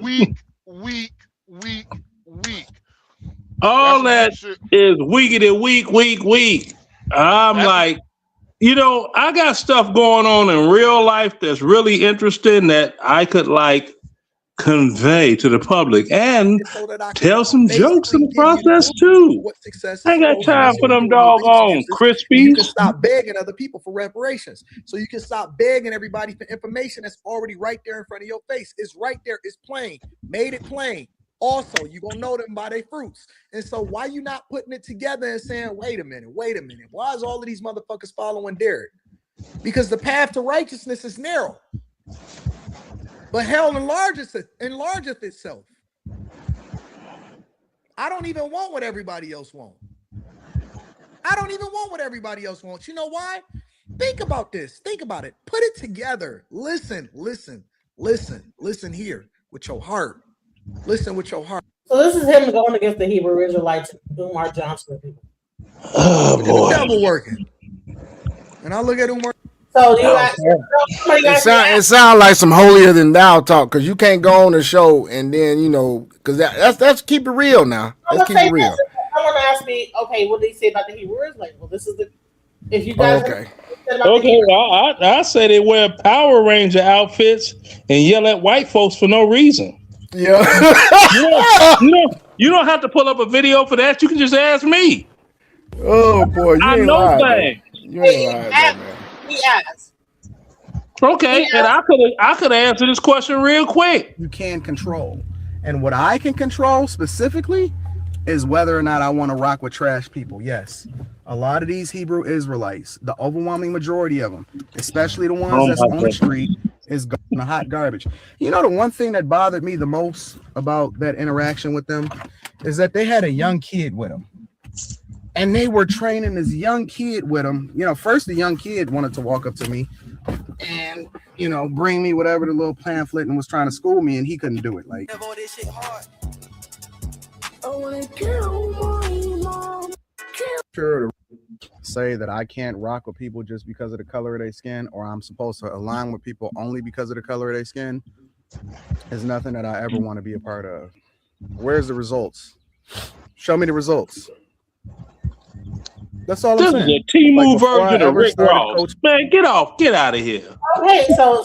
weak, weak, weak, weak. All that is weakity, weak. I'm That's like, I got stuff going on in real life that's really interesting that I could like convey to the public and so that I can tell some jokes in basically the give you the process blueprint for too. what success I is ain't got supposed to be, time so for you them can release doggone against this, and you can Krispies. stop begging other people for reparations. So you can stop begging everybody for information that's already right there in front of your face. It's right there. It's plain. Made it plain. Also, you're gonna know them by their fruits. And so why you not putting it together and saying, wait a minute, why is all of these motherfuckers following Derek? Because the path to righteousness is narrow, but hell enlargeth itself. I don't even want what everybody else wants. I don't even want what everybody else wants. You know why? Think about this. Think about it. Put it together. Listen here with your heart. Listen with your heart. So this is him going against the Hebrew Israelites, Umar Johnson people. Oh boy. The devil working. And I look at Umar. So you guys, it sounds like some holier than thou talk, because you can't go on the show and then because that's keep it real now. Let's keep it real. Someone asked me, okay, what did he say about the Hebrew Israelites? Well, this is the if you guys okay. I say they wear Power Ranger outfits and yell at white folks for no reason. Yeah. you don't have to pull up a video for that. You can just ask me. Oh boy, I know things. You ain't lying, man. He asked. Okay, and I could answer this question real quick. You can control. And what I can control specifically is whether or not I want to rock with trash people. Yes. A lot of these Hebrew Israelites, the overwhelming majority of them, especially the ones that's on the street, is the hot garbage. You know, the one thing that bothered me the most about that interaction with them is that they had a young kid with them. And they were training this young kid with them. First the young kid wanted to walk up to me and, bring me whatever the little pamphlet and was trying to school me, and he couldn't do it. Like, sure to say that I can't rock with people just because of the color of their skin, or I'm supposed to align with people only because of the color of their skin, is nothing that I ever want to be a part of. Where's the results? Show me the results. That's all I'm saying. This is a Timu version of Rick Ross. Man, get out of here. Okay, so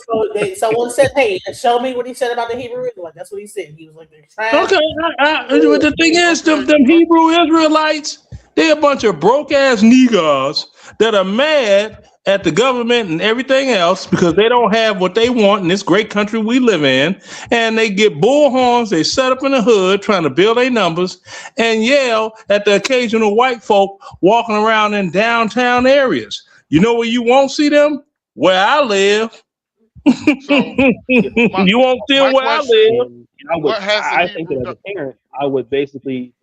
someone said, "Hey, show me what he said about the Hebrew Israelites." That's what he said. He was like, "They're trash." Okay, the thing is, them Hebrew Israelites, they're a bunch of broke ass niggas that are mad at the government and everything else because they don't have what they want in this great country we live in, and they get bullhorns. They set up in the hood trying to build their numbers and yell at the occasional white folk walking around in downtown areas. You know where you won't see them? Where I live. So, you won't see them where I live. I think that as a parent, I would basically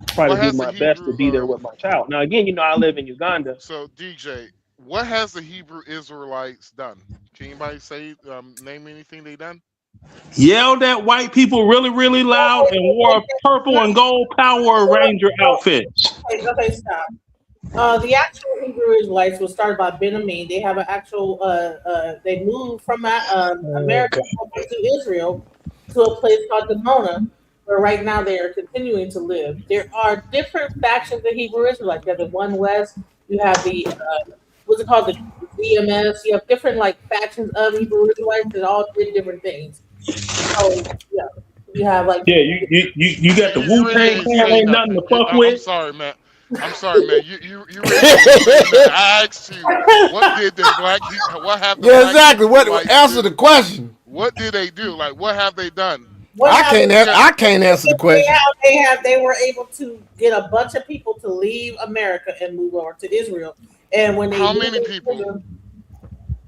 try to do my best to be there with my child. Now, again, I live in Uganda. So, DJ, what has the Hebrew Israelites done? Can anybody say, name anything they done? Yelled at white people really, really loud and wore purple and gold Power Ranger outfits. Okay, stop. The actual Hebrew Israelites was started by Ben Amin. They have an actual, they moved from America to Israel to a place called Dimona, where right now they are continuing to live. There are different factions of Hebrew Israelites. You have the One West, you have the, what's it called, the DMS. You have different factions of Hebrew Israelites that all did different things. So, yeah. You have you got the Wu-Tang Clan, ain't nothing to fuck with. I'm sorry, man. You I asked you, what did the black people? What have the black exactly. What answer the question? What did they do? What have they done? I can't answer the question. They were able to get a bunch of people to leave America and move over to Israel. And when how many people?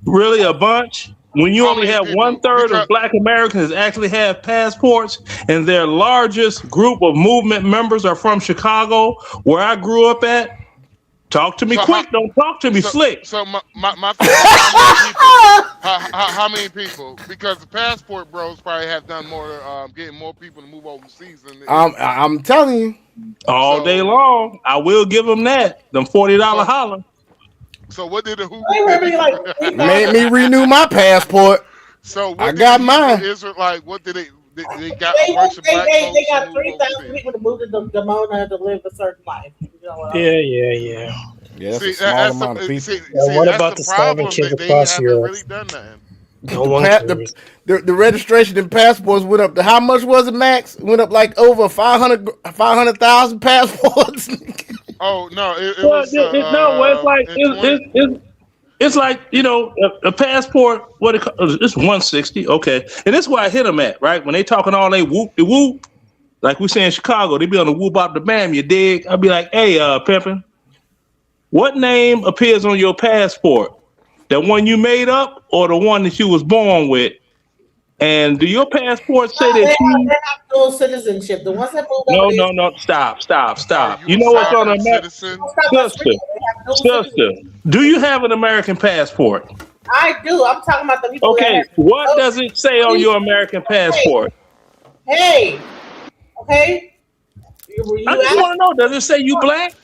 Really, a bunch? When you only have 1/3 of Black Americans actually have passports, and their largest group of movement members are from Chicago, where I grew up at. Talk to me quick. Don't talk to me slick. So my how many people? Because the passport bros probably have done more, getting more people to move overseas than. I'm telling you, all day long. I will give them that. Them $40 holler. So what did the who made me renew my passport? So what I got mine. What did they? they got a bunch of black folks. They got 3,000 people to move to Demona to live a certain life. You know what Yeah. Yeah, that's a small amount of people. What about the starving kids across Europe? Really done that. No one cares. The registration and passports went up to how much was it, Max? It went up like over 500,000 passports. Oh no! It's like a passport. It's 160. Okay, and this is where I hit them at, right? When they talking all they whoop de whoop, like we say in Chicago, they be on the whoop out the bam. You dig? I'll be like, hey, pimpin', what name appears on your passport? The one you made up or the one that you was born with? And do your passport say that you have dual citizenship? The ones that moved No, stop. You know what's on American sister? Do you have an American passport? I do. I'm talking about the people. Okay, what does it say on your American passport? Hey, okay. I just want to know. Does it say you black?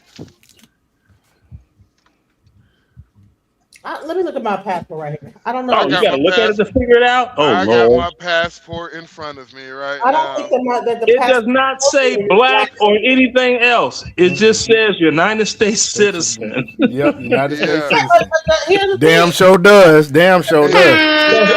Let me look at my passport right here. I don't know. You gotta look at it to figure it out. Oh, I got my passport in front of me right I now. don't think that it does not say black or anything else. It just says United States citizen. Yep, United States citizen. Damn sure does. That's all it says.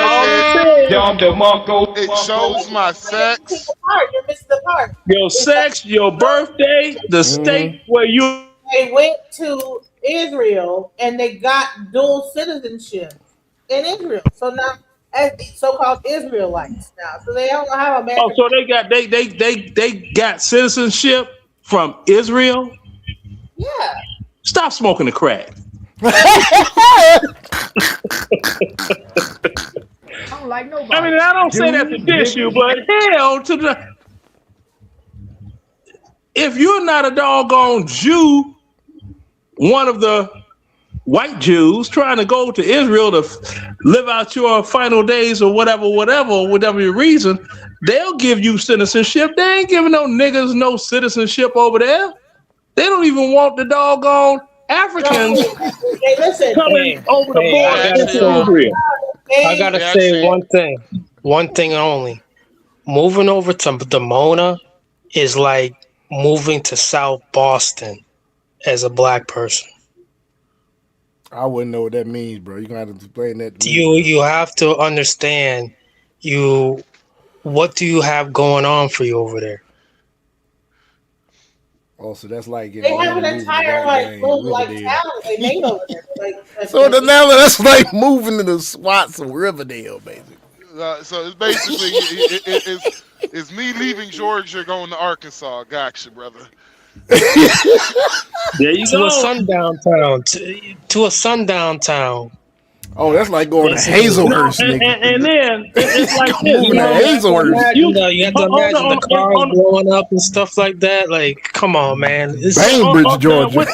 It shows my sex. You're missing the part. Your sex, your birthday, the state where you. They went to Israel and they got dual citizenship in Israel. So now, as the so-called Israelites now, so they don't have American. Oh, so they got citizenship from Israel. Yeah. Stop smoking the crack. I don't like nobody. I mean, I don't say that to diss you, but hell to the. If you're not a doggone Jew, one of the white Jews trying to go to Israel to live out your final days or whatever your reason, they'll give you citizenship. They ain't giving no niggas no citizenship over there. They don't even want the doggone Africans coming over the border into Israel. I gotta say one thing only. Moving over to Demona is like moving to South Boston as a black person. I wouldn't know what that means, bro. You're gonna have to explain that to me. You have to understand what do you have going on for you over there? Oh, so that's like they have an entire town they made over there. So now that's like moving to the SWATs of Riverdale, basically. So it's basically it's me leaving Georgia going to Arkansas. Gotcha, brother. There you to go. A sundown town. To a sundown town. Oh, that's like going to Hazelhurst, nigga. And then it's like this. Moving to Hazelhurst. You have to imagine the cars blowing up and stuff like that. Like, come on, man. Bainbridge, Georgia.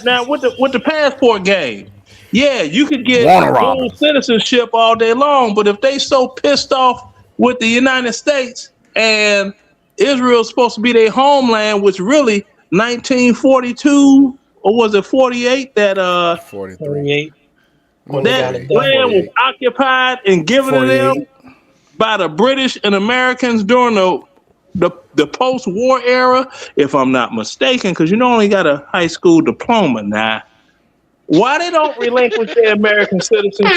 Now, with the passport game, yeah, you could get dual citizenship all day long, but if they so pissed off with the United States and Israel's supposed to be their homeland, which really 1942 or was it 48 that 48 that land was occupied and given to them by the British and Americans during the post-war era, if I'm not mistaken, because you only got a high school diploma now. Why they don't relinquish their American citizenship?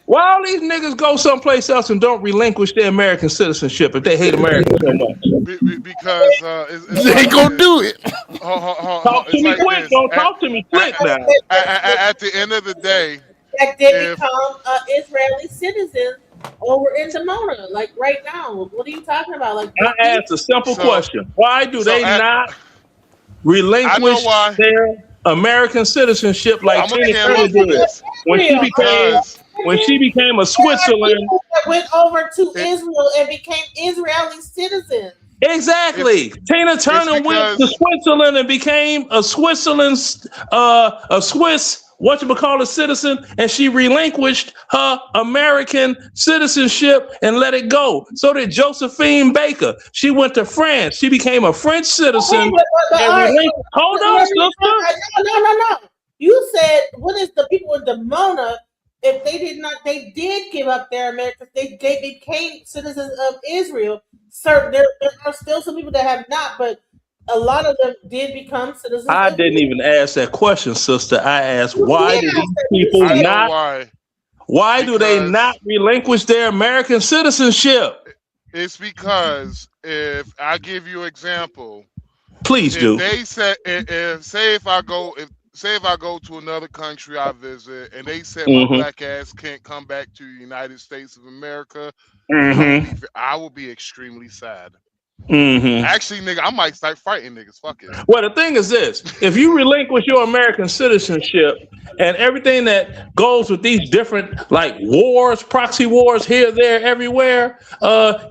Why all these niggas go someplace else and don't relinquish their American citizenship if they hate America so much? Because they ain't gonna do it. Talk to me quick. Don't talk to me quick now. At the end of the day, that they become Israeli citizens over in Demona, like right now. What are you talking about? Like I asked a simple question: why do they not relinquish their American citizenship like Tina Turner did when she became a Switzerland? That went over to Israel and became Israeli citizens. Exactly. Tina Turner went to Switzerland and became a Swiss whatchamacallit citizen, and she relinquished her American citizenship and let it go. So did Josephine Baker. She went to France. She became a French citizen. Hold on, sister. No. You said, what is the people in Demona if they did not, they did give up their America. They became citizens of Israel. Sir, there are still some people that have not, but a lot of them did become citizens. I of didn't even ask that question, sister. I asked, why do these people I know not? why. Why do they Because not relinquish their American citizenship? it's because if I give you an example, Please do. if they say if I go to another country I visit and they said my black ass can't come back to the United States of America, I will be extremely sad. Actually, nigga, I might start fighting niggas. Fuck it. Well, the thing is this: if you relinquish your American citizenship and everything that goes with these different like wars, proxy wars here, there, everywhere,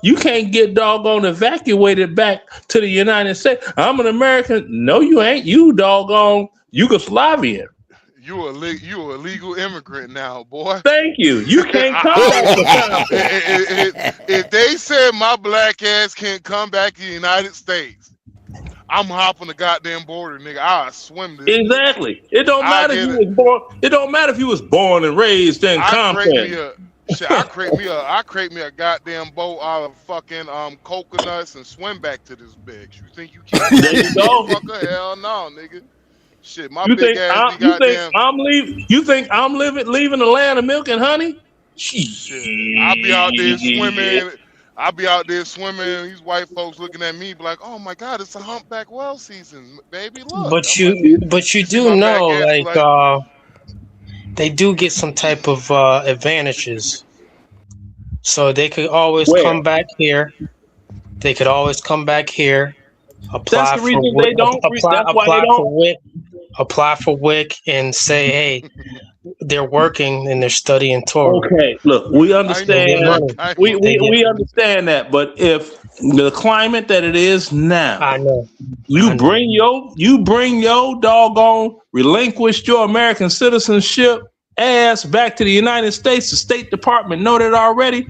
you can't get doggone evacuated back to the United States. I'm an American. No, you ain't. You doggone Yugoslavian. You a legal immigrant now, boy. Thank you. You can't come back to if they said my black ass can't come back to the United States, I'm hopping the goddamn border, nigga. I'll swim this. Exactly. It don't matter if you was born. It don't matter if you was born and raised in Compton. I create me a goddamn boat out of fucking coconuts and swim back to this bitch. You think you can't? There you go. Fucker, hell no, nigga. Shit, my You big think ass. you think I'm leaving? You think I'm leaving the land of milk and honey? Shit, I'll be out there swimming. I'll be out there swimming. These white folks looking at me, be like, "Oh my God, it's a humpback whale season, baby." Look. But you do know, like, they do get some type of advantages. So they could always come back here. They could always come back here. Apply for WIC and say, hey, they're working and they're studying Torah. Okay, look, we understand. We understand that, but if the climate that it is now, I know you bring your doggone relinquished your American citizenship ass back to the United States. The State Department know that already.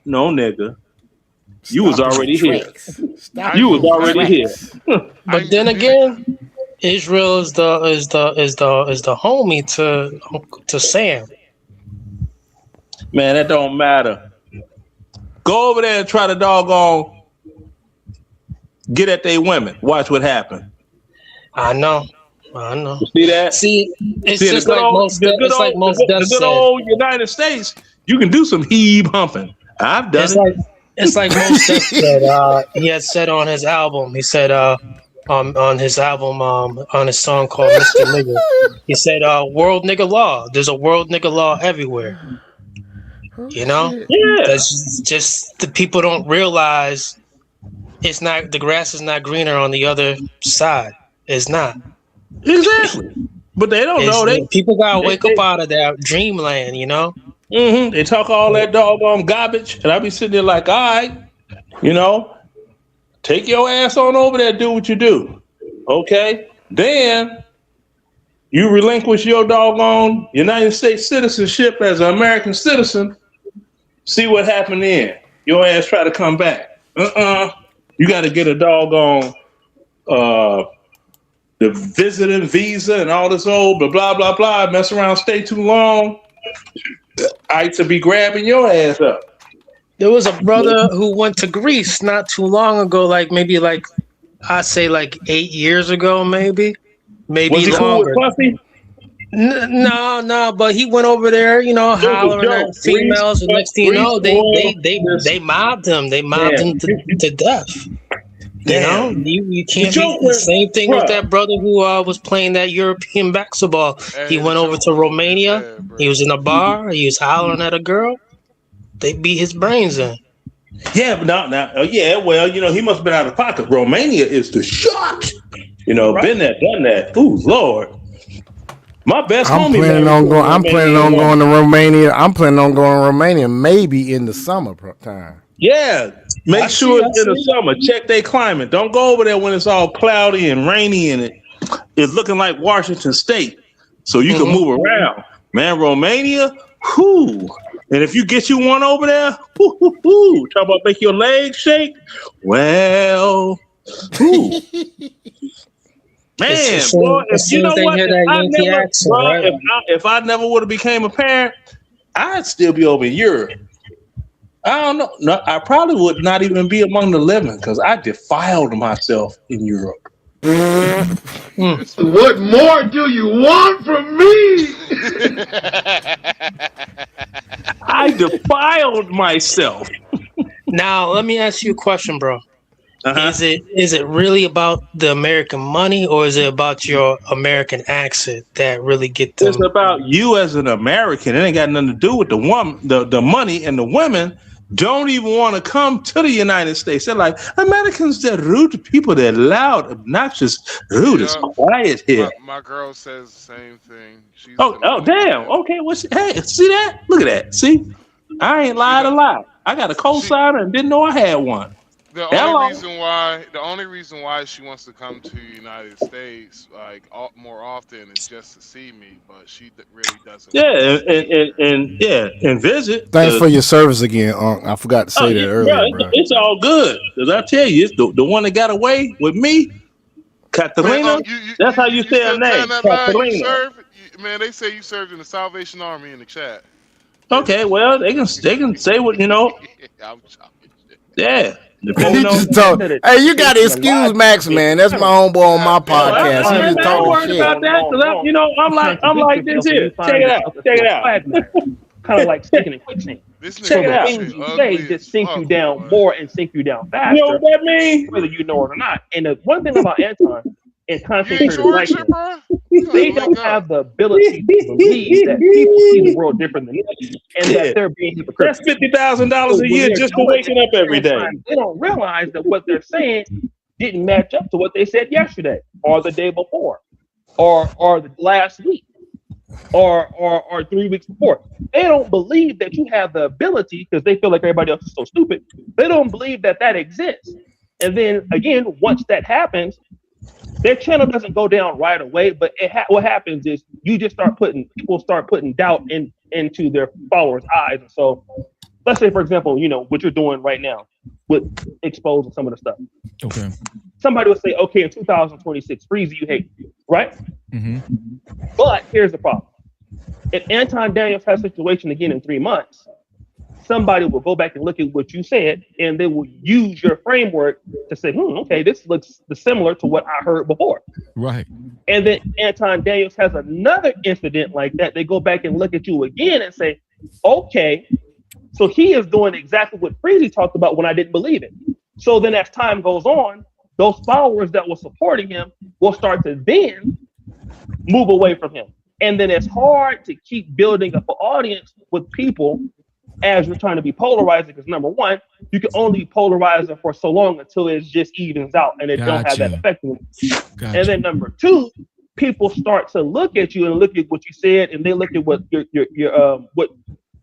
No, nigga. You was already here. You was already here. But then again, Israel is the homie to Sam. Man, that don't matter. Go over there and try to doggone get at they women. Watch what happens. I know. You see that? It's just like most. It's like most. The good old United States. You can do some heave humping. I've done it. It's like most said. He had said on his album. He said on his album on his song called Mr. Nigga. He said world nigga law. There's a world nigga law everywhere. You know? Yeah. That's just the people don't realize it's not the grass is not greener on the other side. It's not. Exactly. But they don't know. People gotta wake up out of that dreamland, you know? They talk all that doggone garbage, and I be sitting there like, all right, take your ass on over there, do what you do. Okay? Then you relinquish your doggone United States citizenship as an American citizen. See what happened then. Your ass try to come back. You got to get a doggone the visiting visa and all this old blah, blah, blah. Mess around, stay too long. I to be grabbing your ass up. There was a brother who went to Greece not too long ago, I'd say 8 years ago, maybe Was he longer. Cool with Puffy? No, but he went over there, hollering at females, and next thing you know, they mobbed him. They mobbed him to death. You can't be the same thing with that brother who was playing that European basketball. He went over to Romania. He was in a bar. He was hollering at a girl. They beat his brains in. Yeah, but he must have been out of pocket. Romania is the shot. Been there, done that. Ooh, Lord. My best I'm homie. I'm planning on going to Romania. I'm planning on going to Romania maybe in the summer time. Yeah. Make sure it's in the summer. Check their climate. Don't go over there when it's all cloudy and rainy and it's looking like Washington State. So you can move around. Man, Romania, whoo. And if you get you one over there, whoo, talk about make your legs shake. Well, whoo. Man, As boy, soon as you soon as know they what? hear that Yankee accent, right? If I never would have became a parent, I'd still be over in Europe. I don't know. No, I probably would not even be among the living because I defiled myself in Europe. What more do you want from me? I defiled myself. Now, let me ask you a question, bro. Is it really about the American money, or is it about your American accent that really get them? It's about you as an American. It ain't got nothing to do with the woman, the money, and the women don't even want to come to the United States. They're like, Americans, they're rude people. They're loud, obnoxious, rude. It's quiet here. My girl says the same thing. She's damn. Okay, hey, see that? Look at that. See, I ain't lied a lot. I got a cosigner and didn't know I had one. The only reason why she wants to come to the United States more often is just to see me, but she really doesn't. Yeah, and visit. Thanks for your service again, Unc. I forgot to say that earlier, bro. It's all good because I tell you, it's the one that got away with me, Katerina. That's how you say her name, Katerina. Man, they say you served in the Salvation Army in the chat. Okay, well they can say what you know. I'm yeah. Hey, you got to excuse Max, man. That's my homeboy on my podcast. He just talking shit. About that, I'm like this here. Check it out. Kind of like sticking in quicksand. So the things you say just sink you down more and sink you down faster. You know what that means? Whether you know it or not. And the one thing about Anton and content creators like him, they don't have the ability to believe that people see the world different than them and that they're being hypocritical. That's $50,000 a year just for waking up every day. They don't realize that what they're saying didn't match up to what they said yesterday or the day before or the last week or 3 weeks before. They don't believe that you have the ability because they feel like everybody else is so stupid. They don't believe that exists. And then again, once that happens, their channel doesn't go down right away, but what happens is you just people start putting doubt into their followers' eyes. And so let's say, for example, what you're doing right now with exposing some of the stuff. Okay. Somebody would say, okay, in 2026, Freezy, you hate me, right? Mm-hmm. But here's the problem. If Anton Daniels has a situation again in 3 months, somebody will go back and look at what you said, and they will use your framework to say, okay, this looks similar to what I heard before. Right. And then Anton Daniels has another incident like that. They go back and look at you again and say, okay, so he is doing exactly what Freezy talked about when I didn't believe it. So then as time goes on, those followers that were supporting him will start to then move away from him. And then it's hard to keep building up an audience with people as you're trying to be polarizing, because number one, you can only be polarizing for so long until it just evens out and it don't have that effect. And then number two, people start to look at you and look at what you said, and they look at what your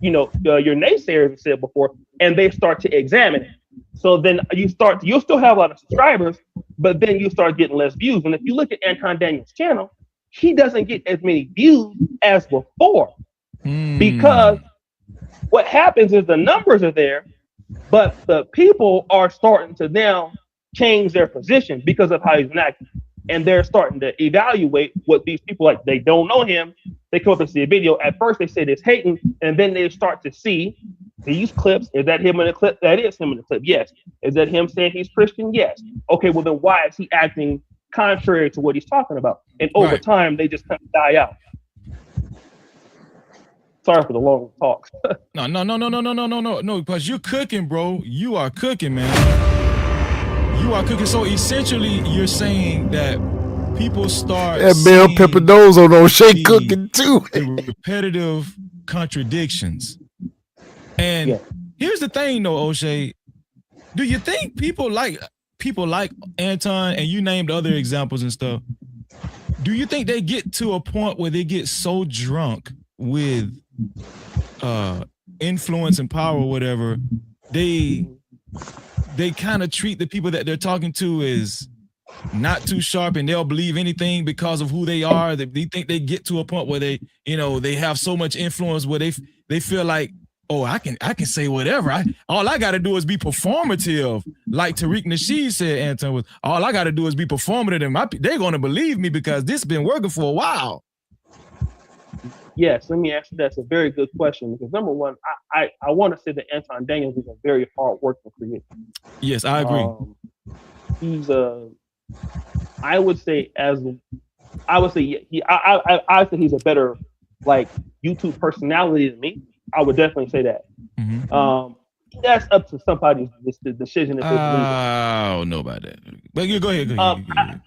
naysayers have said before, and they start to examine it. So then you'll still have a lot of subscribers, but then you start getting less views. And if you look at Anton Daniels' channel, he doesn't get as many views as before because what happens is the numbers are there, but the people are starting to now change their position because of how he's acting. And they're starting to evaluate what these people like. They don't know him. They come up and see a video. At first, they say it's hating, and then they start to see these clips. Is that him in the clip? That is him in the clip. Yes. Is that him saying he's Christian? Yes. Okay, well, then why is he acting contrary to what he's talking about? And over time, they just kind of die out. Sorry for the long talk. No, because you're cooking, bro. You are cooking, man. You are cooking. So essentially, you're saying that people start that bell pepper nose on O'Shea cooking too. Repetitive contradictions. And here's the thing, though, O'Shea. Do you think people like Anton, and you named other examples and stuff? Do you think they get to a point where they get so drunk with influence and power or whatever, they kind of treat the people that they're talking to as not too sharp, and they'll believe anything because of who they are? They think they get to a point where they have so much influence where they feel like, oh, I can say whatever. All I got to do is be performative. Like Tariq Nasheed said, Anton, was all I got to do is be performative, and they're going to believe me because this has been working for a while. Yes, let me answer that. That's a very good question because number one, I want to say that Anton Daniels is a very hard working creator. Yes, I agree. He's I would say he's a better like YouTube personality than me. I would definitely say that. Mm-hmm. That's up to somebody's decision if they believe it. I don't know about that. But you go ahead.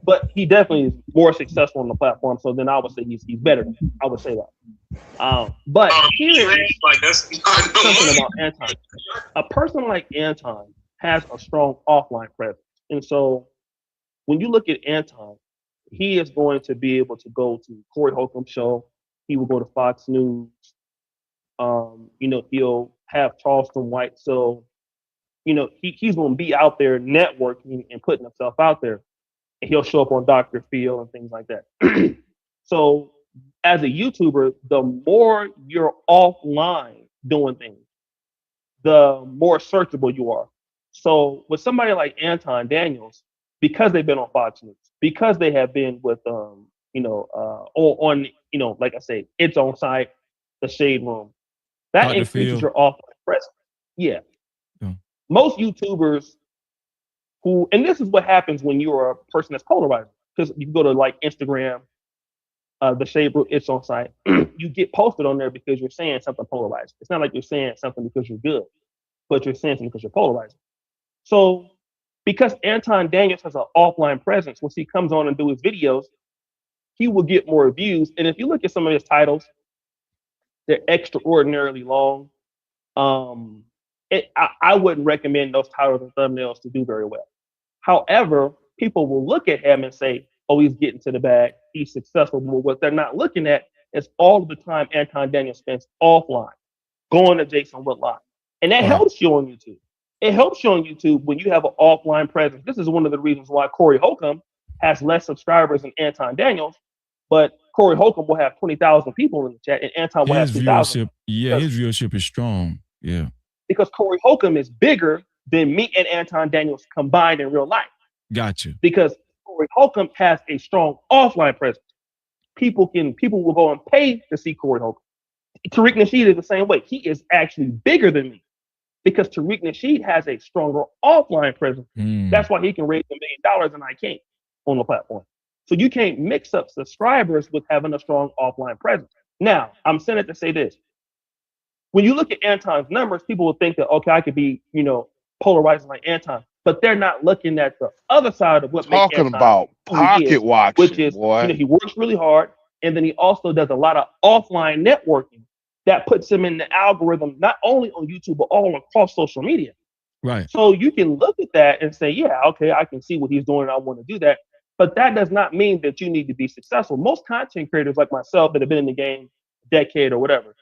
But he definitely is more successful on the platform. So then I would say he's better. I would say that. But here is like something about Anton. A person like Anton has a strong offline presence, and so when you look at Anton, he is going to be able to go to Corey Holcomb's show. He will go to Fox News. He'll have Charleston White. So, he's going to be out there networking and putting himself out there. And he'll show up on Dr. Phil and things like that. So, as a YouTuber, the more you're offline doing things, the more searchable you are. So, with somebody like Anton Daniels, because they've been on Fox News, because they have been with, like I say, its own site, the Shade Room, that Dr. increases Phil. your offline presence. Yeah. Most YouTubers and this is what happens when you're a person that's polarizing, because you go to like Instagram, the Shade Room, its own site, you get posted on there because you're saying something polarizing. It's not like you're saying something because you're good, but you're saying something because you're polarizing. So, because Anton Daniels has an offline presence, once he comes on and do his videos, he will get more views. And if you look at some of his titles, they're extraordinarily long. I wouldn't recommend those titles and thumbnails to do very well. However, people will look at him and say, oh, he's getting to the bag, he's successful. But what they're not looking at is all of the time Anton Daniels spends offline, going to Jason Whitlock. And that helps you on YouTube. It helps you on YouTube when you have an offline presence. This is one of the reasons why Corey Holcomb has less subscribers than Anton Daniels, but Corey Holcomb will have 20,000 people in the chat, and Anton will have 2,000. Yeah, his viewership is strong. Yeah. Because Corey Holcomb is bigger than me and Anton Daniels combined in real life. Gotcha. Because Corey Holcomb has a strong offline presence. People will go and pay to see Corey Holcomb. Tariq Nasheed is the same way. He is actually bigger than me because Tariq Nasheed has a stronger offline presence. That's why he can raise $1 million and I can't on the platform. So you can't mix up subscribers with having a strong offline presence. Now, I'm saying it to say this. When you look at Anton's numbers, people will think that, okay, I could be, polarizing like Anton, but they're not looking at the other side of what makes Anton about pocket watching, which is, he works really hard, and then he also does a lot of offline networking that puts him in the algorithm, not only on YouTube, but all across social media. Right. So you can look at that and say, yeah, okay, I can see what he's doing, and I want to do that. But that does not mean that you need to be successful. Most content creators like myself that have been in the game a decade or whatever,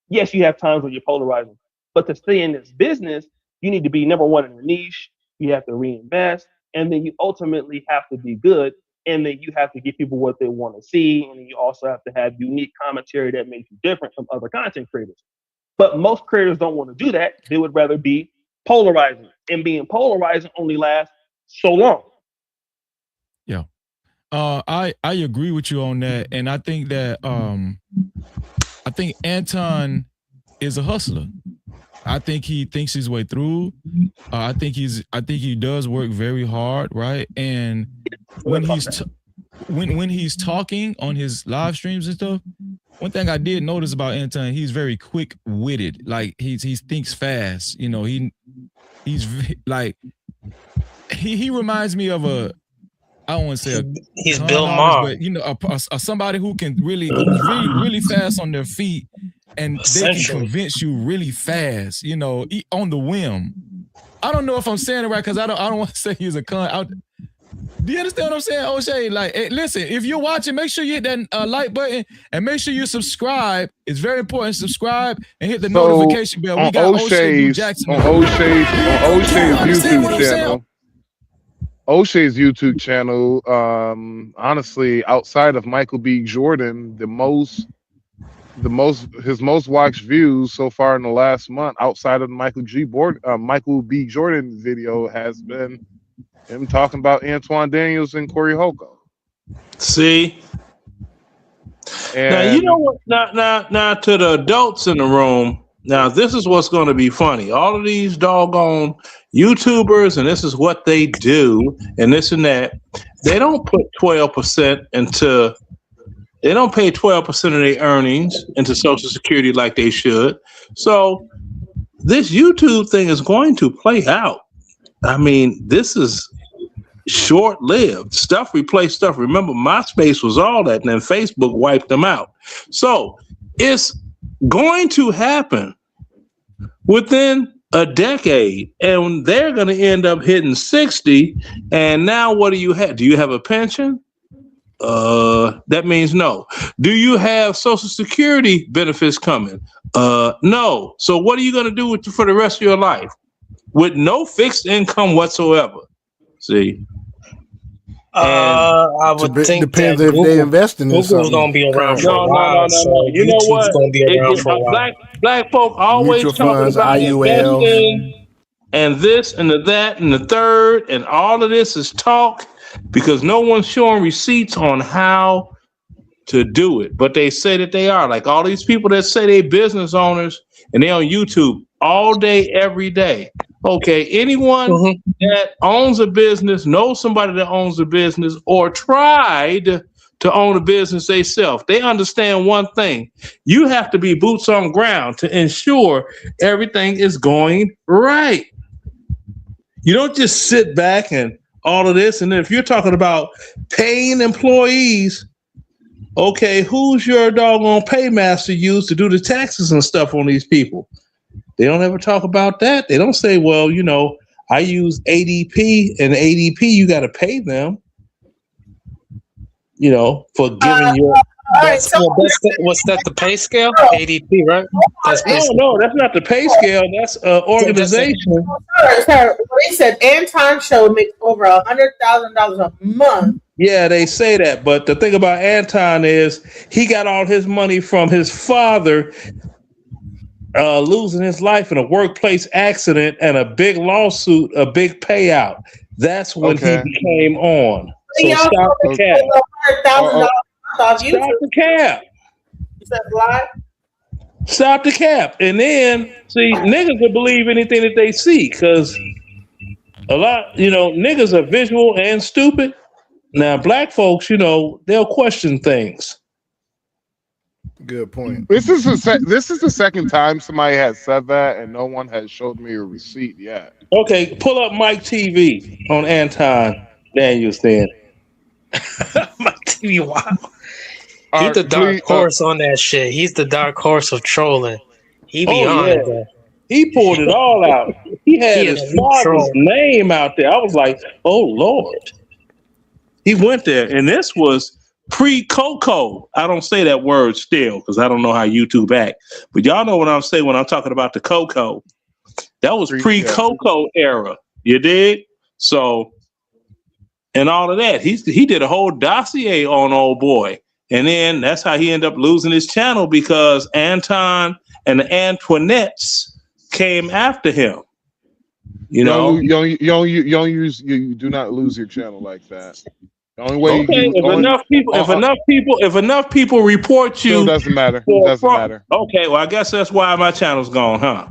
yes, you have times when you're polarizing, but to stay in this business, you need to be number one in your niche. You have to reinvest, and then you ultimately have to be good, and then you have to give people what they want to see, and then you also have to have unique commentary that makes you different from other content creators. But most creators don't want to do that. They would rather be polarizing, and being polarizing only lasts so long. Yeah. I agree with you on that, and I think that I think Anton is a hustler. I think he thinks his way through. I think he does work very hard, right? And when he's talking on his live streams and stuff, one thing I did notice about Anton, he's very quick-witted. Like he thinks fast. He's like he reminds me of I don't want to say he's Bill Maher, but somebody who's really fast on their feet, and they can convince you really fast, on the whim. I don't know if I'm saying it right because I don't want to say he's a con. Do you understand what I'm saying, O'Shea? Like, listen, if you're watching, make sure you hit that like button and make sure you subscribe. It's very important. Subscribe and hit the notification bell. We got O'Shea Jackson on O'Shea's YouTube channel. O'Shea's YouTube channel, honestly, outside of Michael B. Jordan, the most his most watched views so far in the last month, outside of the Michael B. Jordan video, has been him talking about Antoine Daniels and Corey Holcomb. See, and now you know what? Now to the adults in the room. Now this is what's going to be funny. All of these doggone YouTubers, and this is what they do, and this and that. They don't put 12% into. They don't pay 12% of their earnings into Social Security like they should. So this YouTube thing is going to play out. I mean, this is short-lived. Stuff replaced stuff. Remember, MySpace was all that, and then Facebook wiped them out. So it's going to happen within a decade, and they're going to end up hitting 60. And now what do you have? Do you have a pension? That means no. Do you have Social Security benefits coming? No. So what are you going to do for the rest of your life with no fixed income whatsoever? See, I would think depends that if they invest in Google's going to be around for a while. No. You know what? Going to be around for a while. Black folk always Mutual talking funds, about IULs. investing and this and the that and the third, and all of this is talk. Because no one's showing receipts on how to do it. But they say that they are. Like all these people that say they business owners and they're on YouTube all day, every day. Okay, anyone that owns a business, knows somebody that owns a business, or tried to own a business themselves, they understand one thing. You have to be boots on ground to ensure everything is going right. You don't just sit back and all of this. And then if you're talking about paying employees, okay, who's your doggone paymaster use to do the taxes and stuff on these people? They don't ever talk about that. They don't say, well, you know, I use ADP, and ADP, you got to pay them, you know, for giving your. What's that, the pay scale? ADP, right? No, that's not the pay scale. That's organization. Sir, they said Anton Show makes over $100,000 a month. Yeah, they say that, but the thing about Anton is he got all his money from his father losing his life in a workplace accident and a big lawsuit, a big payout. That's when he became on. So stop the cap. Stop the cap. You said live? Stop the cap. And then, see, niggas will believe anything that they see because a lot, you know, niggas are visual and stupid. Now, black folks, you know, they'll question things. Good point. This is the second time somebody has said that, and no one has showed me a receipt yet. Okay, pull up Mike TV on Anton Daniels then. Mike TV, wow. He's the dark horse on that shit. He's the dark horse of trolling. He be on it, though. He pulled it all out. He had his father's name out there. I was like, oh, Lord. He went there, and this was pre-Coco. I don't say that word still because I don't know how YouTube act. But y'all know what I'm saying when I'm talking about the Coco. That was pre-Coco era. You dig? So, and all of that. He did a whole dossier on old boy. And then that's how he ended up losing his channel because Anton and the Antoinettes came after him. You know, you do not lose your channel like that. The only way if enough people report you, it doesn't matter. It doesn't matter. Okay, well, I guess that's why my channel's gone, huh?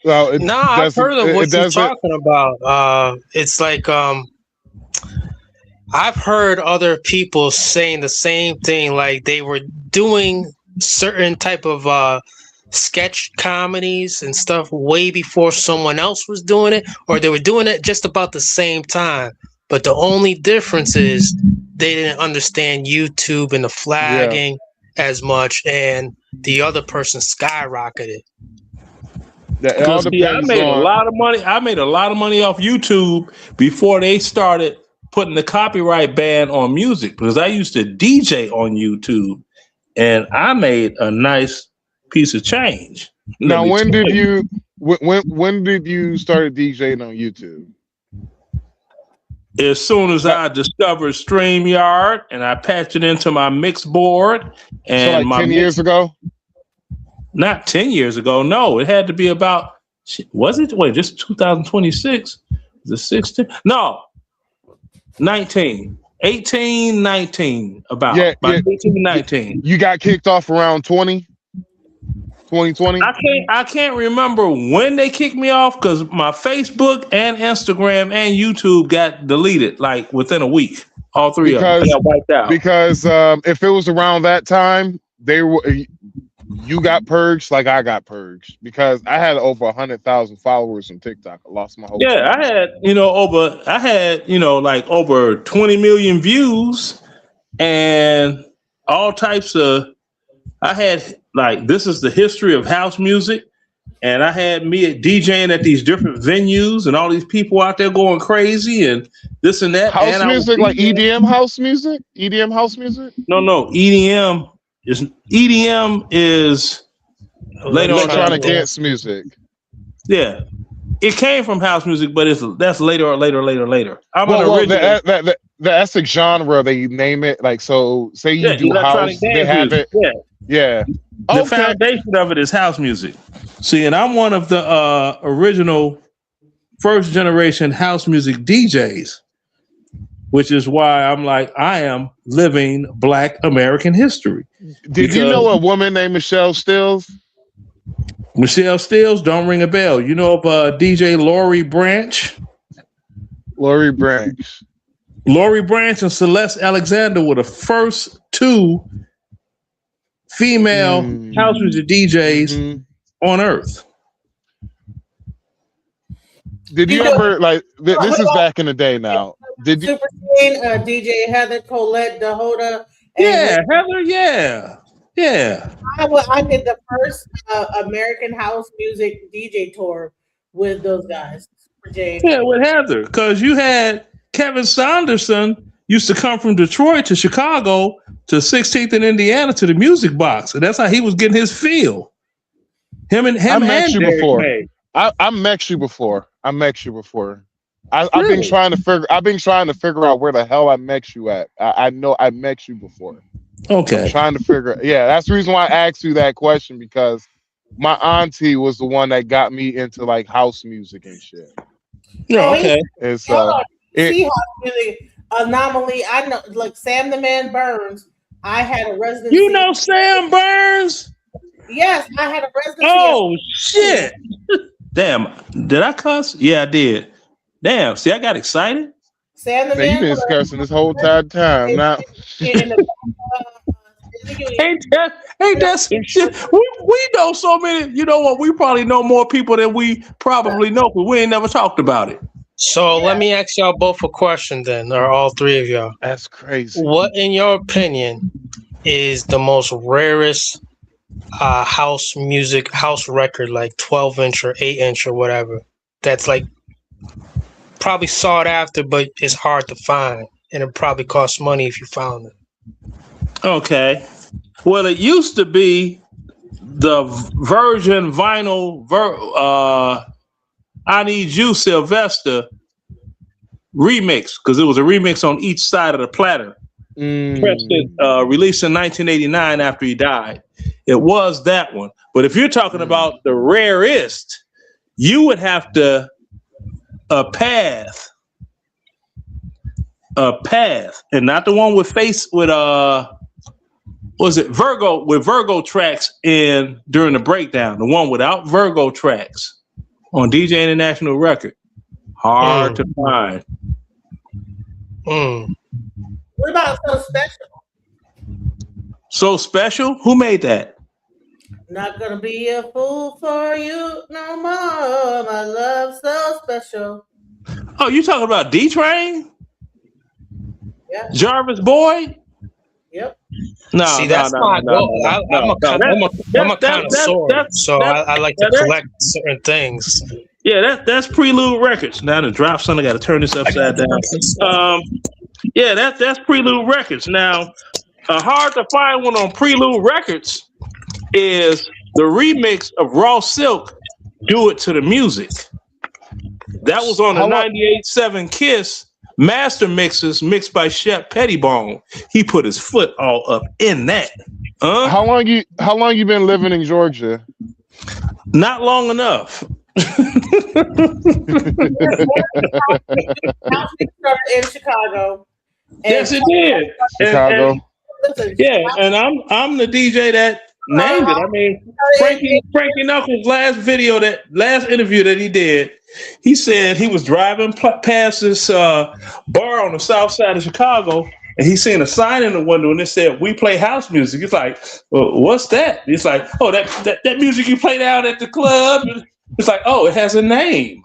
Well, I've heard of what you're talking about. It's like I've heard other people saying the same thing, like they were doing certain type of sketch comedies and stuff way before someone else was doing it, or they were doing it just about the same time. But the only difference is they didn't understand YouTube and the flagging as much, and the other person skyrocketed. I made a lot of money. I made a lot of money off YouTube before they started putting the copyright ban on music, because I used to DJ on YouTube and I made a nice piece of change. Now, when did you start DJing on YouTube? As soon as I discovered StreamYard and I patched it into my mix board, and so like 10 years ago. not 10 years ago. No, it had to be about, was it? Wait, just 2026? The 16? No, 19. 18, 19. About 18, 19. You got kicked off around 2020? I can't remember when they kicked me off because my Facebook and Instagram and YouTube got deleted like within a week. All three of them got wiped out. Because if it was around that time, you got purged like I got purged because I had over 100,000 followers on TikTok. I lost my whole team. I had like over 20 million views and all types of. I had like, this is the history of house music, and I had me DJing at these different venues and all these people out there going crazy and this and that. House music, like EDM house music? EDM house music? No, EDM is later on electronic dance music. Yeah, it came from house music, but that's later. That's the genre they name it. Like, so say you do house, they have music. it. Yeah. The foundation of it is house music. See, and I'm one of the original first generation house music DJs, which is why I'm like, I am living Black American history. Did you know a woman named Michelle Stills? Michelle Stills, don't ring a bell. You know of DJ Lori Branch? Lori Branch and Celeste Alexander were the first two female house music DJs on earth. Did you ever like? This is back in the day now. Did you? Super DJ Heather Colette DeHoda. Yeah, Heather. Yeah. I did the first American house music DJ tour with those guys. Yeah, with Heather, because you had Kevin Saunderson used to come from Detroit to Chicago to 16th and Indiana to the Music Box, and that's how he was getting his feel. I met you before. I've been trying to figure out where the hell I met you at. I know I met you before. Okay. I'm trying to figure. Yeah, that's the reason why I asked you that question, because my auntie was the one that got me into like house music and shit. Yeah. Okay. And so house music anomaly. I know, like Sam the Man Burns. I had a residency. You know Sam Burns? Yes, I had a residency. Oh shit! Damn, did I cuss? Yeah, I did. Damn, see, I got excited. Sam the Man. You've been cussing this whole time now. Ain't that some shit? We know so many. You know what? We probably know more people than we probably know, but we ain't never talked about it. So let me ask y'all both a question then, or all three of y'all. That's crazy. What, in your opinion, is the most rarest house record, like 12-inch or 8-inch or whatever, that's like probably sought after, but it's hard to find, and it probably costs money if you found it? Okay. Well, it used to be the Virgin vinyl I Need You Sylvester remix, because it was a remix on each side of the platter. Released in 1989 after he died. It was that one. But if you're talking about the rarest, you would have to Path, and not the one with was it Virgo, with Virgo tracks in during the breakdown, the one without Virgo tracks on DJ International Record. Hard to find. What about So Special? So Special? Who made that? Not gonna be a fool for you no more. My love so special. Oh, you talking about D-Train? Yeah. Jarvis Boyd? Yep. No, see, that's my goal. I'm a connoisseur, so I like to collect certain things. Yeah, that's Prelude Records. Now the drop son, I got to turn this upside down. Yeah, that's Prelude Records. Now, hard to find one on Prelude Records is the remix of Raw Silk, "Do It to the Music." That was on the 98.7 Kiss master mixes, mixed by Shep Pettibone. He put his foot all up in that. How long you been living in Georgia? Not long enough. In Chicago. Yes, it did. Chicago. And I'm the DJ that named it. I mean, Frankie Knuckles' last interview that he did, he said he was driving past this bar on the south side of Chicago, and he seen a sign in the window, and it said, "We play house music." It's like, well, what's that? It's like, oh, that music you play down at the club. It's like, oh, it has a name.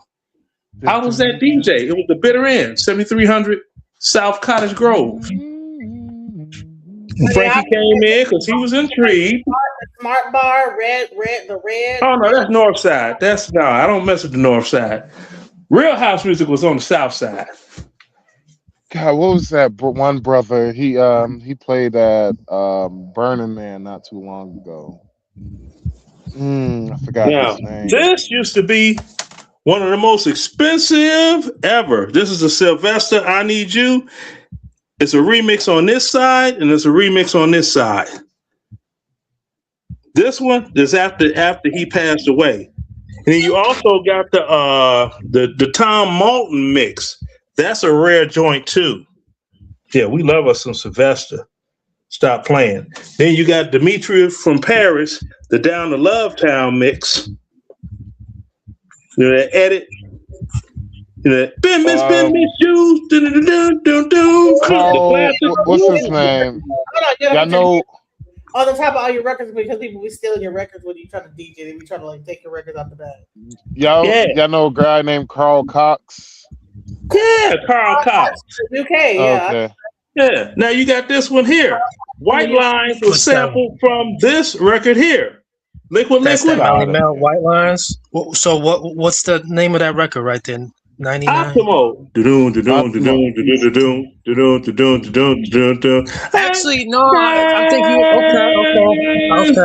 How was that DJ? It was the Bitter End, 7300 South Cottage Grove. Frankie came in because he was intrigued. Smart Bar, red. Oh no, that's North Side. I don't mess with the North Side. Real house music was on the South Side. God, what was that one brother? He played at Burning Man not too long ago. I forgot his name. This used to be one of the most expensive ever. This is a Sylvester I Need You. It's a remix on this side, and it's a remix on this side. This one is after he passed away. And then you also got the Tom Malton mix. That's a rare joint too. Yeah, we love us some Sylvester. Stop playing. Then you got Demetria from Paris, the Down to Love Town mix. You know that edit. You know that Ben Miss Shoes. What's his name? Y'all know. On the top of all your records, because people be stealing your records when you try to DJ, they be trying to like take your records out the bag. Y'all know a guy named Carl Cox? Yeah, Carl Cox. UK, yeah. Okay. Yeah. Now you got this one here. White Lines was sampled from this record here. Liquid. White Lines. So what's the name of that record right then? 99. Optimo. Actually, no. I think you.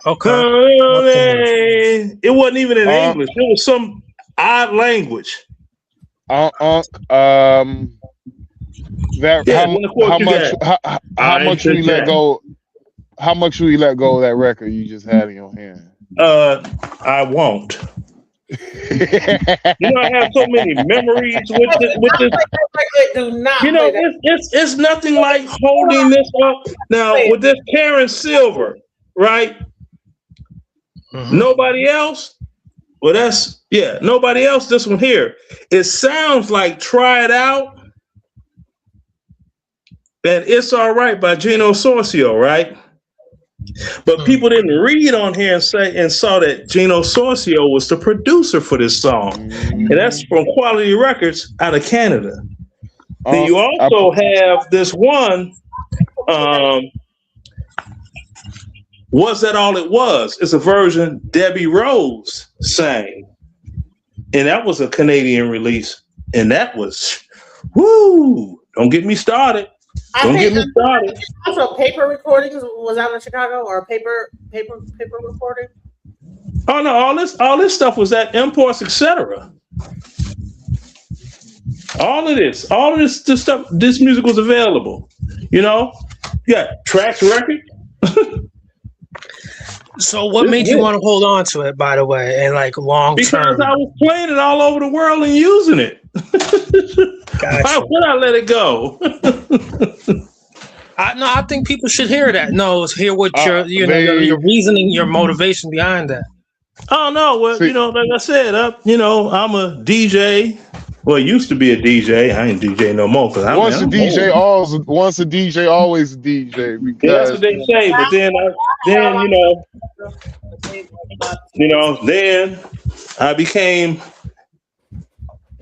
Okay. It wasn't even in English. It was some odd language. How much will you let go? How much will you let go of that record you just had in your hand? I won't. I have so many memories with this. It's nothing like holding this up. Now with this Karen Silver, right? Mm-hmm. Nobody else. Well, nobody else. This one here. It sounds like "Try It Out" and "It's All Right" by Gino Sorcio, right? But people didn't read on here and saw that Gino Sorcio was the producer for this song, and that's from Quality Records out of Canada. Then you also have this one. Was That All It Was? It's a version Debbie Rose sang, and that was a Canadian release, and that was, woo! Don't get me started. Also, paper recordings was out in Chicago, or paper recording. Oh no! All this stuff was at Imports, etc. All of this stuff. This music was available. You know, Trax Record. So, what made you want to hold on to it, by the way, and like long term? Because I was playing it all over the world and using it. Gotcha. Why would I let it go? I think people should hear that. No, hear what your reasoning, your motivation behind that. Oh no, well, like I said, I'm a DJ. Well, I used to be a DJ. I ain't DJ no more because once a DJ, always a DJ. Because that's what they say. But then I became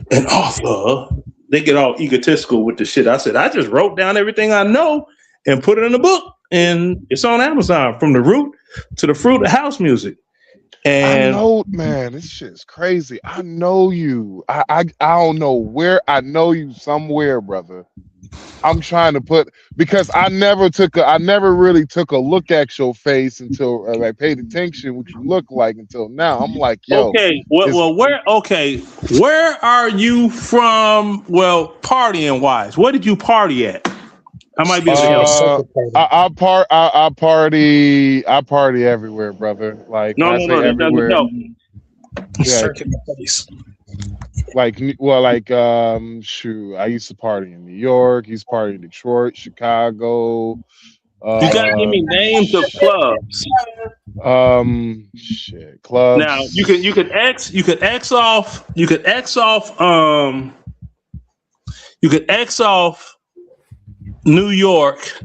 an author. They get all egotistical with the shit. I said, I just wrote down everything I know and put it in a book, and it's on Amazon from the root to the fruit of house music. And I know, man, this shit's crazy. I know you. I don't know where. I know you somewhere, brother. I'm trying to because I never really took a look at your face until I paid attention what you look like until now. I'm like, yo. Okay, where are you from? Well, partying wise, where did you party at? I might be. I party everywhere, brother. Like when I say everywhere, yeah, shoot, I used to party in New York, used to party in Detroit, Chicago. You gotta give me names of clubs. Shit, clubs. Now you could X off New York.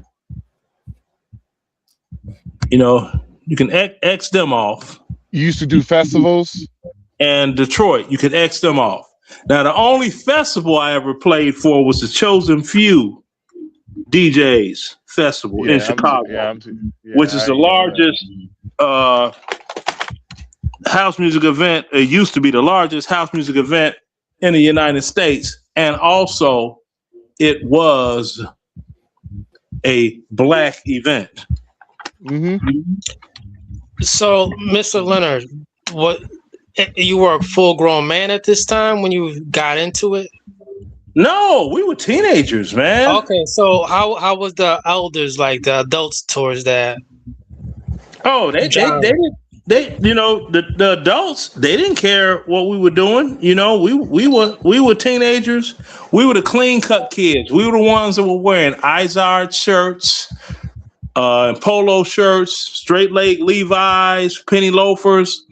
You know, you can X them off. You used to do festivals? And Detroit, you can X them off. Now, the only festival I ever played for was the Chosen Few DJs Festival in Chicago, which is the largest house music event. It used to be the largest house music event in the United States. And also, it was a black event. So, Mr. Leonard, what you were a full-grown man at this time when you got into it? No, we were teenagers, man. Okay, so how was the elders, like the adults, towards that? Oh, they you know, the adults, they didn't care what we were doing. You know, we were teenagers. We were the clean cut kids. We were the ones that were wearing Izard shirts, polo shirts, straight leg Levi's, penny loafers,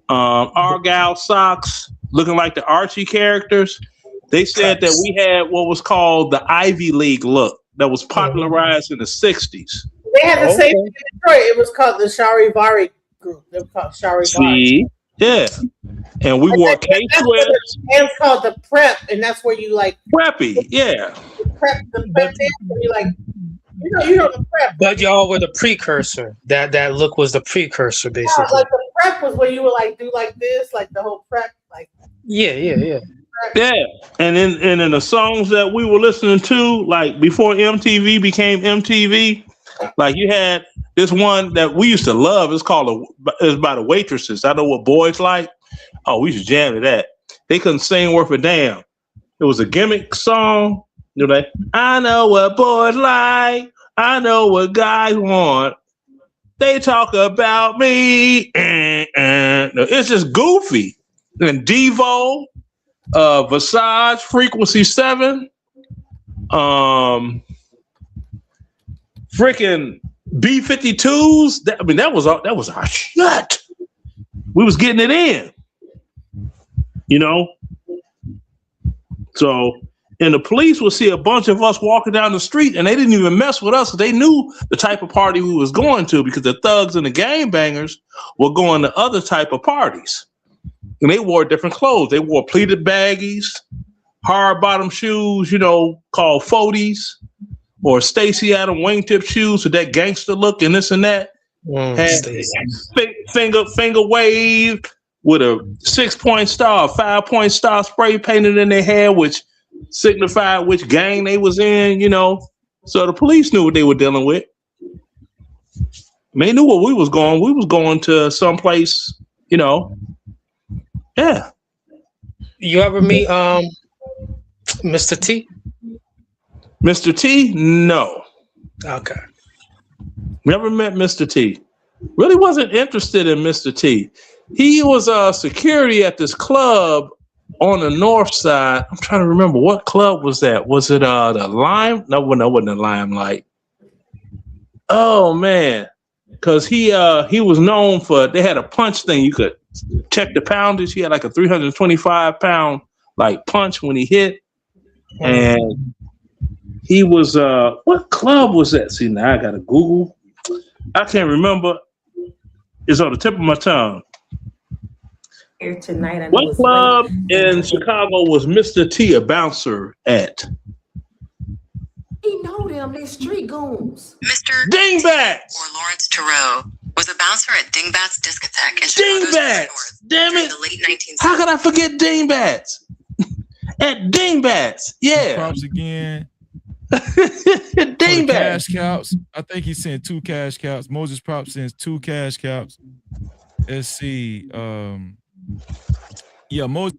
Argyle socks, looking like the Archie characters. They said that we had what was called the Ivy League look that was popularized in the 60s. They had the same in Detroit. It was called the Charivari group. They were called Charivari. See? Yeah. And we wore K-Sweats. It's called the prep, and that's where you like preppy, yeah. The prep dance, you like, you know the prep. But y'all were the precursor. That look was the precursor, basically. Yeah, like the prep was where you would like do like this, like the whole prep, like. Yeah. Yeah, and in the songs that we were listening to, like before MTV became MTV, like you had this one that we used to love. It's by the Waitresses. I know what boys like. Oh, we used to jam to that. They couldn't sing worth a damn. It was a gimmick song. You know, like, I know what boys like. I know what guys want. They talk about me. It's just goofy. And Devo. Visage, Frequency 7, freaking B-52s. That was our shit. We was getting it in, you know. So, and the police would see a bunch of us walking down the street, and they didn't even mess with us. They knew the type of party we was going to because the thugs and the gangbangers were going to other type of parties. And they wore different clothes. They wore pleated baggies, hard bottom shoes, you know, called 40s, or Stacy Adam wingtip shoes with that gangster look and this and that. Had finger wave with a 6-point star, 5-point star spray painted in their hair, which signified which gang they was in, you know. So the police knew what they were dealing with. They knew where we was going. We was going to someplace, you know. Yeah. You ever meet Mr. T? Mr. T? No. Okay. Never met Mr. T. Really wasn't interested in Mr. T. He was security at this club on the north side. I'm trying to remember what club was that. Was it the Lime? No, it wasn't the Limelight. Oh man. Because he was known for, they had a punch thing. You could check the poundage. He had like a 325 pound like punch when he hit. And he was what club was that? See, now I gotta Google. I can't remember. It's on the tip of my tongue. Here tonight. What club in Chicago was Mr. T a bouncer at? He know them, they street goons. Mr. Dingbats or Lawrence Theroux was a bouncer at Dingbats Discotheque in Chicago's Dingbats. Damn it! the late 1970s. How could I forget Dingbats? At Dingbats, yeah. Props again. Dingbats. Cash cows. I think he sent 2 cash cows. Moses Prop sends 2 cash cows. Let's see. Yeah, Moses.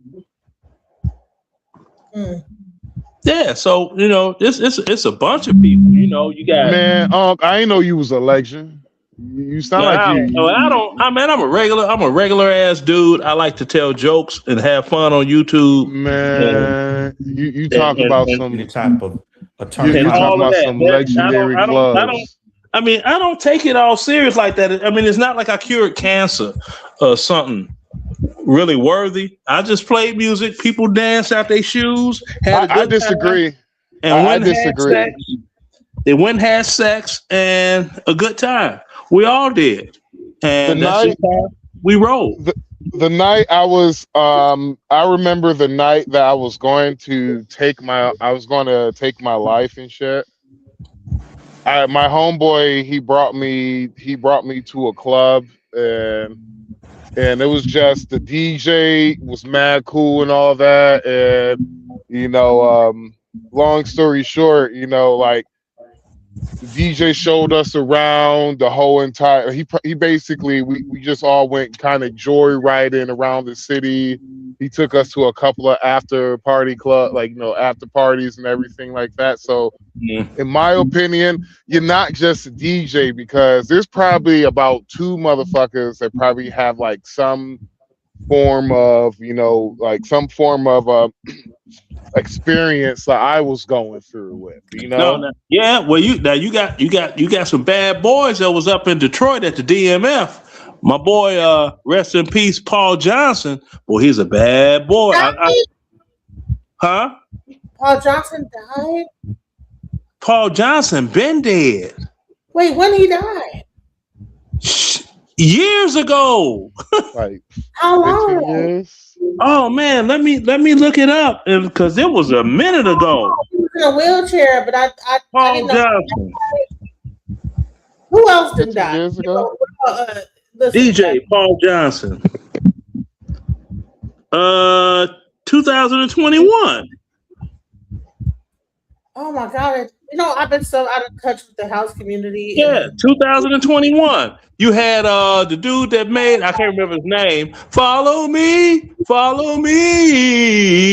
Yeah, so you know, it's a bunch of people. You know, you got Man, I ain't know you was a legend. You sound like you. I don't. I mean, I'm a regular ass dude. I like to tell jokes and have fun on YouTube. Man, you talk about some. The type of You and talking all of about that. some legendary I don't. gloves. I mean, I don't take it all serious like that. I mean, it's not like I cured cancer or something really worthy. I just played music. People danced out their shoes, had a good I disagree. time, and I went and had disagree. sex. They went and had sex and a good time. We all did, and that's just how we roll. The night I was, I remember the night that I was going to take my life and shit. My homeboy, he brought me to a club, and it was just the DJ was mad cool and all that, and you know, long story short, you know, like the DJ showed us around the whole entire. He basically we just all went kind of joyriding around the city. He took us to a couple of after party club, like you know, after parties and everything like that. So, in my opinion, you're not just a DJ because there's probably about two motherfuckers that probably have like some form of, you know, like some form of experience that I was going through with, you know. No, yeah. Well, you got some bad boys that was up in Detroit at the DMF. My boy, rest in peace, Paul Johnson. Well, he's a bad boy. Huh? Paul Johnson died? Paul Johnson been dead. Wait, when he died? Years ago. Like how long? Years? Oh man, let me look it up because it was a minute ago. He was in a wheelchair, but I Paul didn't know. Johnson. Who else did die? Years ago? DJ Paul Johnson. 2021. Oh my God. You know, I've been so out of touch with the house community. Yeah, 2021. You had the dude that made, I can't remember his name. Follow me.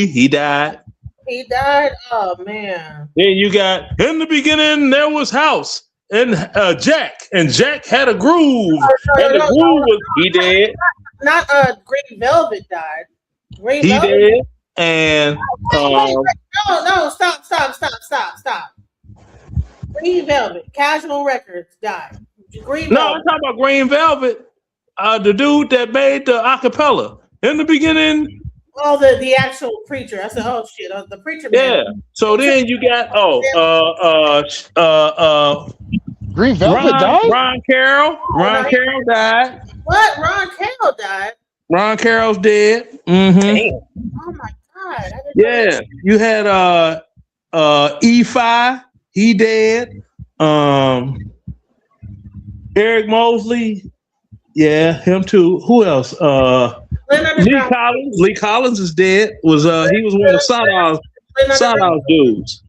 He died. He died. Oh man. Then you got in the beginning there was House and Jack, and Jack had a groove. And the groove was he dead. Not Green Velvet died. Green He Velvet. dead. And No, stop. Green Velvet, Casual Records died. Green no, Velvet. I'm talking about Green Velvet. The dude that made the acapella in the beginning. Oh, the actual preacher. I said, oh shit, the preacher. Yeah. Man. So then you got Green Velvet died. Ron Carroll. Ron Carroll died. What? Ron Carroll died. Ron Carroll's dead. Mm-hmm. Oh my God. Yeah. You had E5. He dead. Eric Mosley. Yeah, him too. Who else? Lee Collins. Lee Collins is dead. He was one of the Sawdow's dudes.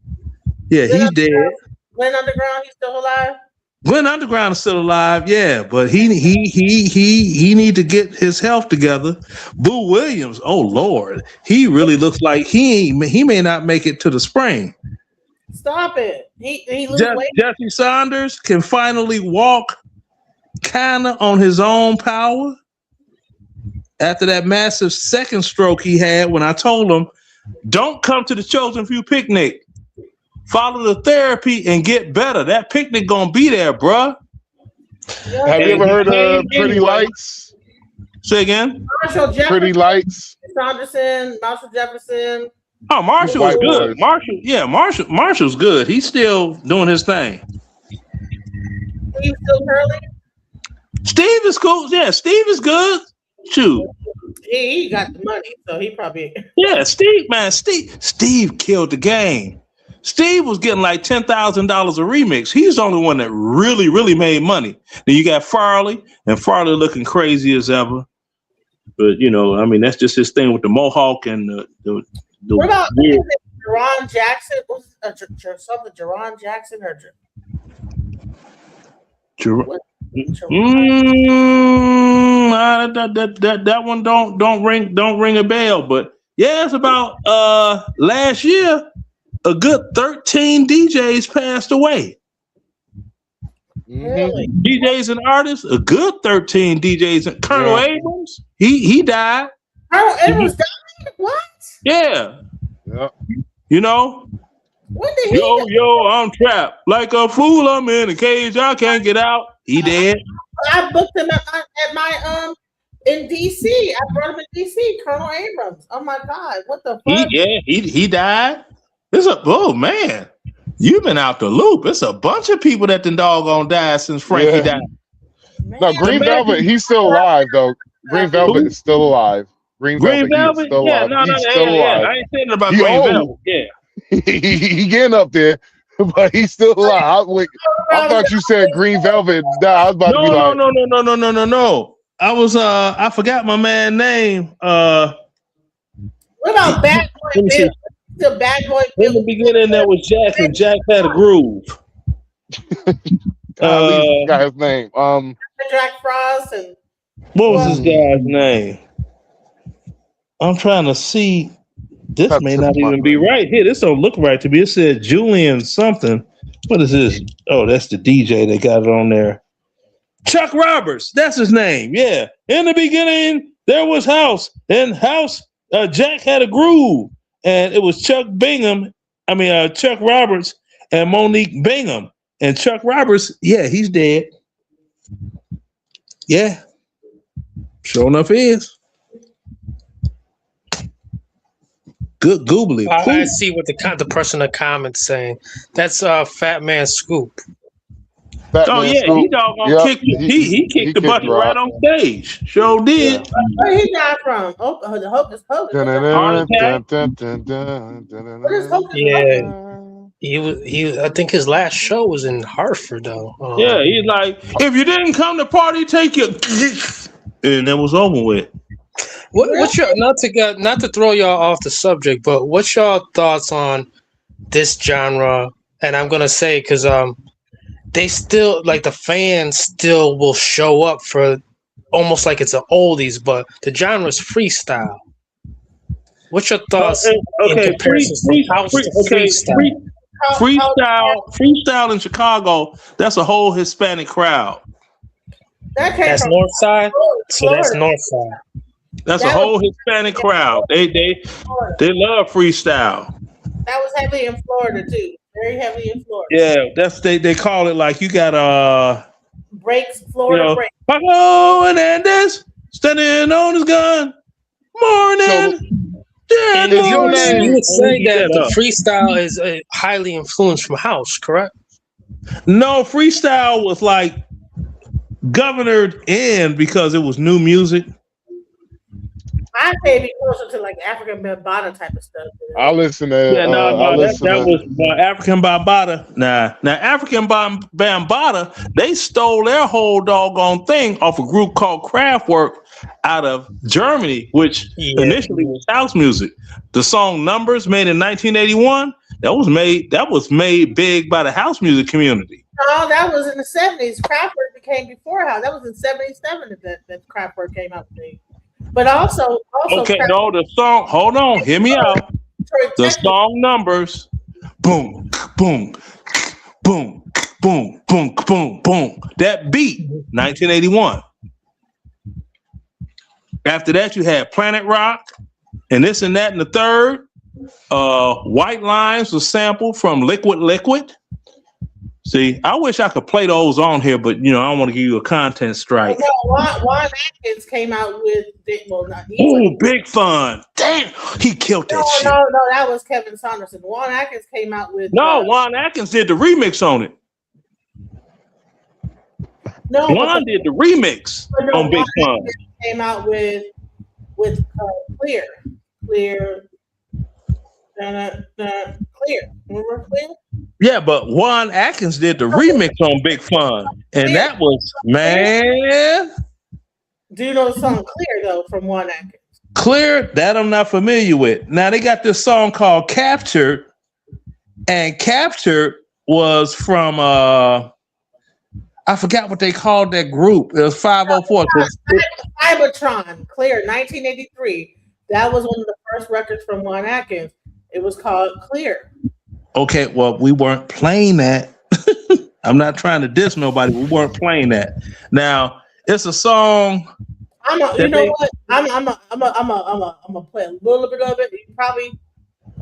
Yeah, he's dead. Glenn Underground, he's still alive. Glenn Underground is still alive, yeah, but he need to get his health together. Boo Williams, oh Lord, he really looks like he may not make it to the spring. Stop it. He lose weight. Jesse Saunders can finally walk kind of on his own power after that massive second stroke he had when I told him, don't come to the Chosen Few picnic. Follow the therapy and get better. That picnic gonna be there, bruh. Have you ever heard of Pretty Lights? Say again? Marshall Jefferson. Pretty Lights. Saunderson, Marshall Jefferson. Oh, Marshall was good. Marshall's good. He's still doing his thing. Steve still curly? Steve is cool. Yeah, Steve is good. Shoot. He got the money, so he probably. Yeah, Steve killed the game. Steve was getting like $10,000 a remix. He's the only one that really, really made money. Then you got Farley, and Farley looking crazy as ever. But you know, I mean, that's just his thing with the mohawk and the what about Jerron Jackson? What's something Jerron Jackson or that one don't ring a bell. But yeah, it's about last year. a good 13 DJs passed away. Really? DJs and artists, a good 13 DJs. And Colonel Abrams, he died. Colonel Abrams died? What? Yeah. Yep. You know? When did he Yo, I'm trapped. Like a fool, I'm in a cage. I can't get out. He dead. I booked him at my in DC. I brought him in DC, Colonel Abrams. Oh my God. What the fuck? He died. Man. You've been out the loop. It's a bunch of people that the doggone died since Frankie died. No, Green Velvet, he's still alive though. Green Velvet is still alive. Green Velvet? Is still alive. He's still alive. I ain't saying about Green Velvet. Yeah. he getting up there, but he's still alive. I thought you said Green Velvet died. I was about to be like, no. I was I forgot my man's name. What about Bad Boy Bill? The Bad Boy Bill. In the beginning, there was Jack, and Jack had a groove. got his name. Jack Frost and what was this guy's name? I'm trying to see. This may not even be right here. This don't look right to me. It said Julian something. What is this? Oh, that's the DJ that got it on there. Chuck Roberts. That's his name. Yeah. In the beginning, there was House. And House, Jack had a groove. And it was Chuck Roberts and Monique Bingham. And Chuck Roberts, yeah, he's dead. Yeah. Sure enough he is. Good googly. I see what the person in the comments saying. That's Fat Man Scoop. He doggone kicked he kicked the bucket right on stage. Sure did. Where he died from? Hocus Pocus. What is Hocus Pocus? He I think his last show was in Hartford though. Yeah, he's like, if you didn't come to party, take your and it was over with. What's your not to throw y'all off the subject, but what's y'all thoughts on this genre? And I'm gonna say because they still like the fans still will show up for almost like it's an oldies, but the genre is freestyle. What's your thoughts in comparison from house to freestyle? Freestyle in Chicago, that's a whole Hispanic crowd. That's north side. So that's north side. That's a whole Hispanic crowd. They love freestyle. That was heavy in Florida too. Very heavy in Florida. Yeah, that's they call it like you got breaks, Florida breaks. Paco Hernandez standing on his gun. Morning. You would say that the freestyle is highly influenced from house, correct? No, freestyle was like governed in because it was new music. I'd say it'd be closer to like African Bambaataa type of stuff. I listen to that was African Bambaataa. Now African Bambaataa, they stole their whole doggone thing off a group called Kraftwerk out of Germany, which initially was house music. The song "Numbers," made in 1981, that was made big by the house music community. No, that was in the 70s. Kraftwerk became before house. That was in 77 that Kraftwerk came out with. But also okay, no, the song. Hold on, hear me out. The song "Numbers," boom, boom, boom, boom, boom, boom, boom. That beat, 1981. After that, you had Planet Rock, and this and that and the third. White Lines was sampled from Liquid. See, I wish I could play those on here, but I don't want to give you a content strike. Juan Atkins came out with Big Fun. Damn, he killed that shit. No, that was Kevin Saunderson. Juan Atkins came out with Juan Atkins did the remix on it. No, Juan did the remix on Big Fun. Came out with Clear. Remember Clear? Yeah, but Juan Atkins did the remix on Big Fun, and that was man. Do you know the song Clear though from Juan Atkins? Clear, that I'm not familiar with. Now they got this song called Captured, and Captured was from I forgot what they called that group. It was 504. Cybertron, Clear, 1983. That was one of the first records from Juan Atkins. It was called Clear. Okay, well, we weren't playing that. I'm not trying to diss nobody. We weren't playing that. Now, it's a song. You know what? I'm gonna play a little bit of it. You probably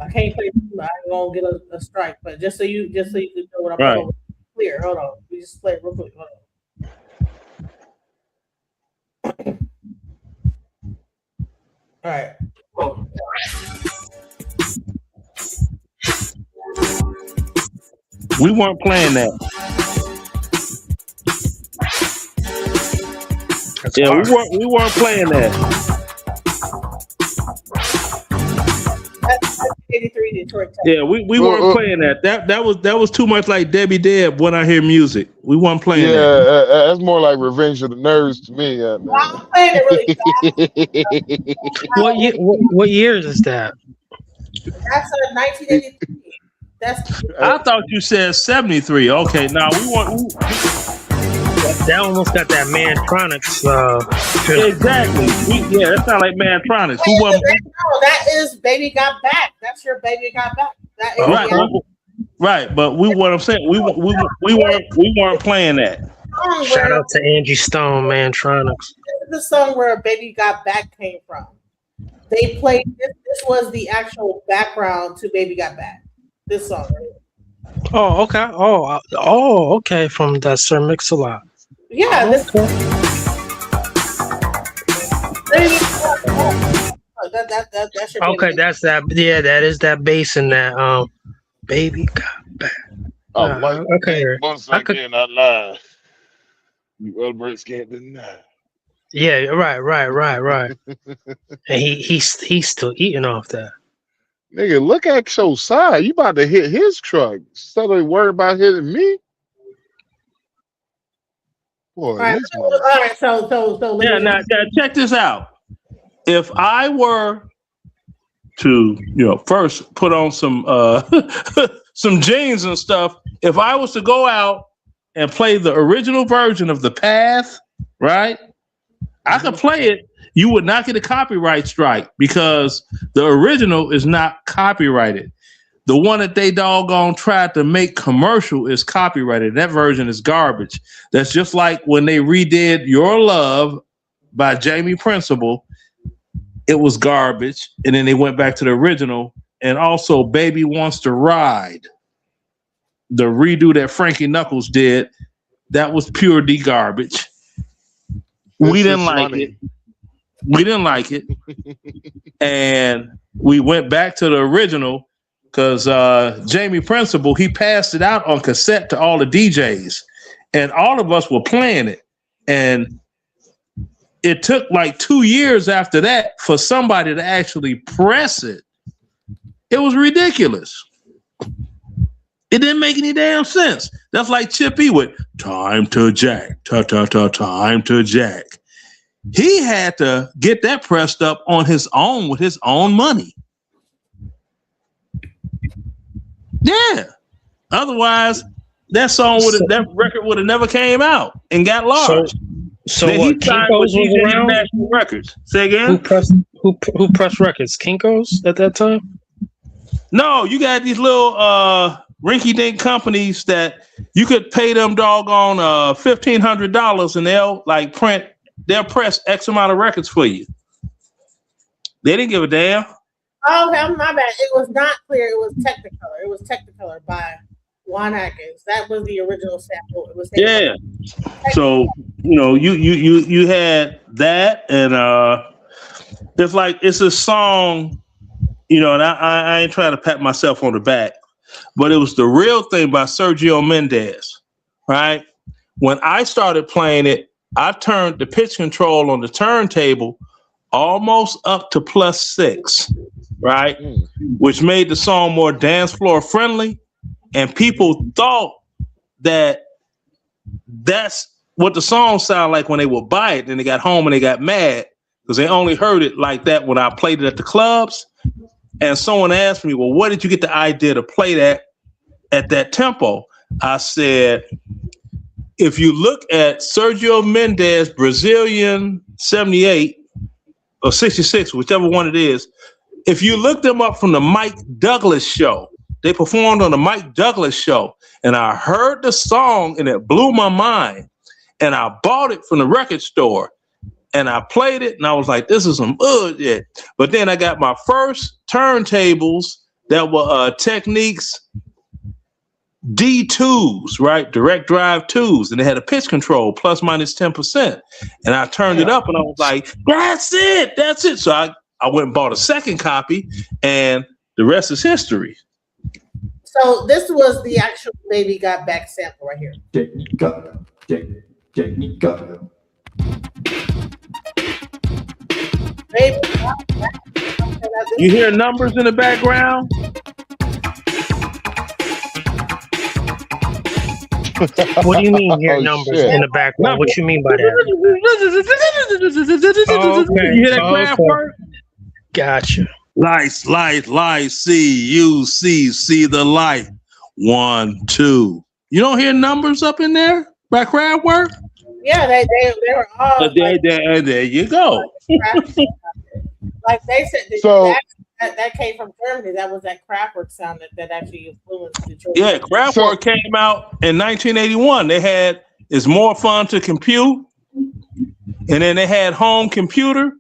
I can't play. I ain't gonna get a strike, but just so you can know what I'm talking about. Clear. Hold on. We just play it real quick. Hold on. All right. We weren't playing that. Yeah, we weren't playing that. That's 83 Detroit. Texas. Yeah, we weren't playing that. That was too much like Debbie Deb when I hear music. We weren't playing that. Yeah, that's more like Revenge of the Nerds to me. I'm playing it really fast. What years is that? That's 1983. I thought you said 73. Okay, now we want. That almost got that Mantronics. Exactly. That sounds like Mantronics. Who No, that is Baby Got Back. That's your Baby Got Back. That is right. But what I'm saying, we weren't playing that. Shout out to Angie Stone, Mantronics. This is the song where Baby Got Back came from. They played this. This was the actual background to Baby Got Back. This song. Right? Oh, okay. Okay. From that Sir Mix-a-Lot. Yeah. Okay. That's your okay, that's that. Yeah, that is that bass in that. Baby Got Back. Okay. Once again, I lie. You other birds can't deny. Yeah, right. And he's still eating off that. Nigga, look at your side. You about to hit his truck. Instead of worry about hitting me. Boy, all right, so yeah. Now check this out. If I were to, first put on some some jeans and stuff, if I was to go out and play the original version of The Path, right? I could play it. You would not get a copyright strike because the original is not copyrighted. The one that they doggone tried to make commercial is copyrighted. That version is garbage. That's just like when they redid Your Love by Jamie Principle. It was garbage. And then they went back to the original. And also Baby Wants to Ride. The redo that Frankie Knuckles did, that was pure D garbage. We didn't like it. We didn't like it. And we went back to the original because Jamie Principle, he passed it out on cassette to all the DJs. And all of us were playing it. And it took like 2 years after that for somebody to actually press it. It was ridiculous. It didn't make any damn sense. That's like Chip E with Time to Jack, time to Jack. He had to get that pressed up on his own with his own money. Yeah. Otherwise, that record would have never came out and got large. So what? Kinko's was around? National Records. Say again. Who pressed records? Kinko's at that time? No, you got these little rinky-dink companies that you could pay them doggone $1,500 and they'll press X amount of records for you. They didn't give a damn. Oh, okay, my bad. It was not clear. It was Technicolor. It was Technicolor by Juan Atkins. That was the original sample. It was So you had that, and it's a song, and I ain't trying to pat myself on the back, but it was The Real Thing by Sergio Mendes, right? When I started playing it, I turned the pitch control on the turntable almost up to +6, right? Which made the song more dance floor friendly. And people thought that that's what the song sounded like when they would buy it. Then they got home and they got mad because they only heard it like that when I played it at the clubs. And someone asked me, well, where did you get the idea to play that at that tempo? I said, if you look at Sergio Mendes, Brazilian 78 or 66, whichever one it is, if you look them up from the Mike Douglas show, they performed on the Mike Douglas show, and I heard the song, and it blew my mind. And I bought it from the record store, and I played it, and I was like, "This is some bullshit." But then I got my first turntables that were Techniques D2s, right? Direct drive 2s, and they had a pitch control plus minus 10%. And I turned it up, and I was like, "That's it." So I went and bought a second copy, and the rest is history. So this was the actual Baby Got Back sample right here. You hear numbers in the background? What do you mean hear numbers in the background? What you mean by that? Okay. You hear that craft work? Gotcha. Light, see the light. 1, 2. You don't hear numbers up in there by craft work? Yeah, they were all. There you go. Like they said, So that came from Germany. That was that Kraftwerk sound that actually influenced Detroit. Yeah, Kraftwerk came out in 1981. They had It's More Fun to Compute, and then they had Home Computer.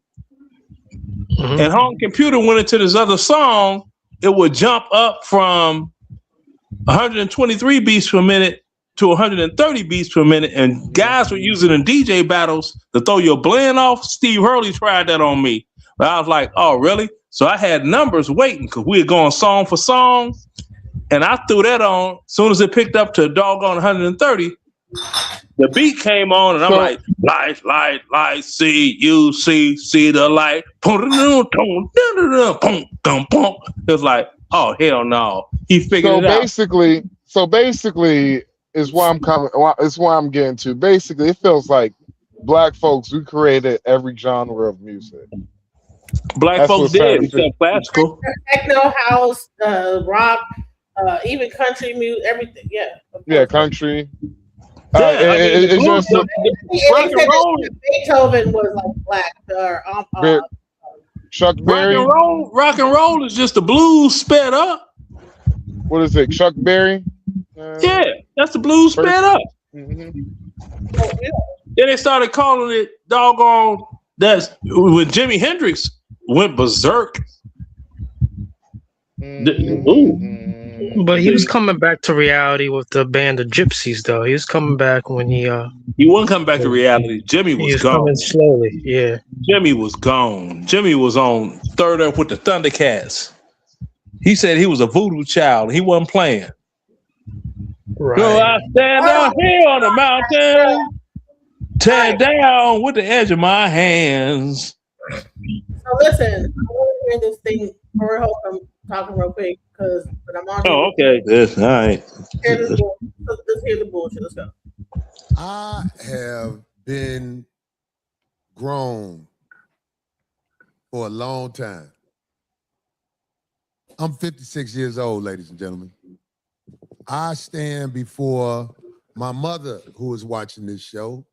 Mm-hmm. And Home Computer went into this other song. It would jump up from 123 beats per minute to 130 beats per minute, and guys were using in DJ battles to throw your blend off. Steve Hurley tried that on me, but I was like, "Oh, really?" So I had numbers waiting because we were going song for song, and I threw that on. As soon as it picked up to a doggone 130, the beat came on, and I'm like, light, see the light. It's like, oh, hell no. He figured it out. So basically, is why I'm getting to. Basically, it feels like black folks, we created every genre of music. Black folks did, except classical. Techno, house, rock, even country music, everything. Yeah. Yeah, country. It's just Beethoven was like black. Chuck Berry. Rock and roll is just the blues sped up. What is it, Chuck Berry? Yeah, that's the blues sped up. Mm-hmm. Then they started calling it doggone. That's when Jimi Hendrix went berserk. Mm-hmm. But he was coming back to reality with the band of Gypsies, though. He was coming back when he wasn't coming back to reality. Jimmy was gone. Coming slowly, yeah. Jimmy was gone. Jimmy was on Third Up with the Thundercats. He said he was a voodoo child. He wasn't playing. Right. So I stand out here on the mountain, tear down with the edge of my hands. So listen, I want to hear this thing. I'm talking real quick because I'm on. Oh, okay. Yes, all right. Let's hear the bullshit. Let's go. I have been grown for a long time. I'm 56 years old, ladies and gentlemen. I stand before my mother, who is watching this show,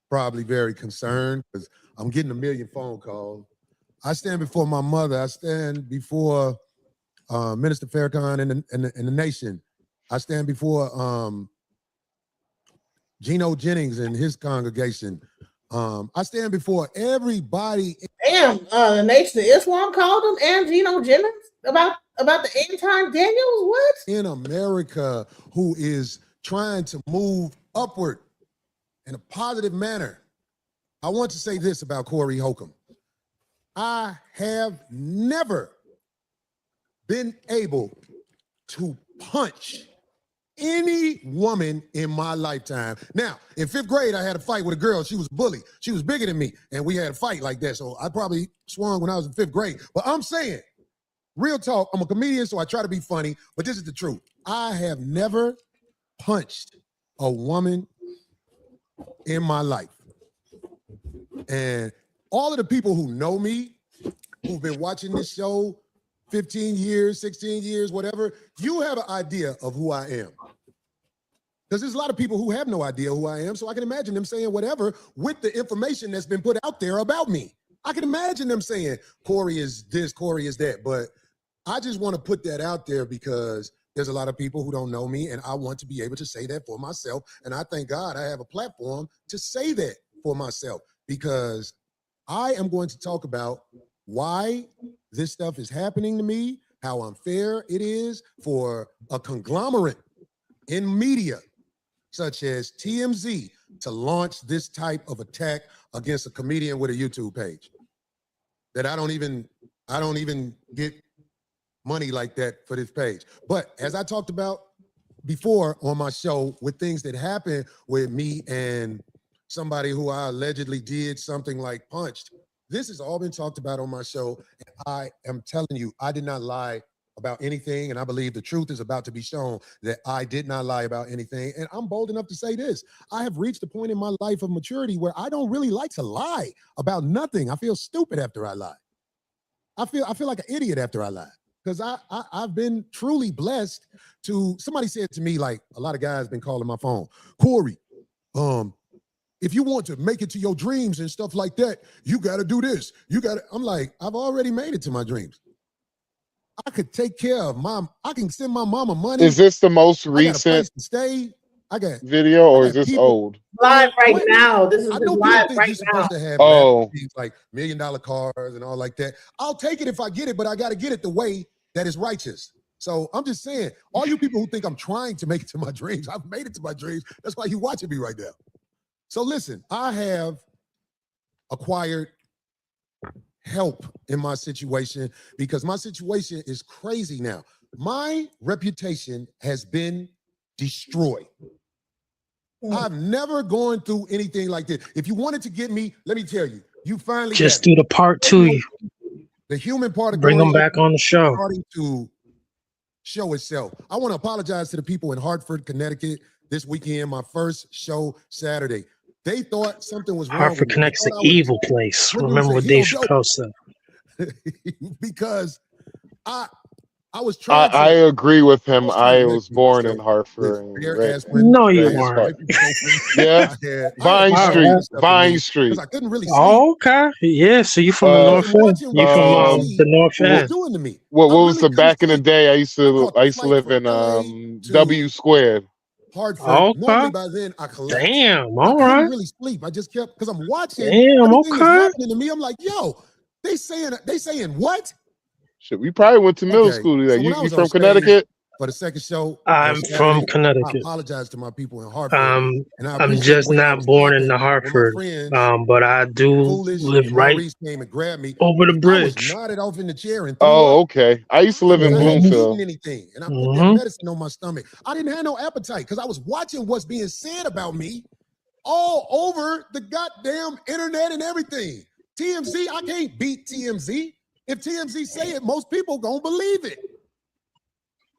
probably very concerned because I'm getting a million phone calls. I stand before my mother. I stand before Minister Farrakhan and the nation. I stand before Geno Jennings and his congregation. I stand before everybody. Damn, the Nation of Islam called him and Geno Jennings about the Anton Daniels. What? In America, who is trying to move upward in a positive manner. I want to say this about Corey Holcomb. I have never been able to punch any woman in my lifetime. Now, in 5th grade, I had a fight with a girl. She was a bully. She was bigger than me, and we had a fight like that. So I probably swung when I was in 5th grade. But I'm saying, real talk, I'm a comedian, so I try to be funny, but this is the truth. I have never punched a woman in my life. And all of the people who know me, who've been watching this show 15 years, 16 years, whatever, you have an idea of who I am. Because there's a lot of people who have no idea who I am, so I can imagine them saying whatever with the information that's been put out there about me. I can imagine them saying, Corey is this, Corey is that, but I just want to put that out there because there's a lot of people who don't know me, and I want to be able to say that for myself. And I thank God I have a platform to say that for myself, because I am going to talk about why this stuff is happening to me, how unfair it is for a conglomerate in media such as TMZ to launch this type of attack against a comedian with a YouTube page. That I don't even get money like that for this page. But as I talked about before on my show, with things that happened with me and somebody who I allegedly did something like punched, this has all been talked about on my show. And I am telling you, I did not lie about anything. And I believe the truth is about to be shown that I did not lie about anything. And I'm bold enough to say this. I have reached a point in my life of maturity where I don't really like to lie about nothing. I feel stupid after I lie. I feel like an idiot after I lie. Because I've been truly blessed to, somebody said to me, like a lot of guys been calling my phone, Corey, if you want to make it to your dreams and stuff like that, you got to do this. I'm like, I've already made it to my dreams. I could take care of I can send my mama money. Is this the most recent I got a place to stay. video, or is this people, old? Live right now. This is live right now. Supposed to have things like $1 million cars and all like that. I'll take it if I get it, but I got to get it the way that is righteous. So I'm just saying, all you people who think I'm trying to make it to my dreams, I've made it to my dreams. That's why you watching me right now. So listen, I have acquired help in my situation because my situation is crazy now. My reputation has been destroyed. I've never gone through anything like this. If you wanted to get me, let me tell you, you finally just do the part 2. The human part of bring them back on the show. Starting to show itself. I want to apologize to the people in Hartford, Connecticut this weekend, my first show Saturday. They thought something was wrong. Hartford Connect's an evil place. Remember what Dave Chappelle said. Because I was trying I agree with him. I was born in Hartford. No, you weren't. Yeah, Vine Street. I couldn't really see. Oh, okay. Yeah, so you from the North End. You from the North End. What was the back in the day? I used to live in W Squared. Hartford. Okay. Normally by then I collect. Damn, I all couldn't right. really sleep. I just kept, because I'm watching. Damn, everything is okay. happening to me. I'm like, yo, they saying what? Shit, we probably went to middle school together. So You from Connecticut? For the second show, I'm from Connecticut. I apologize to my people in Hartford. I'm just not born in the Hartford, but I do live right came and grabbed me over the bridge. I was nodded off in the chair and okay. I used to live in Bloomfield. Anything, and I put that medicine on my stomach. I didn't have no appetite because I was watching what's being said about me all over the goddamn internet and everything. TMZ, I can't beat TMZ. If TMZ say it, most people gonna believe it.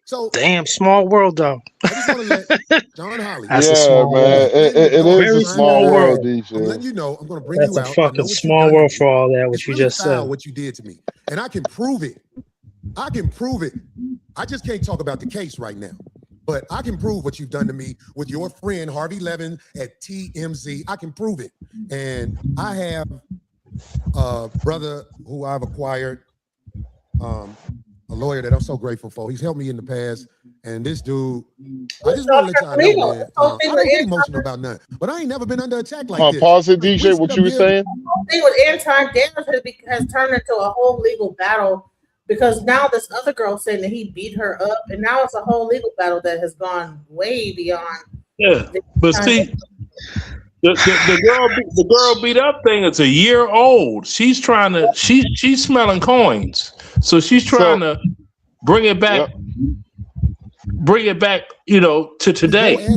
So damn, small world though. I just want to let John Holly. That's a small world. It is a small world, DJ. I'm letting you know. I'm going to bring That's you out. That's a fucking small world for all that. What you really just said. What you did to me, and I can prove it. I can prove it. I just can't talk about the case right now, but I can prove what you've done to me with your friend Harvey Levin at TMZ. I can prove it, and I have a brother who I've acquired. A lawyer that I'm so grateful for. He's helped me in the past. And this dude, I just want to let y'all know, man. I don't get emotional about nothing, but I ain't never been under attack like this. Pause it, DJ. What you were saying? The thing with Anton Daniels has turned into a whole legal battle because now this other girl saying that he beat her up, and now it's a whole legal battle that has gone way beyond. Yeah, but see, the girl beat up thing is a year old. She's trying to she's smelling coins, so she's trying to bring it back. Yep. Bring it back, to today.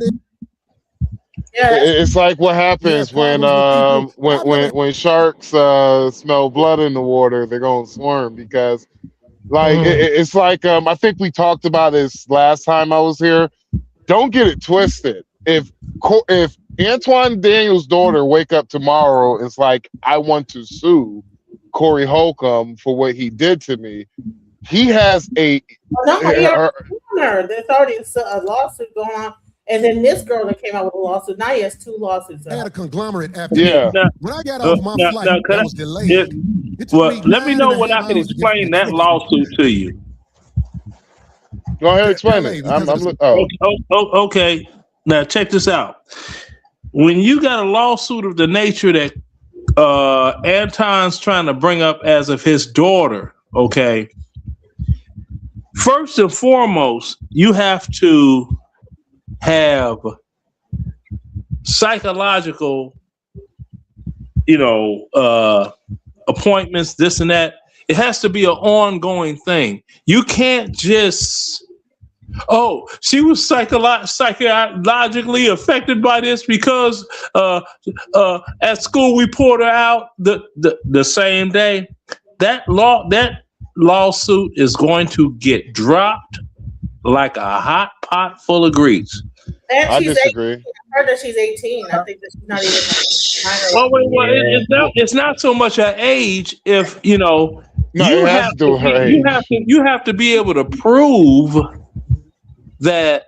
Yeah, it's like what happens when sharks smell blood in the water, they're gonna swarm because, it's like I think we talked about this last time I was here. Don't get it twisted. If Antoine Daniels' daughter wake up tomorrow, it's like I want to sue Corey Holcomb for what he did to me. He has there's already a lawsuit going on, and then this girl that came out with a lawsuit. Now he has 2 lawsuits. I had a conglomerate after. Yeah. When I got off my flight, that was delayed. Well, let me know when I can explain that lawsuit to you. Go ahead, explain it. Okay. Now check this out. When you got a lawsuit of the nature that Anton's trying to bring up as of his daughter, okay. First and foremost, you have to have psychological, appointments, this and that. It has to be an ongoing thing. You can't just, she was psychologically affected by this because at school we poured her out the same day. That lawsuit is going to get dropped like a hot pot full of grease. And I disagree. 18. I heard that she's 18. I think that she's not even minor. It's not so much her age. If you have to be able to prove that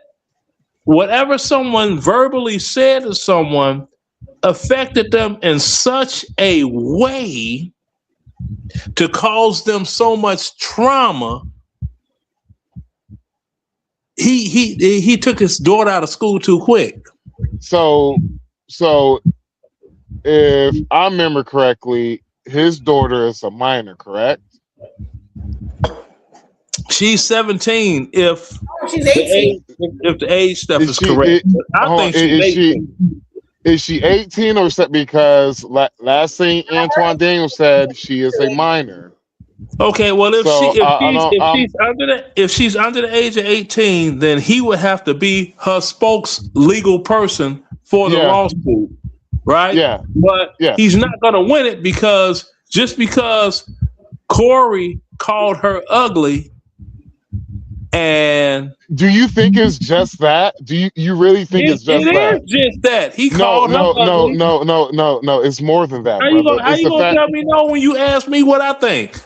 whatever someone verbally said to someone affected them in such a way to cause them so much trauma. He took his daughter out of school too quick. So if I remember correctly, his daughter is a minor, correct? She's 17. If she's 18, if the age stuff is correct, I think she's 18. Is she 18 or is because last thing Antoine Daniels said, she is a minor? Okay, well, if she's under the age of 18, then he would have to be her legal person for the lawsuit, right? Yeah. But he's not going to win it because Corey called her ugly. And do you think it's just that? Do you really think it's just that? It is just that. He called her ugly. No. It's more than that. How you gonna tell me no when you ask me what I think?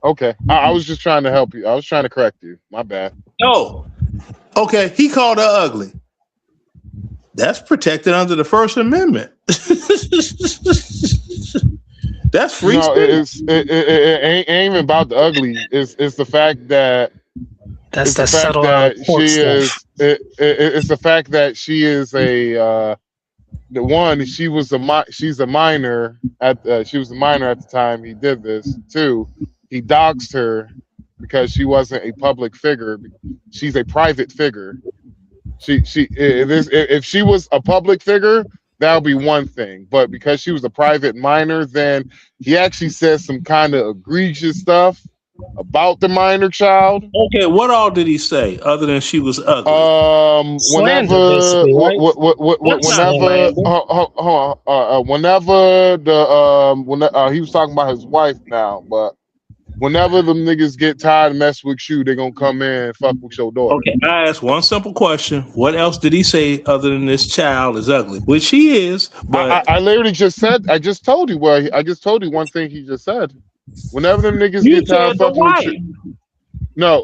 Okay, I was just trying to help you. I was trying to correct you. My bad. No. Okay, he called her ugly. That's protected under the First Amendment. That's free speech. It ain't even about the ugly. It's the fact that it's the fact that she is she's a minor at the time he did this. 2, he doxed her because she wasn't a public figure. She's a private figure. If she was a public figure, that would be one thing. But because she was a private minor, then he actually says some kind of egregious stuff about the minor child. Okay, what all did he say other than she was ugly? Whenever he was talking about his wife now, but whenever them niggas get tired of messing with you, they're gonna come in and fuck with your daughter. Okay, I asked one simple question. What else did he say other than this child is ugly? Which she is, but I literally just said, I just told you one thing he just said. Whenever them niggas get tired of fucking with you. No,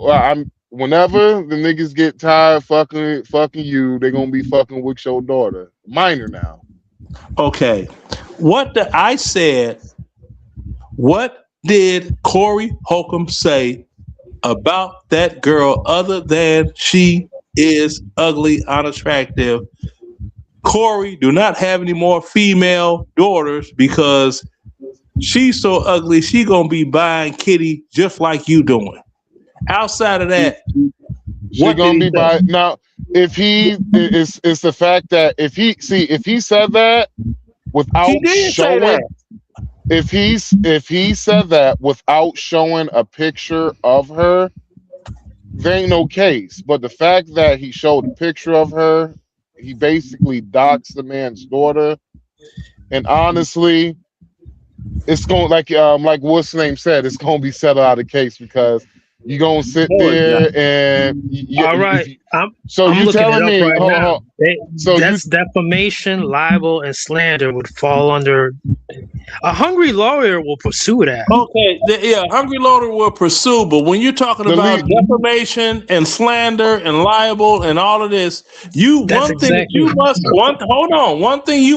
whenever the niggas get tired of fucking you, they're gonna be fucking with your daughter. Minor now. Okay. What did Corey Holcomb say about that girl other than she is ugly, unattractive? Corey do not have any more female daughters because she's so ugly, she gonna be buying Kitty just like you doing. Outside of that, she gonna be buying now. If he is the fact that if he said that without showing. If he said that without showing a picture of her, there ain't no case. But the fact that he showed a picture of her, he basically doxed the man's daughter. And honestly, it's going like what's the name said, it's gonna be settled out of case because you're gonna sit there and all right. I'm telling me right that's defamation, libel, and slander would fall under a hungry lawyer will pursue that. Okay, hungry lawyer will pursue, but when you're talking about defamation and slander and libel and all of this, one thing you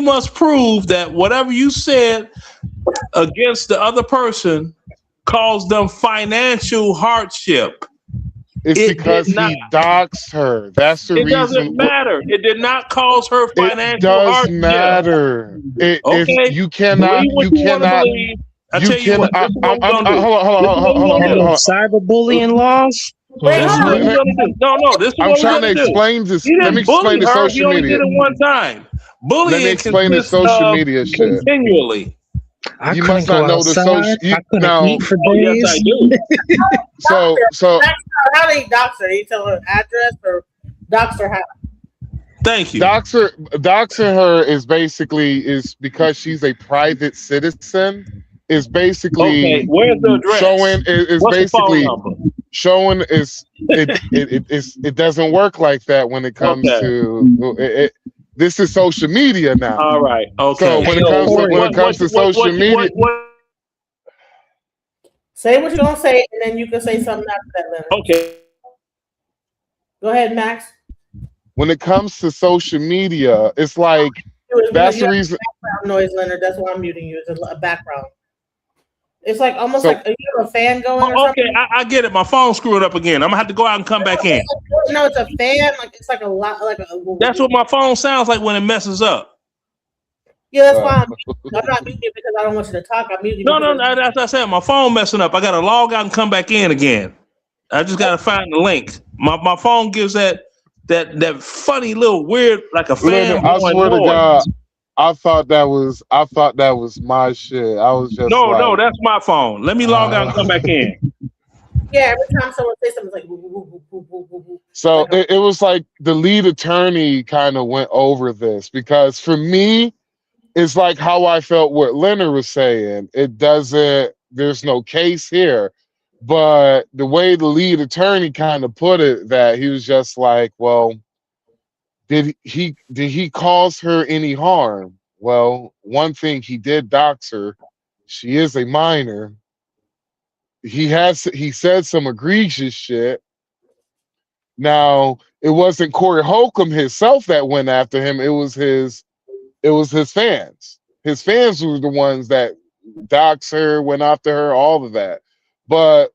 must prove that whatever you said against the other person caused them financial hardship. It's because he doxed her. That's the It reason. doesn't matter. It did not cause her It financial does hardship. matter. If Okay. you cannot, Believe what you you want to cannot. believe. I You tell you can. what. This is what we're gonna do. Hold on. This is what we're gonna do. Cyberbullying laws. This is what we're gonna do. No. This is I'm what we're trying to gonna do. explain this. He Let me didn't bully explain the her. He social only media. did it one time. Let me Bullying explain the consists social of media shit. continually. You must not know the social. I couldn't eat for Oh, yes, days. I do. So How do you dox her? You tell her address or dox her how? Thank you. Doxing her is because she's a private citizen. Is basically Okay, where's the address? showing is What's the phone basically number? showing it doesn't work like that when it comes Okay. to it. This is social media now. All right. Okay. So when it comes to social media, Say what you're gonna say, and then you can say something after that, Leonard. Okay. Go ahead, Max. when it comes to social media, it's like that's the reason. Background noise, Leonard. That's why I'm muting you. It's a background. It's like almost So- like you have a fan going or Okay, something. I get it. My phone's screwing up again. I'm gonna have to go out and come back in. No, it's a fan. Like it's like a lot. Like a. That's what my phone sounds like when it messes up. Yeah, that's why I'm not muting you because I don't want you to talk. I'm muting you. No. As I said, my phone messing up. I gotta log out and come back in again. I just gotta find the link. My phone gives that funny little weird like a fan. I swear to God, I thought that was my shit. I was just no, that's my phone. Let me log out and come back in. Yeah, every time someone says something, it's like. Woo, woo, woo, woo, woo, woo. So it was like the lead attorney kind of went over this because for me, it's like how I felt what Leonard was saying. There's no case here. But the way the lead attorney kind of put it, that he was just like, well, did he cause her any harm? Well, one thing, he did dox her. She is a minor. He said some egregious shit. Now, it wasn't Corey Holcomb himself that went after him. It was his fans. His fans were the ones that doxed her, went after her, all of that. But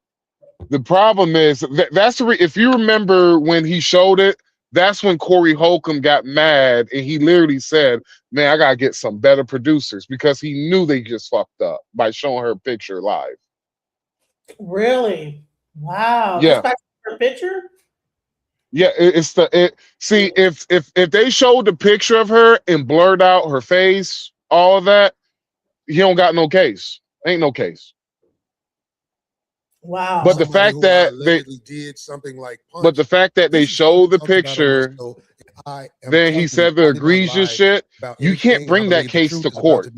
the problem is if you remember when he showed it, that's when Corey Holcomb got mad and he literally said, "Man, I gotta get some better producers," because he knew they just fucked up by showing her a picture live. Really? Wow. Yeah. Just by her picture? Yeah, see, if they showed the picture of her and blurred out her face, all of that, he don't got no case. Ain't no case. Wow. But the fact that they did something like punch, but the fact that they show the picture, then he said the egregious shit, you can't bring that case to court.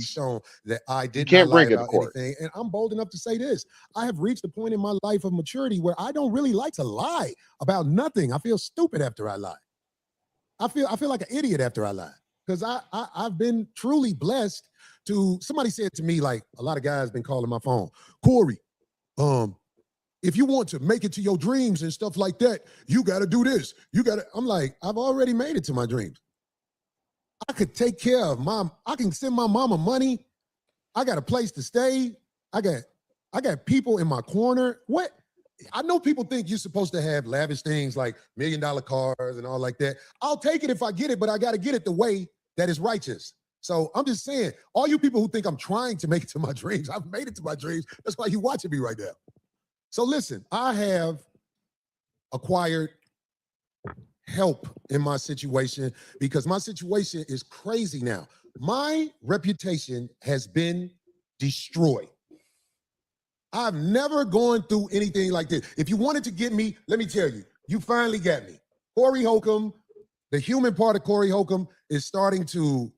That I did you can't not lie bring it to about court. anything. And I'm bold enough to say this. I have reached a point in my life of maturity where I don't really like to lie about nothing. I feel stupid after I lie. I feel like an idiot after I lie. Because I've been truly blessed to, somebody said to me, like a lot of guys been calling my phone, Corey, if you want to make it to your dreams and stuff like that, you got to do this. I'm like, I've already made it to my dreams. I could take care of I can send my mama money. I got a place to stay. I got people in my corner. What? I know people think you're supposed to have lavish things like $1 million cars and all like that. I'll take it if I get it, but I got to get it the way that is righteous. So I'm just saying, all you people who think I'm trying to make it to my dreams, I've made it to my dreams. That's why you're watching me right now. So listen, I have acquired help in my situation because my situation is crazy now. My reputation has been destroyed. I've never gone through anything like this. If you wanted to get me, let me tell you, you finally got me. Corey Holcomb, the human part of Corey Holcomb is starting to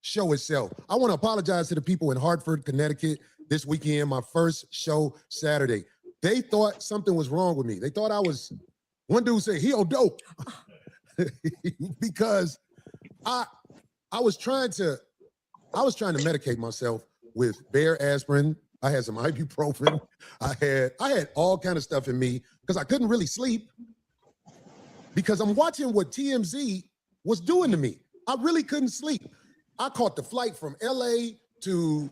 show itself. I want to apologize to the people in Hartford, Connecticut this weekend, my first show Saturday. They thought something was wrong with me. They thought one dude said, he on dope. Because I was trying to medicate myself with Bear aspirin. I had some ibuprofen. I had all kind of stuff in me because I couldn't really sleep because I'm watching what TMZ was doing to me. I really couldn't sleep. I caught the flight from LA to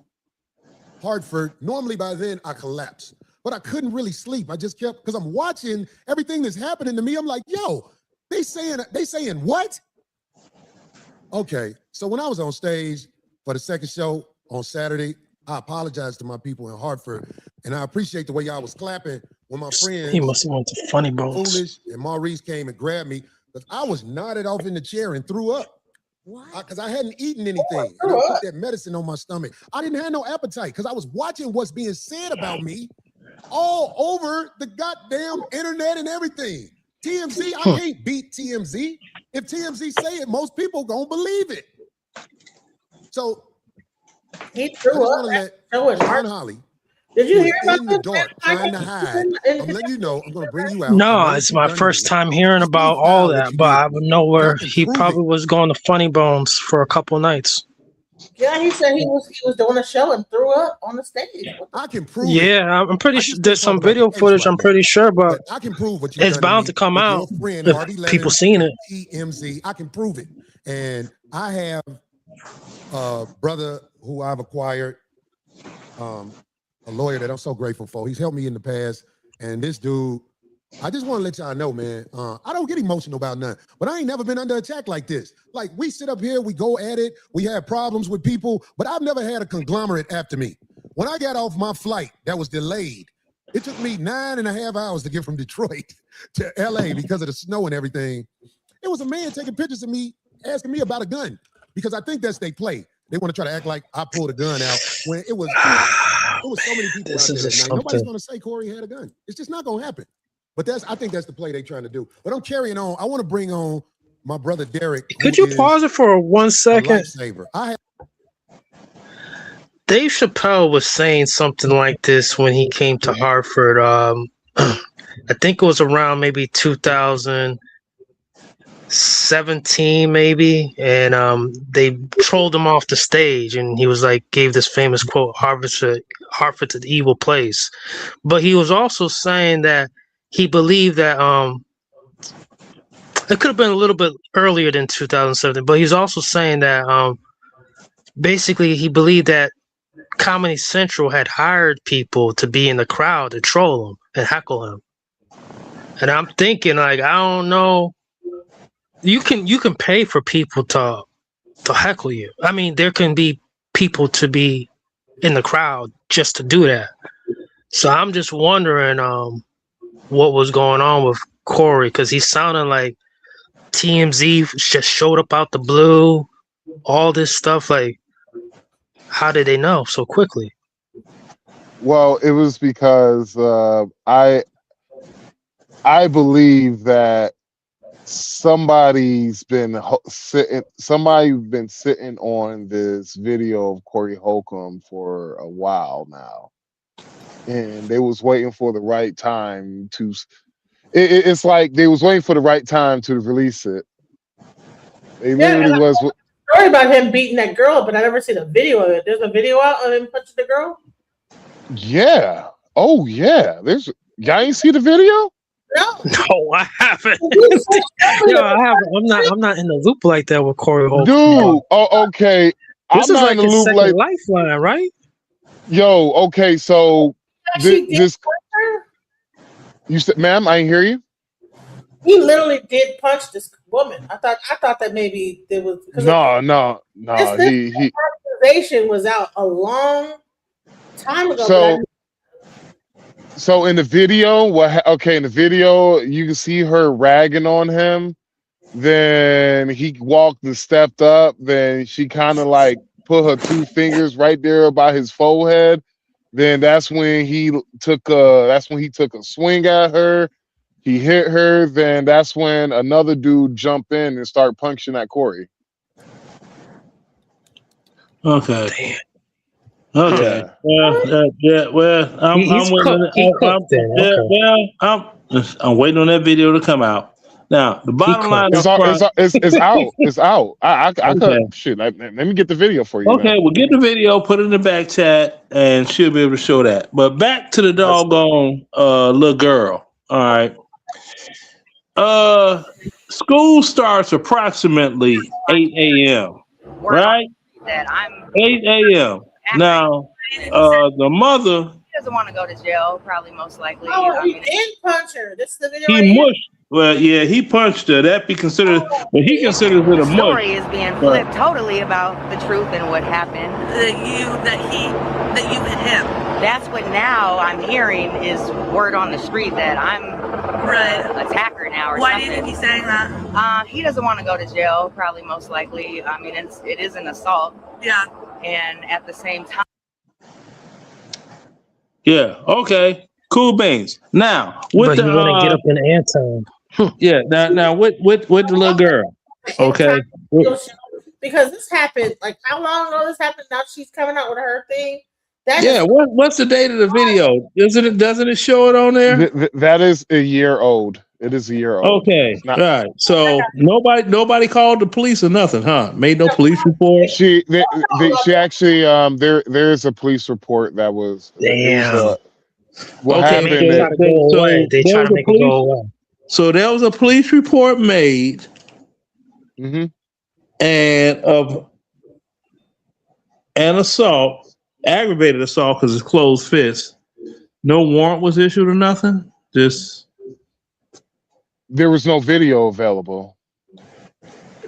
Hartford. Normally by then I collapsed. but I couldn't really sleep. I just kept, because I'm watching everything that's happening to me. I'm like, yo, they saying what? Okay, so when I was on stage for the second show on Saturday, I apologized to my people in Hartford, and I appreciate the way y'all was clapping when my friends, He must have went to Funny Bones. Foolish and Maurice came and grabbed me, because I was nodded off in the chair and threw up. Because I hadn't eaten anything. And I put that medicine on my stomach. I didn't have no appetite because I was watching what's being said about me all over the goddamn internet and everything. TMZ, I can't beat TMZ. If TMZ say it, most people gonna believe it. So he threw up. Sean Holly. Did you hear about in the dark trying to hide? I'm letting you know. I'm gonna bring you out. No, it's my first time hearing about all that, but I would know where he probably was going to Funny Bones for a couple nights. Yeah, he said he was doing a show and threw up on the stage. I can prove. Yeah, I'm pretty sure there's some video footage. I'm pretty sure, but I can prove what it's bound to come out if people seen it. TMZ, I can prove it, and I have a brother who I've acquired. A lawyer that I'm so grateful for. He's helped me in the past. And this dude, I just want to let y'all know, man, I don't get emotional about nothing, but I ain't never been under attack like this. Like, we sit up here, we go at it, we have problems with people, but I've never had a conglomerate after me. When I got off my flight that was delayed, it took me 9.5 hours to get from Detroit to LA because of the snow and everything. It was a man taking pictures of me, asking me about a gun, because I think that's they play. They want to try to act like I pulled a gun out when it was so many people out there that night. Nobody's going to say Corey had a gun. It's just not going to happen. But I think that's the play they're trying to do. But I'm carrying on. I want to bring on my brother Derek. Could you pause it for 1 second? Dave Chappelle was saying something like this when he came to Hartford. I think it was around maybe 2017 maybe, and they trolled him off the stage, and he was like, gave this famous quote, Hartford's an evil place. But he was also saying that he believed that it could have been a little bit earlier than 2017, but he's also saying that basically he believed that Comedy Central had hired people to be in the crowd to troll him and heckle him. And I'm thinking, like, I don't know. You can pay for people to heckle you. I mean, there can be people to be in the crowd just to do that. So I'm just wondering what was going on with Corey, because he sounded like TMZ just showed up out the blue, all this stuff. Like, how did they know so quickly? Well, it was because I believe that somebody's been sitting on this video of Corey Holcomb for a while now, and they was waiting for the right time to. It's like they was waiting for the right time to release it. They literally was. Story about him beating that girl, but I never seen a video of it. There's a video out of him punching the girl. Yeah. Oh yeah. Y'all ain't see the video? No, I haven't. I haven't. I'm not in the loop like that with Corey Holcomb. Dude, okay. This is like a second lifeline, right? Yo, okay, so this you said, ma'am, I didn't hear you. He literally did punch this woman. I thought that maybe there was no. This accusation was out a long time ago. So in the video, in the video, you can see her ragging on him. Then he walked and stepped up. Then she kind of like put her 2 fingers right there by his forehead. Then that's when he took a swing at her. He hit her. Then that's when another dude jumped in and started punching at Corey. Okay. Damn. Okay. I'm waiting on that video to come out. Now the bottom line is it's out. It's out. I could shit. Let me get the video for you. Okay, we'll get the video, put it in the back chat, and she'll be able to show that. But back to the doggone little girl. All right. School starts approximately 8 a.m. Right? 8 a.m. Now, the mother doesn't want to go to jail, probably most likely. Oh, he did punch her. This is the video right He here. mushed. Well, yeah, he punched her. That be considered, but he considers it The a mush. story is being flipped totally about the truth and what happened. That you hit him. That's what now I'm hearing is word on the street that I'm an attacker now or something. Why do you think he's saying that? He doesn't want to go to jail, probably most likely. I mean, it is an assault. Yeah. And at the same time. Yeah. Okay. Cool beans. Now with but the you want to get up in Anton. yeah. Now with the little girl. Okay. Because this happened, like how long ago this happened? Now she's coming out with her thing. Yeah. What's the date of the video? Doesn't it show it on there? That is a year old. It is a year old. Okay. All right. So nobody called the police or nothing, huh? Made no police report. She actually there's a police report that was. Damn. What happened? They try to make it go away. So there was a police report made, and of an assault, aggravated assault because it's closed fist. No warrant was issued or nothing. Just there was no video available.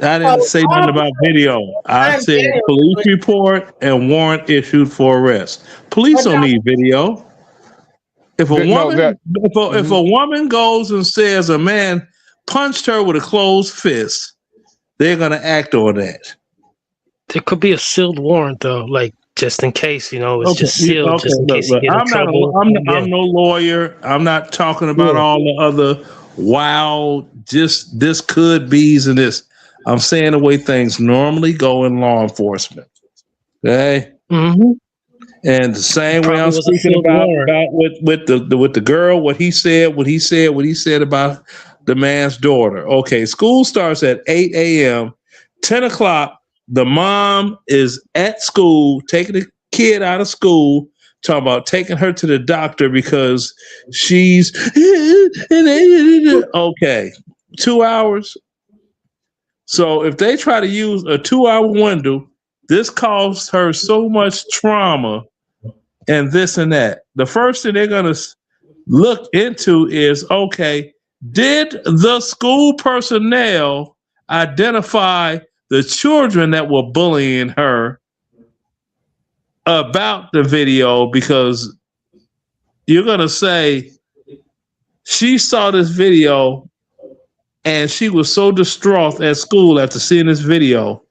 I didn't say nothing about video. I said police report and warrant issued for arrest. Police don't need video. If a woman, if a woman goes and says a man punched her with a closed fist, they're gonna act on that. There could be a sealed warrant though, like just in case, it's just sealed, just in case you get in trouble. I'm no lawyer. I'm not talking about all the other wild, just this could be's and this. I'm saying the way things normally go in law enforcement. Okay. Mm-hmm. And the same way I'm speaking about with the girl, what he said about the man's daughter. Okay, school starts at 8 a.m. 10 o'clock. The mom is at school, taking the kid out of school, talking about taking her to the doctor because she's okay. 2 hours. So if they try to use a 2-hour window, this caused her so much trauma and this and that. The first thing they're going to look into is, okay, did the school personnel identify the children that were bullying her about the video? Because you're going to say she saw this video and she was so distraught at school after seeing this video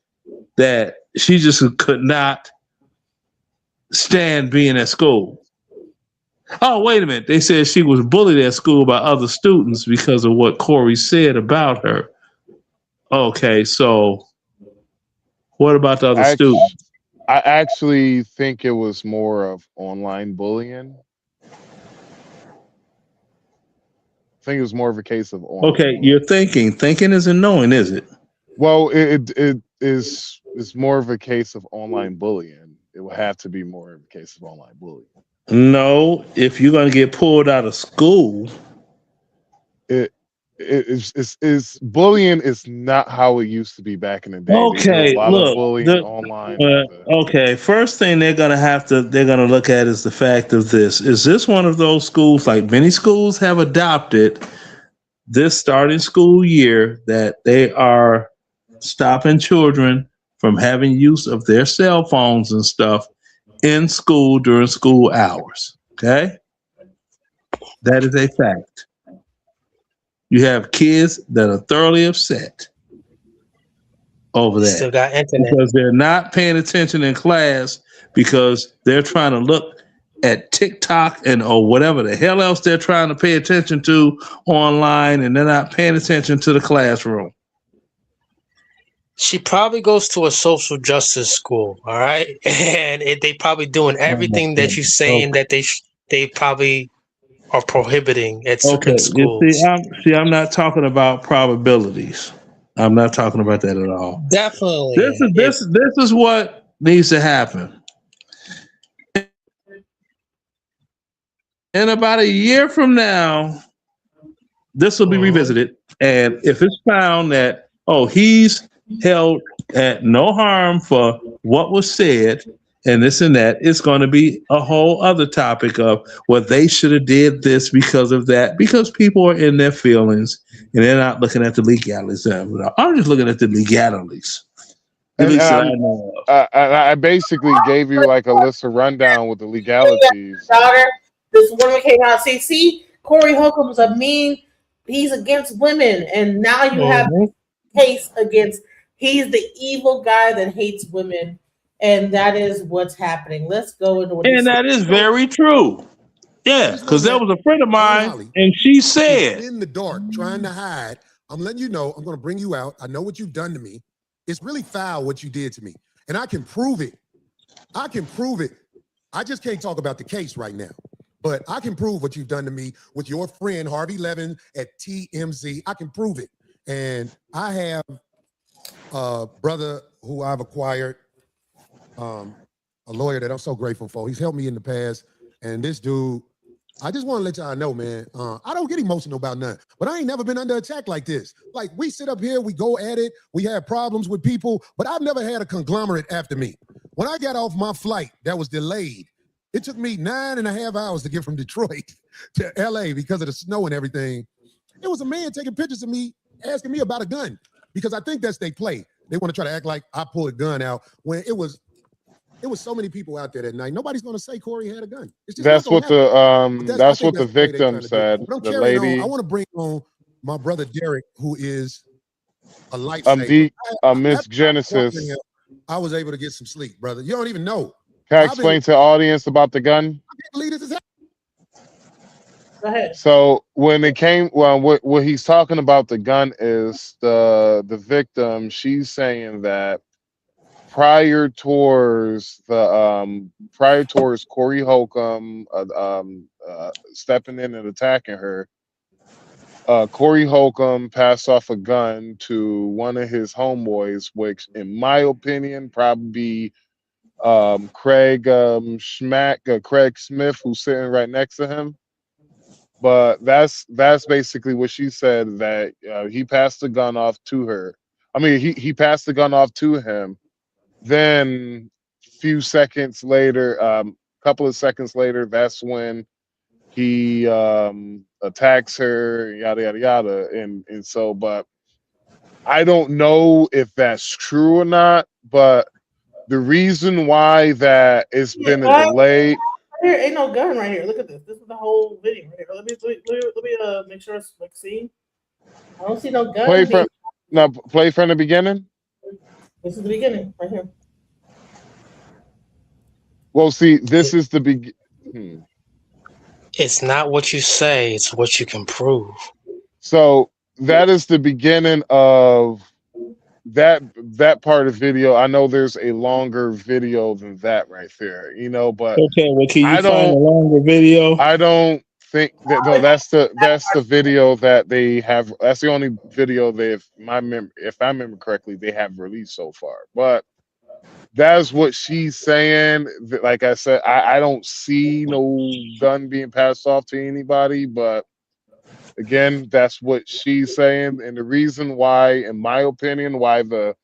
that she just could not stand being at school. Oh, wait a minute. They said she was bullied at school by other students because of what Corey said about her. Okay, so what about the other students? I actually think it was more of online bullying. I think it was more of a case of online. Okay, you're thinking. Thinking isn't knowing, is it? Well, it is. It's more of a case of online bullying. It would have to be more of a case of online bullying. No, if you're gonna get pulled out of school, it's bullying is not how it used to be back in the day. Okay, look, online. Okay, first thing they're gonna look at is the fact of this. Is this one of those schools, like many schools have adopted this starting school year, that they are stopping children from having use of their cell phones and stuff in school during school hours? Okay, that is a fact. You have kids that are thoroughly upset over that. Still got internet. Because they're not paying attention in class because they're trying to look at TikTok or whatever the hell else they're trying to pay attention to online, and they're not paying attention to the classroom. She probably goes to a social justice school, all right? And they probably doing everything that you're saying that they probably are prohibiting at certain schools. I'm not talking about probabilities. I'm not talking about that at all. Definitely. This is what needs to happen. In about a year from now, this will be revisited. And if it's found that, he's held at no harm for what was said, and this and that. It's going to be a whole other topic of, well, they should have did this because of that, because people are in their feelings and they're not looking at the legalities. I'm just looking at the legalities, at And least that I know of. I basically gave you like a list of rundown with the legalities. Daughter, this woman came out and see, Corey Holcomb's a mean. He's against women, and now you have case against. He's the evil guy that hates women, and that is what's happening. Let's go into what. And that is very true. Yeah, because there was a friend of mine, and she said, in the dark, trying to hide. I'm letting you know, I'm going to bring you out. I know what you've done to me. It's really foul what you did to me, and I can prove it. I can prove it. I just can't talk about the case right now, but I can prove what you've done to me with your friend Harvey Levin at TMZ. I can prove it. And I have a brother who I've acquired, a lawyer that I'm so grateful for. He's helped me in the past. And this dude, I just want to let y'all know, man, I don't get emotional about nothing, but I ain't never been under attack like this. Like, we sit up here, we go at it, we have problems with people, but I've never had a conglomerate after me. When I got off my flight that was delayed, it took me 9.5 hours to get from Detroit to LA because of the snow and everything. It was a man taking pictures of me, asking me about a gun, because I think that's they play. They want to try to act like I pulled a gun out when it was so many people out there that night. Nobody's going to say Corey had a gun. It's just That's what that's what the way they victim trying to do it. said. But I'm The carrying lady, on. I want to bring on my brother Derek, who is a lifesaver. Miss Genesis. I was able to get some sleep, brother. You don't even know. Can I explain to the audience about the gun? I can't believe this is happening. Go ahead. So when it came, well, what he's talking about the gun is the victim. She's saying that prior towards Corey Holcomb stepping in and attacking her, Corey Holcomb passed off a gun to one of his homeboys, which, in my opinion, probably Craig Craig Smith, who's sitting right next to him. But that's basically what she said, that he passed the gun off to her. I mean, he passed the gun off to him. Then few seconds later, couple of seconds later, that's when he attacks her, yada yada yada. And so, but I don't know if that's true or not. But the reason why that it's been a delay. Here ain't no gun right here. Look at this. This is the whole video right here. Let me make sure it's like seen. I don't see no gun. Play from the beginning. This is the beginning right here. Well, see, this is the beginning. It's not what you say; it's what you can prove. So that is the beginning of that part of the video. I know there's a longer video than that right there, but okay, well, can you find a longer video? I don't think that. No, that's the video that they have. That's the only video if I remember correctly, they have released so far. But that's what she's saying. Like I said, I don't see no gun being passed off to anybody, but again, that's what she's saying. And the reason why, in my opinion, why the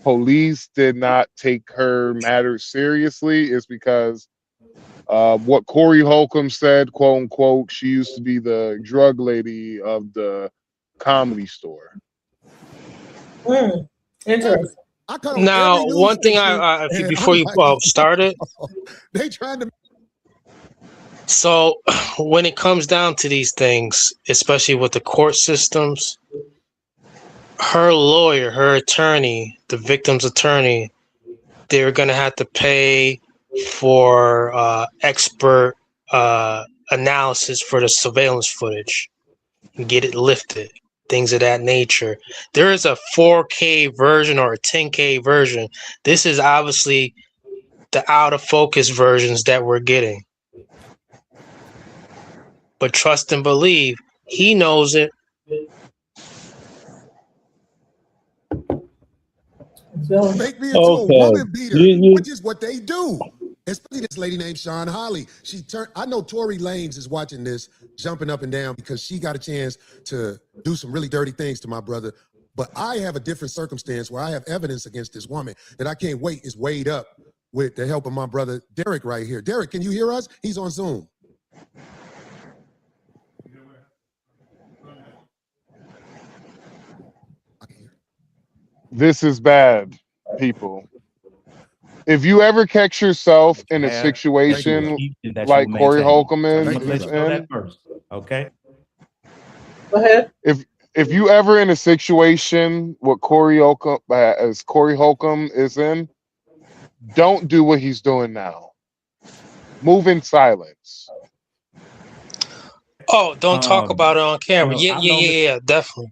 police did not take her matter seriously is because what Corey Holcomb said, quote unquote, she used to be the drug lady of the Comedy Store. Interesting. Now, one thing before you start it, they trying to. So when it comes down to these things, especially with the court systems, her lawyer, her attorney, the victim's attorney, they're going to have to pay for expert analysis for the surveillance footage and get it lifted, things of that nature. There is a 4K version or a 10K version. This is obviously the out of focus versions that we're getting. But trust and believe, he knows it. Make me into a woman beater, which is what they do. Especially this lady named Sean Holly. I know Tory Lanez is watching this, jumping up and down because she got a chance to do some really dirty things to my brother. But I have a different circumstance where I have evidence against this woman that I can't wait is weighed up with the help of my brother Derek right here. Derek, can you hear us? He's on Zoom. This is bad, people. If you ever catch yourself in a situation like Corey Holcomb is in, okay. Go ahead. If you ever in a situation what Corey Holcomb is in, don't do what he's doing now. Move in silence. Oh, don't talk about it on camera. Yeah, definitely.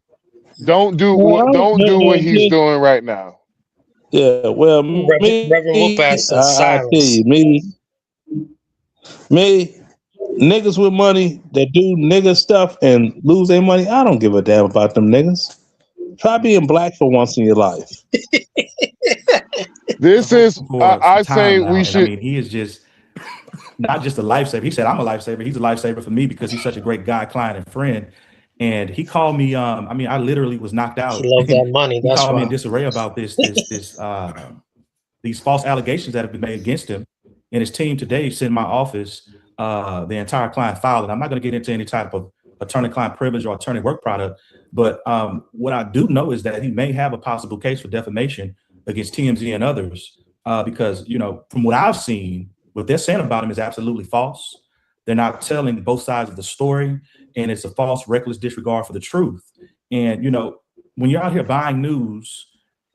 Don't do what he's doing right now. Yeah, well, Reverend Whoop-ass said I tell silence. you, me, niggas with money that do nigga stuff and lose their money, I don't give a damn about them niggas. Try being black for once in your life. This is, I say we should. I mean, he is just not just a lifesaver. He said, I'm a lifesaver. He's a lifesaver for me because he's such a great guy, client, and friend. And he called me. I mean, I literally was knocked out. He loved that money. He That's called me why. in disarray about these false allegations that have been made against him. And his team today sent my office the entire client file. And I'm not going to get into any type of attorney-client privilege or attorney work product. But what I do know is that he may have a possible case for defamation against TMZ and others because, you know, from what I've seen, what they're saying about him is absolutely false. They're not telling both sides of the story, and it's a false, reckless disregard for the truth. And, you know, when you're out here buying news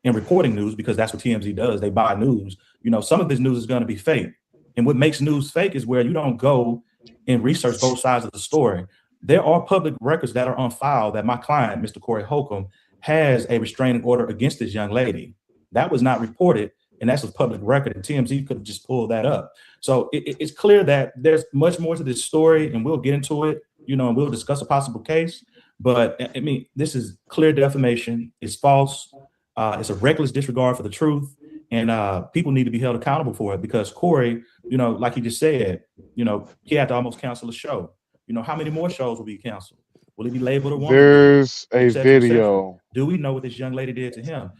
and reporting news, because that's what TMZ does, they buy news, you know, some of this news is going to be fake. And what makes news fake is where you don't go and research both sides of the story. There are public records that are on file that my client, Mr. Corey Holcomb, has a restraining order against this young lady. That was not reported, and that's a public record, and TMZ could have just pulled that up. So it's clear that there's much more to this story, and we'll get into it, you know, and we'll discuss a possible case. But I mean, this is clear defamation. It's false. It's a reckless disregard for the truth, and people need to be held accountable for it because Corey, you know, like he just said, you know, he had to almost cancel a show. You know, how many more shows will be canceled? Will he be labeled a woman? There's a video. Do we know what this young lady did to him?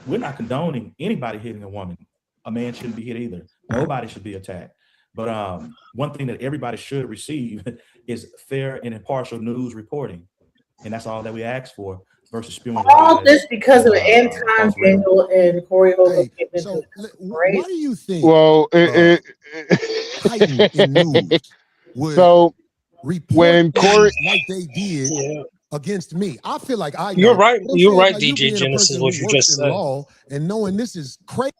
We're not condoning anybody hitting a woman. A man shouldn't be hit either. Nobody should be attacked. But one thing that everybody should receive is fair and impartial news reporting. And that's all that we ask for versus spewing. All this because of Anton Daniel and Corey Holcomb. So why do you think Well, so when Corey, like they did against me, I feel like You're right. You're right, like DJ Genesis. What you just said. Law and knowing this is crazy.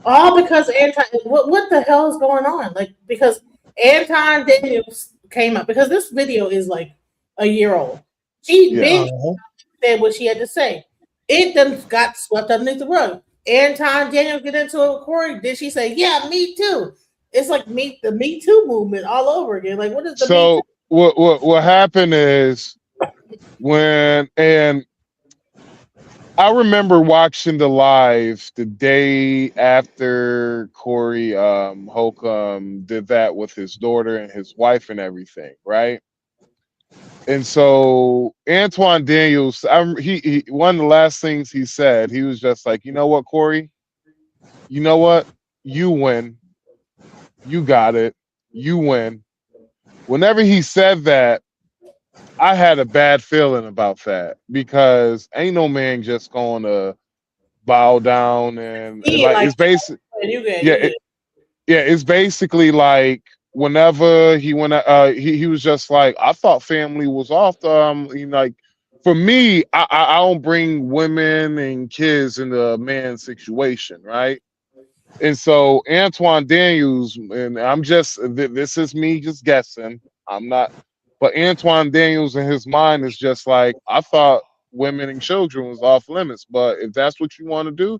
All because Anton. What the hell is going on? Like because Anton Daniels came up because this video is like a year old. She said what she had to say. It then got swept underneath the rug. Anton Daniels get into it with Corey. Did she say, "Yeah, me too"? It's like the Me Too movement all over again. Like, what is the so what happened is and I remember watching the live the day after Corey Holcomb did that with his daughter and his wife and everything, right? And so Antoine Daniels, he one of the last things he said, he was just like, you know what, Corey, you know what, you win. You got it. You win. Whenever he said that, I had a bad feeling about that because ain't no man just going to bow down and like it's basic. It's basically like whenever he went, he was just like, I thought family was off. Like for me, I don't bring women and kids in the man situation, right? And so Antoine Daniels, and I'm just, this is me just guessing. I'm not, but Antoine Daniels in his mind is just like, I thought women and children was off limits, but if that's what you want to do,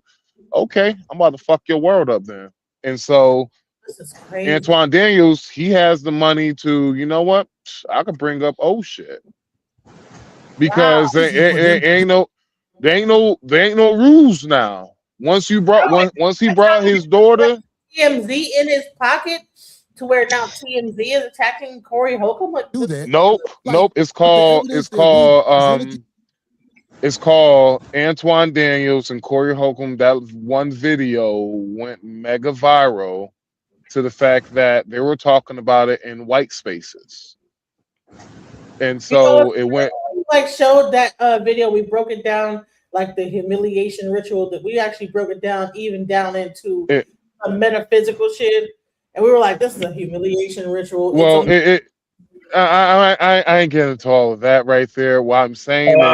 okay, I'm about to fuck your world up then. And so this is crazy. Antoine Daniels, he has the money to, you know what, I could bring up old shit because there ain't no rules now. Once he brought his daughter, TMZ in his pocket to where now TMZ is attacking Corey Holcomb. Like, nope. It's called It's called Antoine Daniels and Corey Holcomb. That one video went mega viral to the fact that they were talking about it in white spaces. And so it went like showed that video. We broke it down like the humiliation ritual that we actually broke it down even down into a metaphysical shit. And we were like, this is a humiliation ritual. Well, I ain't getting into all of that right there. What I'm saying is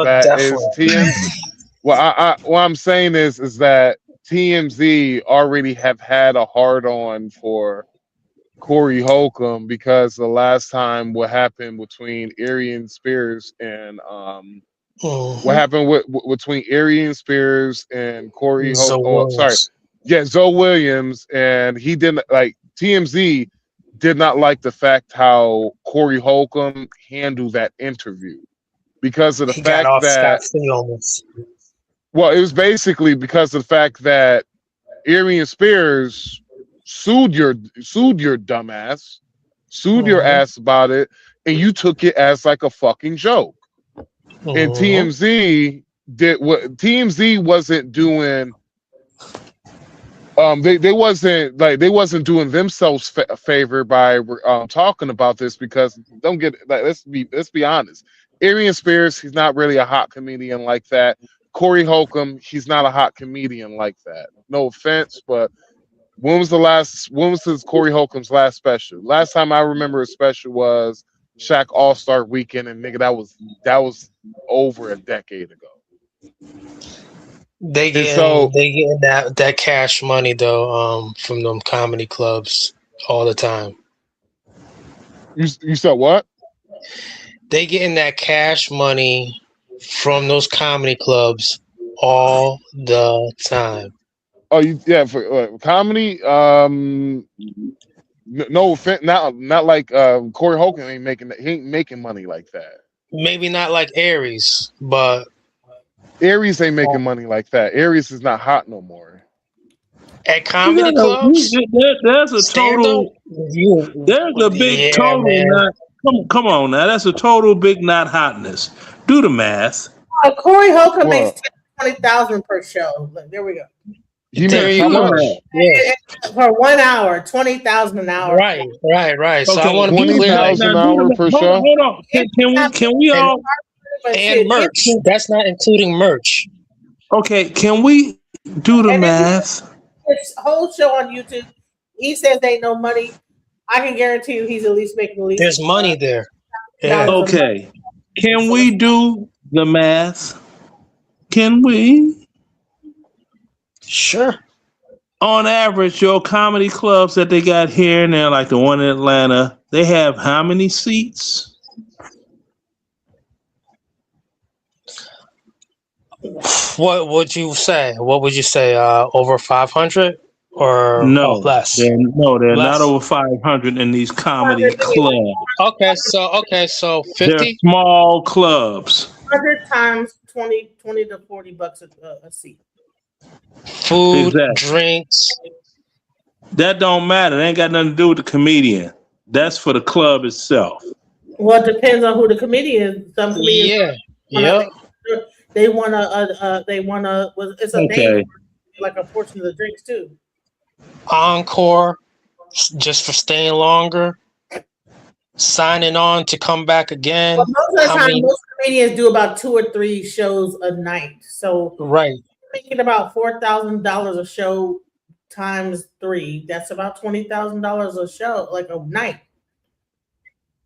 that is TMZ. What I'm saying is that TMZ already have had a hard on for Corey Holcomb because the last time what happened between Arian Spears and what happened between Arian Spears and Corey Holcomb. Oh, sorry, yeah, Zoe Williams, and he didn't like TMZ did not like the fact how Corey Holcomb handled that interview because of the fact that well, it was basically because of the fact that Arian Spears sued your dumbass, sued your ass about it, and you took it as like a fucking joke. And TMZ did what TMZ wasn't doing. They wasn't doing themselves a favor by talking about this because don't get like let's be honest. Arian Spears, he's not really a hot comedian like that. Corey Holcomb, he's not a hot comedian like that. No offense, but when was this Corey Holcomb's last special? Last time I remember a special was Shaq All-Star Weekend, and nigga, that was over a decade ago. They getting that cash money though, from them comedy clubs all the time. You said what? They getting that cash money from those comedy clubs all the time. Oh, yeah, for comedy. No offense, not like Corey Holcomb ain't making money like that. Maybe not like Aries, but Aries ain't making money like that. Aries is not hot no more. At comedy clubs, there's a total. There's a big total. Not, come on now. That's a total big not hotness. Do the math. Corey Holcomb makes 20,000 per show. Look, there we go. He makes how much? Yeah. For 1 hour, 20,000 an hour. Right. So I want to be clear. 20,000 an hour per show. Hold on. Can we all and merch? That's not including merch. Okay, can we do the math? This whole show on YouTube, he says ain't no money. I can guarantee you, he's at least making at least. There's money there. Yeah. Okay, can we do the math? Can we? Sure. On average, your comedy clubs that they got here and there, like the one in Atlanta, they have how many seats? What would you say? Over 500 or less? They're less. Not over 500 in these comedy clubs. Okay, so 50. They're small clubs. 100 times 20 to $40 a seat. Food, drinks. That don't matter. It ain't got nothing to do with the comedian. That's for the club itself. Well, it depends on who the comedian is. Some comedians, they want to. It's a name, like a portion of the drinks too. Encore, just for staying longer. Signing on to come back again. Well, most of the time, most comedians do about 2 or 3 shows a night. So thinking about $4,000 a show times 3, that's about $20,000 a show, like a night.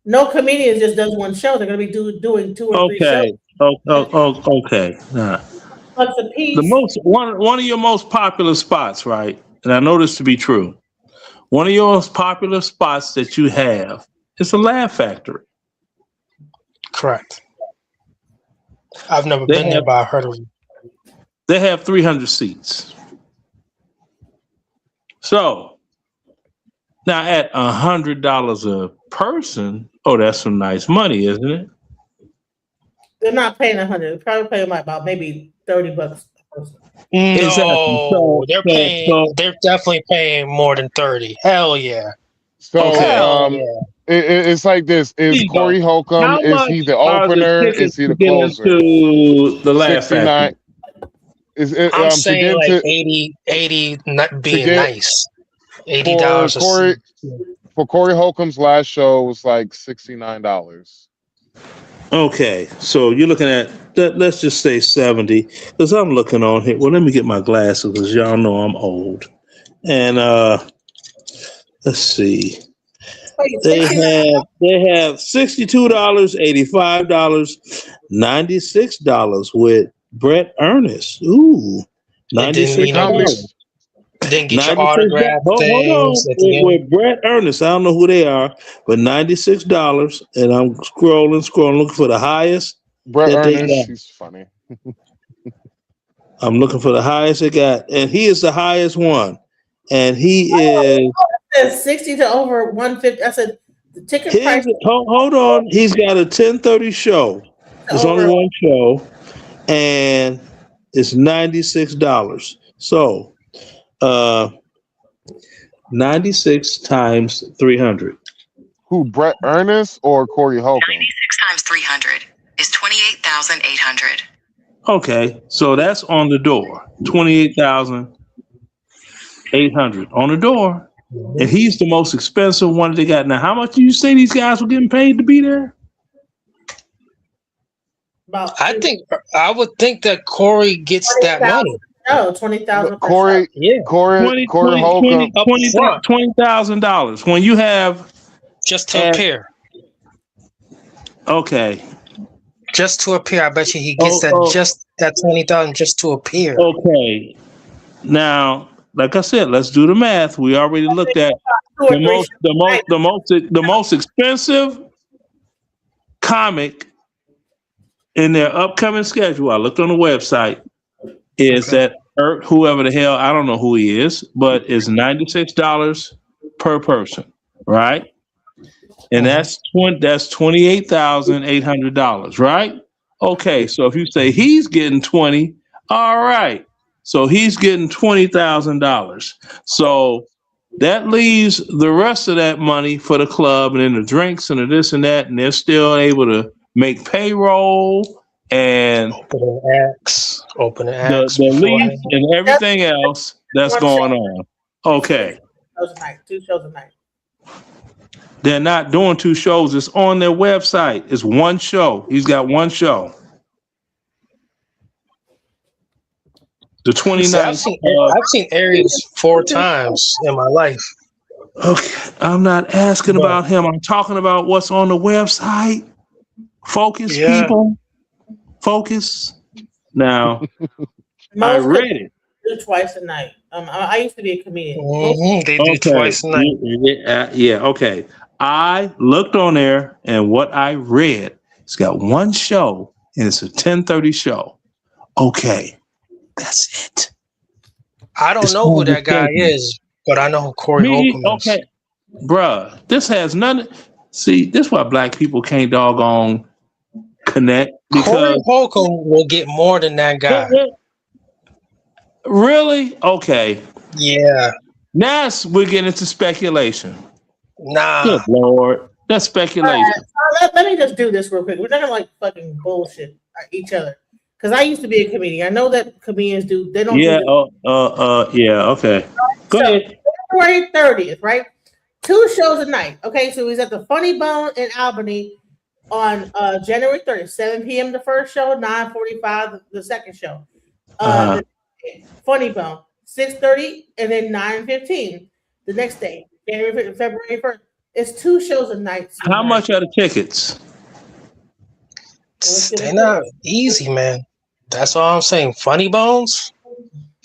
No comedian just does one show. They're going to be doing 2 or 3 shows. Okay. Nah. Plus a piece. One of your most popular spots, right? And I know this to be true. One of your most popular spots that you have is a Laugh Factory. Correct. I've never been there, but I heard of it. They have 300 seats. So now at $100 a person, that's some nice money, isn't it? They're not paying 100. They're probably paying like about maybe $30 a person. No, they're definitely paying more than 30. Hell yeah. So It's like this: is Corey Holcomb? How Is much he the are the opener? tickets Is he to the get closer? into the last 69. Is it, I'm to saying get like into 80 not to being get nice. for $80 a Corey seat. for Corey Holcomb's last show was like $69. Okay, so you're looking at that. Let's just say 70, because I'm looking on here. Well, let me get my glasses, because y'all know I'm old. And let's see. They have $62, $85, $96 with Brett Ernest. Ooh, And then, you know, $96. then get your 96. autograph Hold things on, at the end. with Brett Ernest. I don't know who they are, but $96, and I'm scrolling, looking for the highest Brett that they Ernest, got. he's funny. I'm looking for the highest they got, and he is the highest one, and he is. Says 60 to over 150. I said the ticket price Hold on, he's got a 10:30 show. It's only one show, and it's $96. So, 96 times 300. Who, Brett Ernest or Corey Holcomb? 96 times 300 is 28,800. Okay, so that's on the door. 28,800 on the door, and he's the most expensive one they got. Now, how much do you say these guys were getting paid to be there? I would think that Corey gets that money. No, 20,000. Corey Holcomb. $20,000 when you have just to appear. Okay. Just to appear, I bet you he gets just that 20,000 just to appear. Okay. Now, like I said, let's do the math. We already looked at the most expensive comic in their upcoming schedule. I looked on the website. Is that whoever the hell, I don't know who he is, but it's $96 per person, right? And that's $28,800, right? Okay, so if you say he's getting 20, all right. So he's getting $20,000. So that leaves the rest of that money for the club and then the drinks and the this and that, and they're still able to make payroll and open the acts, the lease and everything else that's going on. Okay. 2 shows a night. They're not doing 2 shows. It's on their website. It's one show. He's got one show. The 29th. I've seen Aries 4 times in my life. Okay. I'm not asking about him. I'm talking about what's on the website. Focus, people. Focus. Now, I read it. Do twice a night. I used to be a comedian. They do twice a night. Yeah, okay. I looked on there, and what I read, it's got one show, and it's a 10:30 show. Okay, that's it. I don't know who that guy is, but I know who Corey Holcomb is. Okay, bruh, this has nothing. See, this is why black people can't doggone connect. Corey Holcomb will get more than that guy. Really? Okay. Yeah. Now we're getting into speculation. Nah. Good Lord. That's speculation. Let me just do this real quick. We're not gonna like fucking bullshit each other. Because I used to be a comedian. I know that comedians do. They don't. Yeah. Do yeah. Okay. Go ahead. February 30th, right? 2 shows a night. Okay, so he's at the Funny Bone in Albany on January 30th, 7 p.m. the first show, 9:45 the second show. Funny Bone, 6:30, and then 9:15 the next day, February 1st. It's 2 shows a night. How much are the tickets? They're not easy, man. That's all I'm saying. Funny Bones.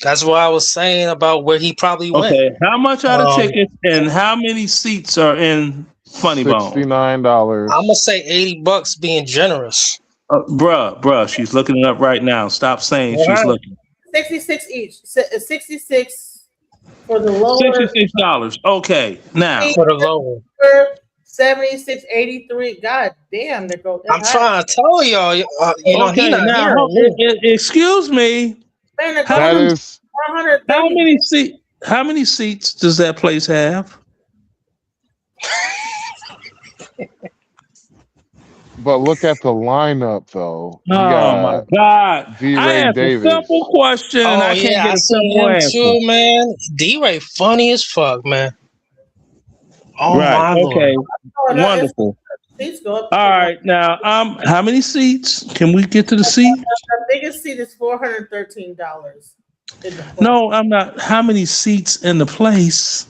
That's what I was saying about where he probably went. Okay, how much are the tickets, and how many seats are in Funny Bone? $69. I'm gonna say $80 being generous. Bruh, she's looking it up right now. Stop saying she's looking. 66 each. 66 for the lower. $66. Okay, now for the lower. 76.83. God damn, they're going. I'm trying to tell y'all. He not here. Excuse me. Man, How many seats does that place have? But look at the lineup, though. You Oh my got God! I D-Ray asked a simple Davis. question. Oh I can't yeah, get I a seen simple him answer. too, man. D-Ray funny as fuck, man. Oh Right. my lord. Okay. Wonderful. Seats go up to All right. Now, how many seats? Can we get to the seat? the biggest seat is $413. No, I'm not. How many seats in the place?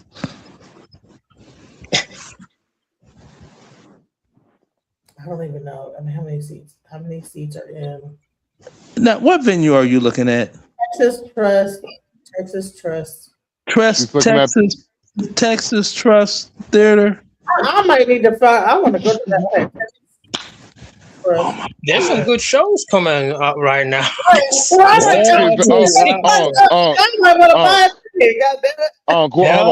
I don't even know. I mean, how many seats? How many seats are in Now, what venue are you looking at? Texas Trust? Texas Trust. Texas Trust Theater. I might need to find. I want to go to that place. There's some good shows coming up right now. Hell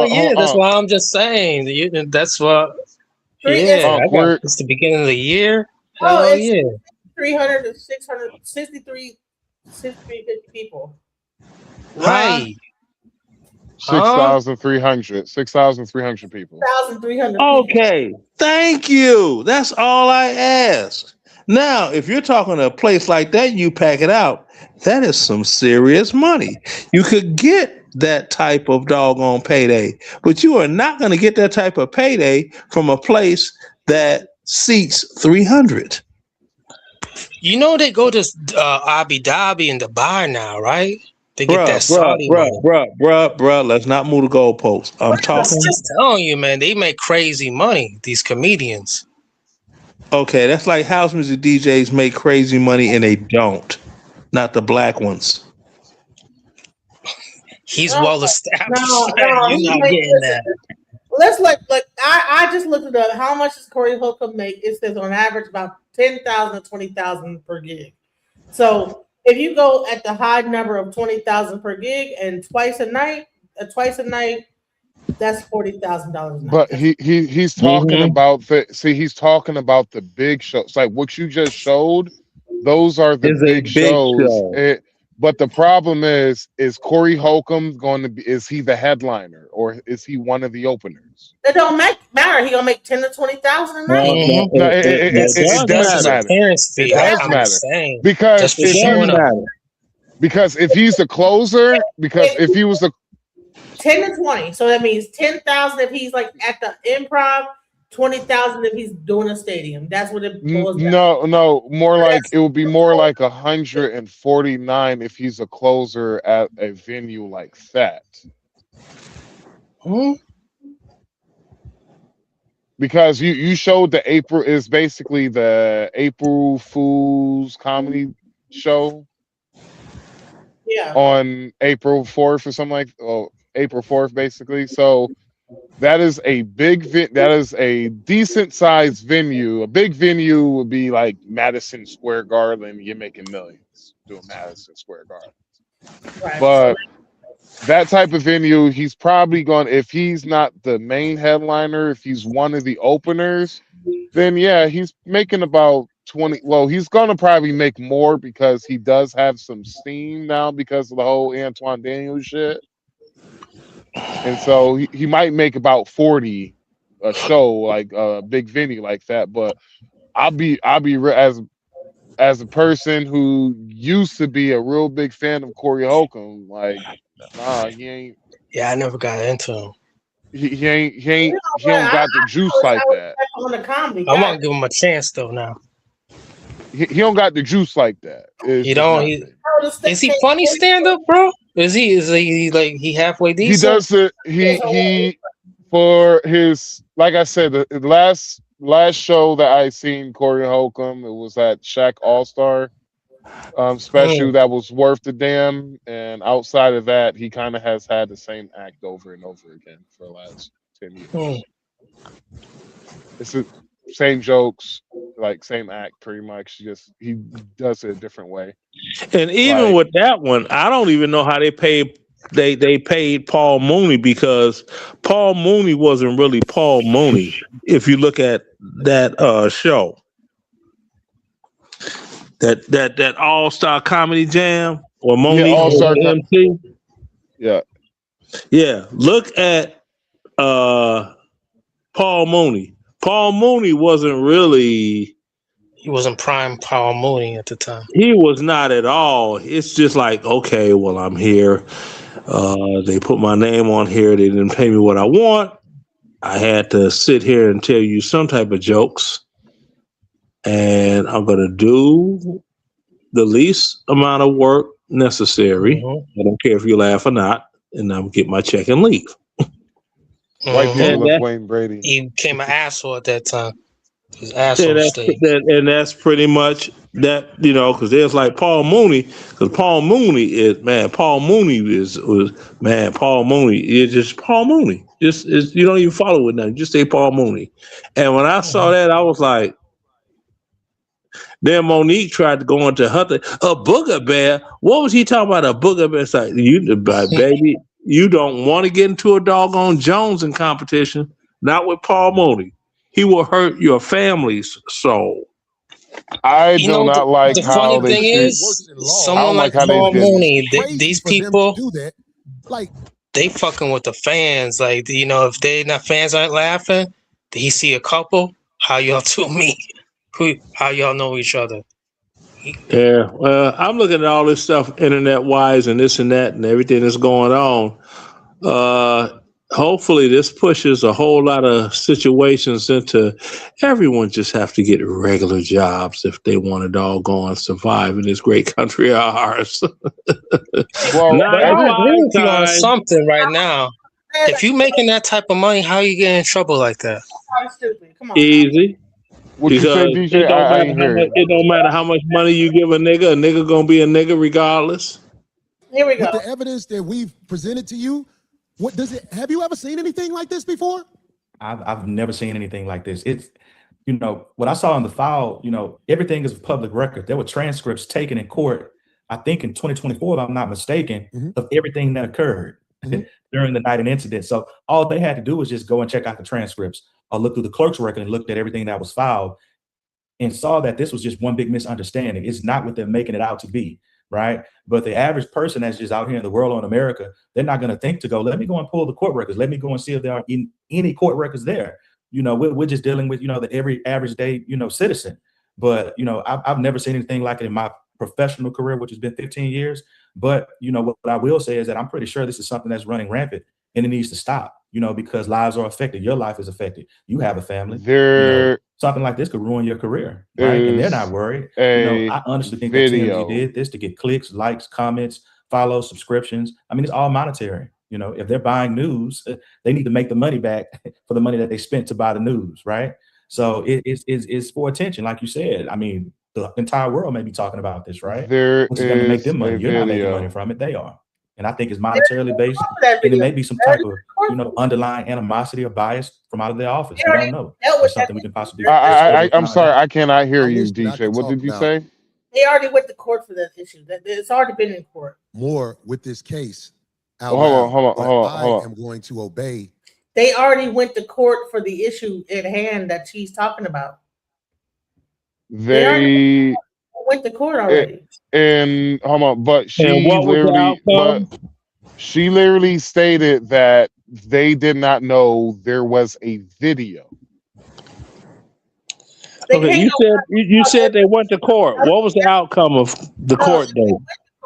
yeah, that's why I'm just saying. That's what. Yeah, it's the beginning of the year. Hell yeah. 300 to 600, 63, 6350 people. Right. 6,300. 6,300 people. 6,300 Okay. Thank you. That's all I ask. Now, if you're talking a place like that, you pack it out. That is some serious money. You could get that type of doggone payday, but you are not going to get that type of payday from a place that seats 300. You know they go to Abu Dhabi and Dubai now, right? They get that Saudi money. Bruh. Let's not move the goalposts. I'm talking. Just telling you, man. They make crazy money. These comedians. Okay, that's like house music DJs make crazy money and they don't. Not the black ones. He's well established. No, You're not getting that. Let's I just looked it up. How much does Corey Holcomb make? It says on average about 10,000 to 20,000 per gig. So if you go at the high number of 20,000 per gig and twice a night, that's $40,000. But he's talking about he's talking about the big shows. Like what you just showed, those are the big shows. But the problem is Corey Holcomb going to be? Is he the headliner or is he one of the openers? It don't matter. He gonna make 10 to 20,000 a night. No, it does matter. It does matter because if he's the closer, if he was the 10 to 20, so that means 10,000 if he's like at the Improv, 20,000 if he's doing a stadium. That's what it boils down. No, more like it would be more like 149 if he's a closer at a venue like that. Because you showed the April is basically the April Fool's comedy show. Yeah. On April 4th or something April 4th basically. So that is a that is a decent sized venue. A big venue would be like Madison Square Garden. You're making millions doing Madison Square Garden. Right. But that type of venue, he's probably going, if he's not the main headliner, if he's one of the openers, then yeah, he's making about 20. Well, he's going to probably make more because he does have some steam now because of the whole Antoine Daniels shit. And so he might make about 40 a show, like a big venue like that. But I'll be as a person who used to be a real big fan of Corey Holcomb, like, nah, he ain't. Yeah, I never got into him. He don't got the juice like that. I'm gonna give him a chance though now. He don't got the juice like that. He don't. Is he funny stand up, bro? Is he like he halfway decent? He does it. He for his, like I said, the last show that I seen Corey Holcomb, it was at Shaq All Star special that was worth the damn. And outside of that, he kind of has had the same act over and over again for the last 10 years. It's the same jokes, like same act, pretty much. Just he does it a different way. And even with that one, I don't even know how they paid. They paid Paul Mooney because Paul Mooney wasn't really Paul Mooney. If you look at that show, that All Star Comedy Jam or Mooney MC. Yeah. Look at Paul Mooney. Paul Mooney wasn't really. He wasn't prime Paul Mooney at the time. He was not at all. It's just like, okay, well, I'm here. They put my name on here. They didn't pay me what I want. I had to sit here and tell you some type of jokes. And I'm going to do the least amount of work necessary. I don't care if you laugh or not. And I'm going to get my check and leave. White people love Wayne Brady. He became an asshole at that time. His asshole state. And that's pretty much that, because there's like Paul Mooney, because Paul Mooney is Paul Mooney is just Paul Mooney. You don't even follow it now. Just say Paul Mooney. And when I saw that, I was like, then Monique tried to go into her thing. A booger bear. What was he talking about? A booger bear? It's like, baby, you don't want to get into a doggone Jonesing competition. Not with Paul Mooney. He will hurt your family's soul. I do not like how they treat. Someone like Paul Mooney, these people do that. Like they fucking with the fans. Like, if fans aren't laughing, did he see a couple? How y'all two meet? How y'all know each other? Yeah, I'm looking at all this stuff internet wise and this and that and everything that's going on. Hopefully this pushes a whole lot of situations into everyone just have to get regular jobs if they want to doggone survive in this great country of ours. Well, I agree with you on something right now. If you making that type of money, how you get in trouble like that? Come on. Easy. What you say, DJ? It don't matter how much money you give a nigga gonna be a nigga regardless. Here we go. With the evidence that we've presented to you, have you ever seen anything like this before? I've never seen anything like this. It's, what I saw in the file, everything is public record. There were transcripts taken in court, I think in 2024, if I'm not mistaken, of everything that occurred during the night and incident. So all they had to do was just go and check out the transcripts or look through the clerk's record and looked at everything that was filed and saw that this was just one big misunderstanding. It's not what they're making it out to be. Right. But the average person that's just out here in the world or in America, they're not going to think to go, let me go and pull the court records. Let me go and see if there are any court records there. We're just dealing with, the every average day, citizen. But, I've never seen anything like it in my professional career, which has been 15 years. But, what I will say is that I'm pretty sure this is something that's running rampant and it needs to stop, because lives are affected. Your life is affected. You have a family. Something like this could ruin your career, right? And they're not worried. I honestly think that TMZ did this to get clicks, likes, comments, follows, subscriptions. I mean, it's all monetary. If they're buying news, they need to make the money back for the money that they spent to buy the news, right? So it's for attention, like you said. I mean, the entire world may be talking about this, right? Which is going to make them money. You're not making money from it. They are. And I think it's monetarily based, and it may be some type of, underlying animosity or bias from out of their office. We don't know. That's something we can possibly. I'm sorry, I cannot hear you, DJ. What did you say? They already went to court for that issue. It's already been in court. More with this case. Hold on. I am going to obey. They already went to court for the issue at hand that she's talking about. They went to court already. And hold on, but she literally stated that they did not know there was a video. Okay, you said they went to court. What was the outcome of the court date?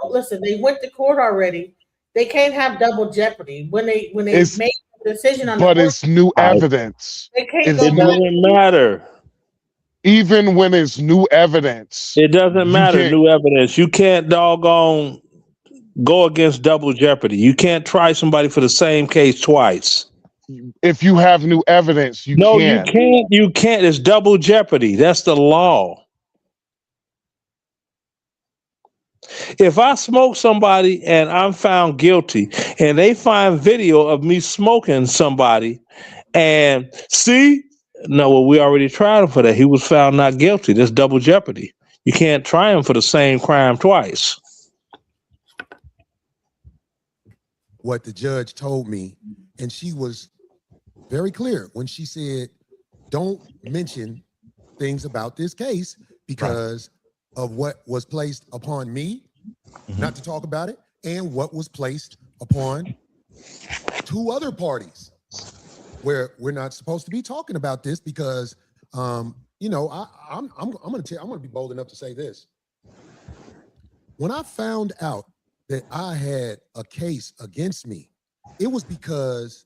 Listen, they went to court already. They can't have double jeopardy when they make a decision on. But it's new evidence. It doesn't matter. Even when it's new evidence, it doesn't matter. New evidence. You can't doggone go against double jeopardy. You can't try somebody for the same case twice. If you have new evidence, you can't. You can't. It's double jeopardy. That's the law. If I smoke somebody and I'm found guilty and they find video of me smoking somebody and we already tried him for that. He was found not guilty. That's double jeopardy. You can't try him for the same crime twice. What the judge told me, and she was very clear when she said, don't mention things about this case because of what was placed upon me, not to talk about it, and what was placed upon two other parties where we're not supposed to be talking about this because you know, I'm gonna be bold enough to say this. When I found out that I had a case against me, it was because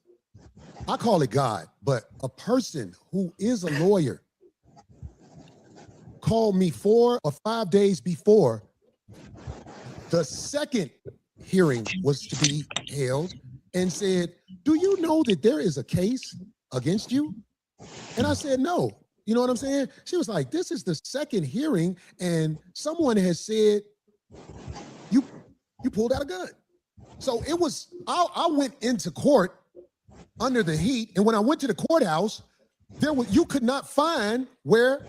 I call it God, but a person who is a lawyer called me 4 or 5 days before the second hearing was to be held and said, "Do you know that there is a case against you?" And I said, "No." You know what I'm saying? She was like, "This is the second hearing, and someone has said you pulled out a gun." So it was, I went into court under the heat, and when I went to the courthouse, you could not find where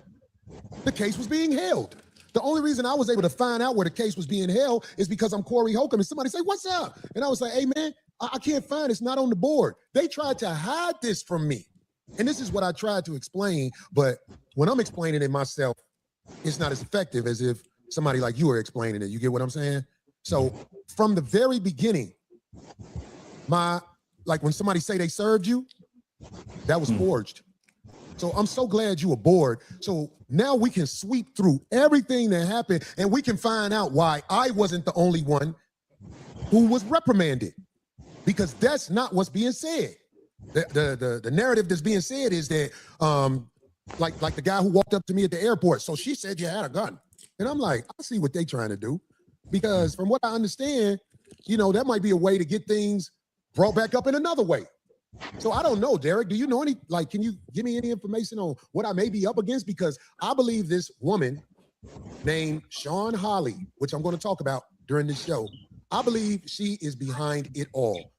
the case was being held. The only reason I was able to find out where the case was being held is because I'm Corey Holcomb, and somebody say, "What's up?" And I was like, "Hey man, I can't find it. It's not on the board." They tried to hide this from me. And this is what I tried to explain, but when I'm explaining it myself, it's not as effective as if somebody like you are explaining it. You get what I'm saying? So from the very beginning, like when somebody say they served you, that was forged. So I'm so glad you were bored. So now we can sweep through everything that happened, and we can find out why I wasn't the only one who was reprimanded, because that's not what's being said. The narrative that's being said is that like the guy who walked up to me at the airport. "So she said you had a gun." And I'm like, I see what they're trying to do, because from what I understand, you know, that might be a way to get things brought back up in another way. So I don't know, Derek. Do you know any, like, can you give me any information on what I may be up against? Because I believe this woman named Sean Holly, which I'm going to talk about during this show, I believe she is behind it all.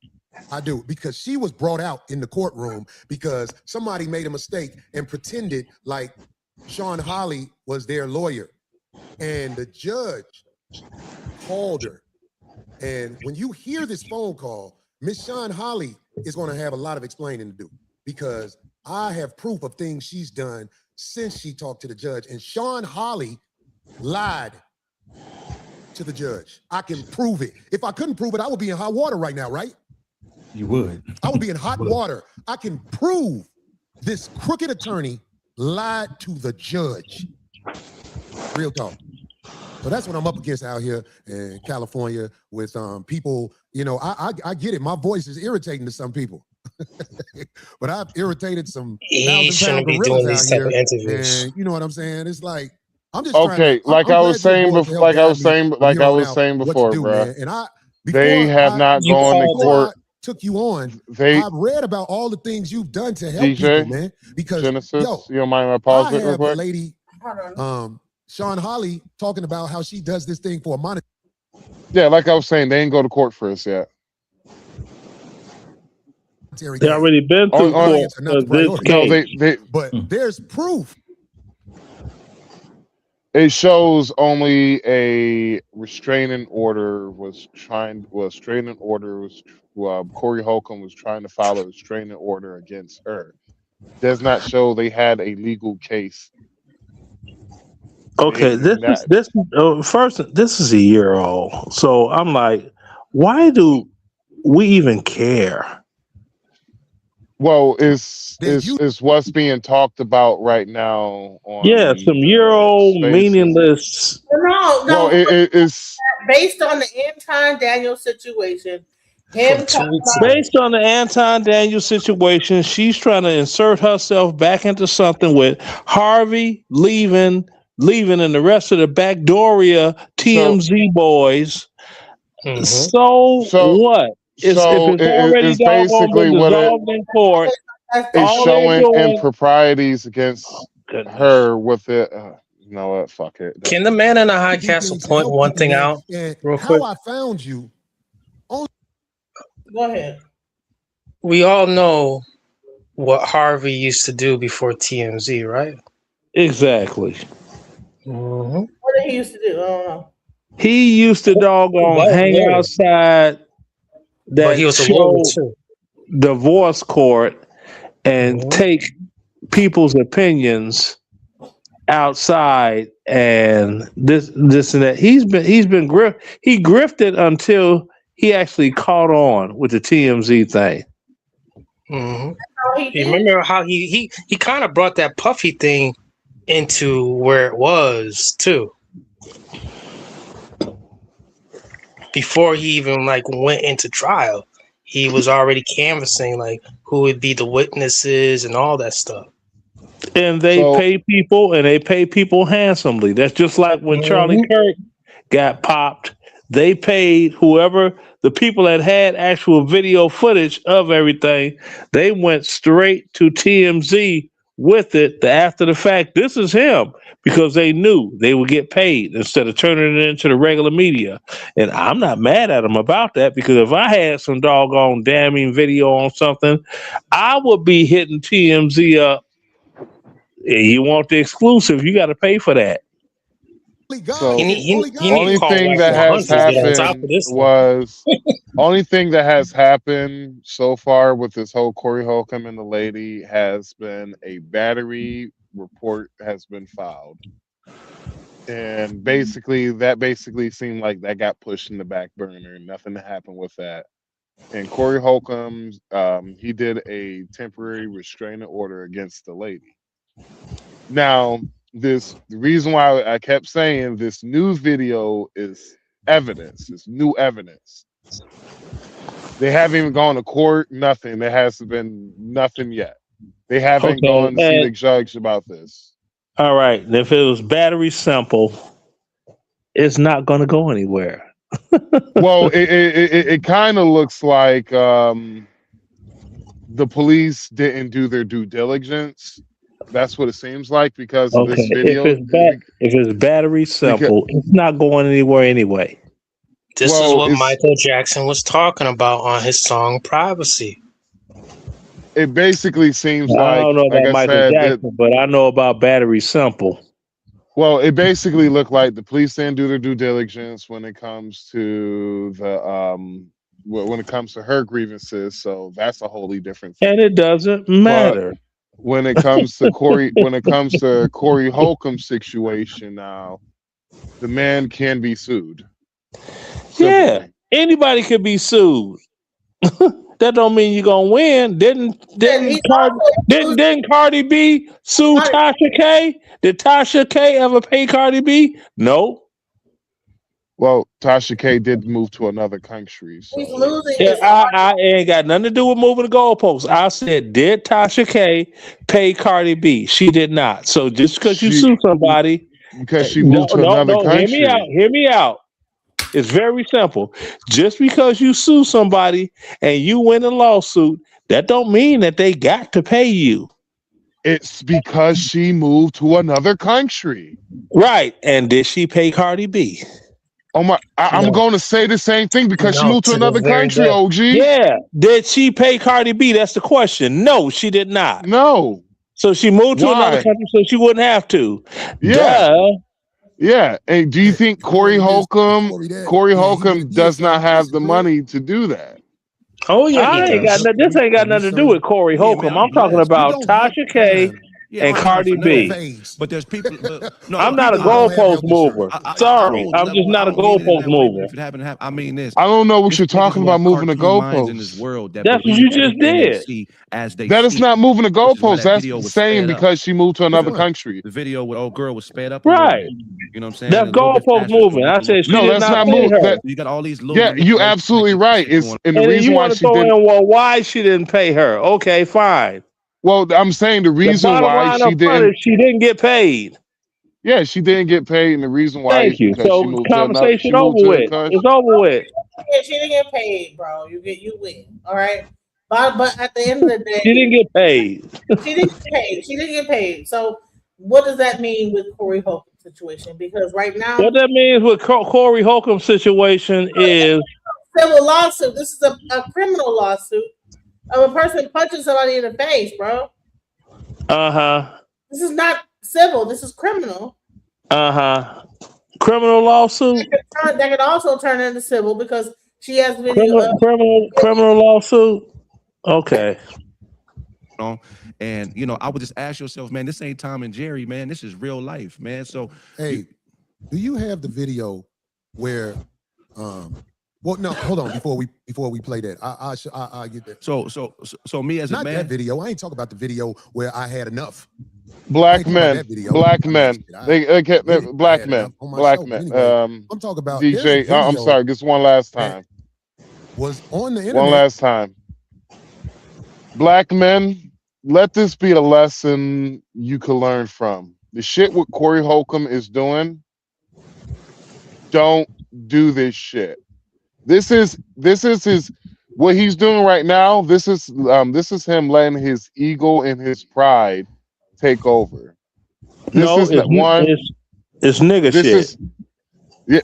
I do, because she was brought out in the courtroom because somebody made a mistake and pretended like Sean Holly was their lawyer. And the judge called her. And when you hear this phone call, Miss Sean Holly is going to have a lot of explaining to do, because I have proof of things she's done since she talked to the judge. And Sean Holly lied to the judge. I can prove it. If I couldn't prove it, I would be in hot water right now, right? You would. I would be in hot water. I can prove this crooked attorney lied to the judge. Real talk. So that's what I'm up against out here in California with people. You know, I get it. My voice is irritating to some people, but I've irritated some He shouldn't be doing these type of interviews. And you know what I'm saying? It's like, I'm just okay. Like I was saying before, like I was saying before, bro. And they have not gone to court. Took you on. I've read about all the things you've done to help people, man. Because Genesis, you don't mind if I pause it real quick? A lady, Sean Holly, talking about how she does this thing for a monetary. Yeah, like I was saying, they ain't go to court for us yet. They already been through court. But there's proof. It shows only a restraining order was Corey Holcomb was trying to file a restraining order against her. Does not show they had a legal case. Okay, this is a year old. So I'm like, why do we even care? Well, it's what's being talked about right now on some year-old meaningless. No. Well, it's based on the Anton Daniels situation. Based on the Anton Daniels situation, she's trying to insert herself back into something with Harvey leaving, and the rest of the Backdooria TMZ boys. So what? If it's already it's basically what in court. It's showing improprieties against her with it. You know what? Fuck it. Can the man in the high castle point one thing out real quick? How I found you. Go ahead. We all know what Harvey used to do before TMZ, right? Exactly. What did he used to do? I don't know. He used to hang outside that he was show divorce court and take people's opinions outside and this and that. He grifted until he actually caught on with the TMZ thing. You remember how he kind of brought that Puffy thing into where it was too. Before he even like went into trial, he was already canvassing like who would be the witnesses and all that stuff. And they pay people handsomely. That's just like when Charlie Mm-hmm. Kirk got popped. They paid whoever the people that had actual video footage of everything. They went straight to TMZ with it after the fact. This is him because they knew they would get paid instead of turning it into the regular media. And I'm not mad at them about that because if I had some doggone damning video on something, I would be hitting TMZ up. You want the exclusive, you got to pay for that. So He only thing that has happened only thing that has happened so far with this whole Corey Holcomb and the lady has been a battery report has been filed. And basically seemed like that got pushed in the back burner. Nothing happened with that. And Corey Holcomb, he did a temporary restraining order against the lady. Now, the reason why I kept saying this new video is evidence. It's new evidence. They haven't even gone to court. Nothing. There hasn't been nothing yet. They haven't gone to see the judge about this. All right. If it was battery simple, it's not going to go anywhere. Well, it kind of looks like the police didn't do their due diligence. That's what it seems like because of this video. If it's battery simple, it's not going anywhere anyway. This is what Michael Jackson was talking about on his song "Privacy." It basically seems I don't know about Michael Jackson, but I know about battery simple. Well, it basically looked like the police didn't do their due diligence when it comes to her grievances. So that's a wholly different thing. And it doesn't matter. But when it comes to Corey Holcomb's situation now, the man can be sued. Yeah, anybody could be sued. That don't mean you're gonna win. Didn't Cardi B sue Tasha K? Did Tasha K ever pay Cardi B? No. Well, Tasha K did move to another country. So. He's losing. Yeah, I ain't got nothing to do with moving the goalposts. I said, did Tasha K pay Cardi B? She did not. So just because you sue somebody, because she moved to another country. Hear me out. It's very simple. Just because you sue somebody and you win a lawsuit, that don't mean that they got to pay you. It's because she moved to another country. Right. And did she pay Cardi B? Oh my! I'm going to say the same thing because she moved to another country. OG. Yeah. Did she pay Cardi B? That's the question. No, she did not. No. So she moved to another country so she wouldn't have to. Yeah. Duh. Yeah. And do you think Corey Holcomb does not have the money to do that? Oh yeah, this ain't got nothing to do with Corey Holcomb. I'm talking about Tasha K and Cardi B. But there's people. No, I'm not a goalpost mover. Sorry, I'm just not a goalpost mover. If it happened to happen, I mean this. I don't know what you're talking about moving the goalpost. In this world that's what you just did. That is not moving the goalpost. That's saying because she moved to another country. The video with old girl was sped up. Right. You know what I'm saying? That's goalpost moving. I said she no, did that's not moving. You got all these little. Yeah, you absolutely right. It's and the reason why she didn't. Well, why she didn't pay her? Okay, fine. Well, I'm saying the reason why she didn't get paid. Yeah, she didn't get paid, and the reason why. Thank you. So conversation over with. It's over with. Yeah, she didn't get paid, bro. You win. All right. But at the end of the day, she didn't get paid. She didn't get paid. So what does that mean with Corey Holcomb's situation? Because right now, what that means with Corey Holcomb's situation is civil lawsuit. This is a criminal lawsuit of a person punching somebody in the face, bro. This is not civil. This is criminal. Criminal lawsuit. That could also turn into civil because she has video. Criminal lawsuit. Okay. And I would just ask yourself, man, this ain't Tom and Jerry, man. This is real life, man. So, hey, do you have the video where? Well, no, hold on. Before we play that, I get that. So me as not a man, that video. I ain't talking about the video where I had enough. Black men. Black men. Black men. Black men. I'm talking about DJ. I'm sorry. Just one last time. Was on the internet. One last time. Black men, let this be a lesson you can learn from. The shit what Corey Holcomb is doing, don't do this shit. This is his what he's doing right now. This is him letting his ego and his pride take over. This is not one. It's nigga this shit. Is, yeah,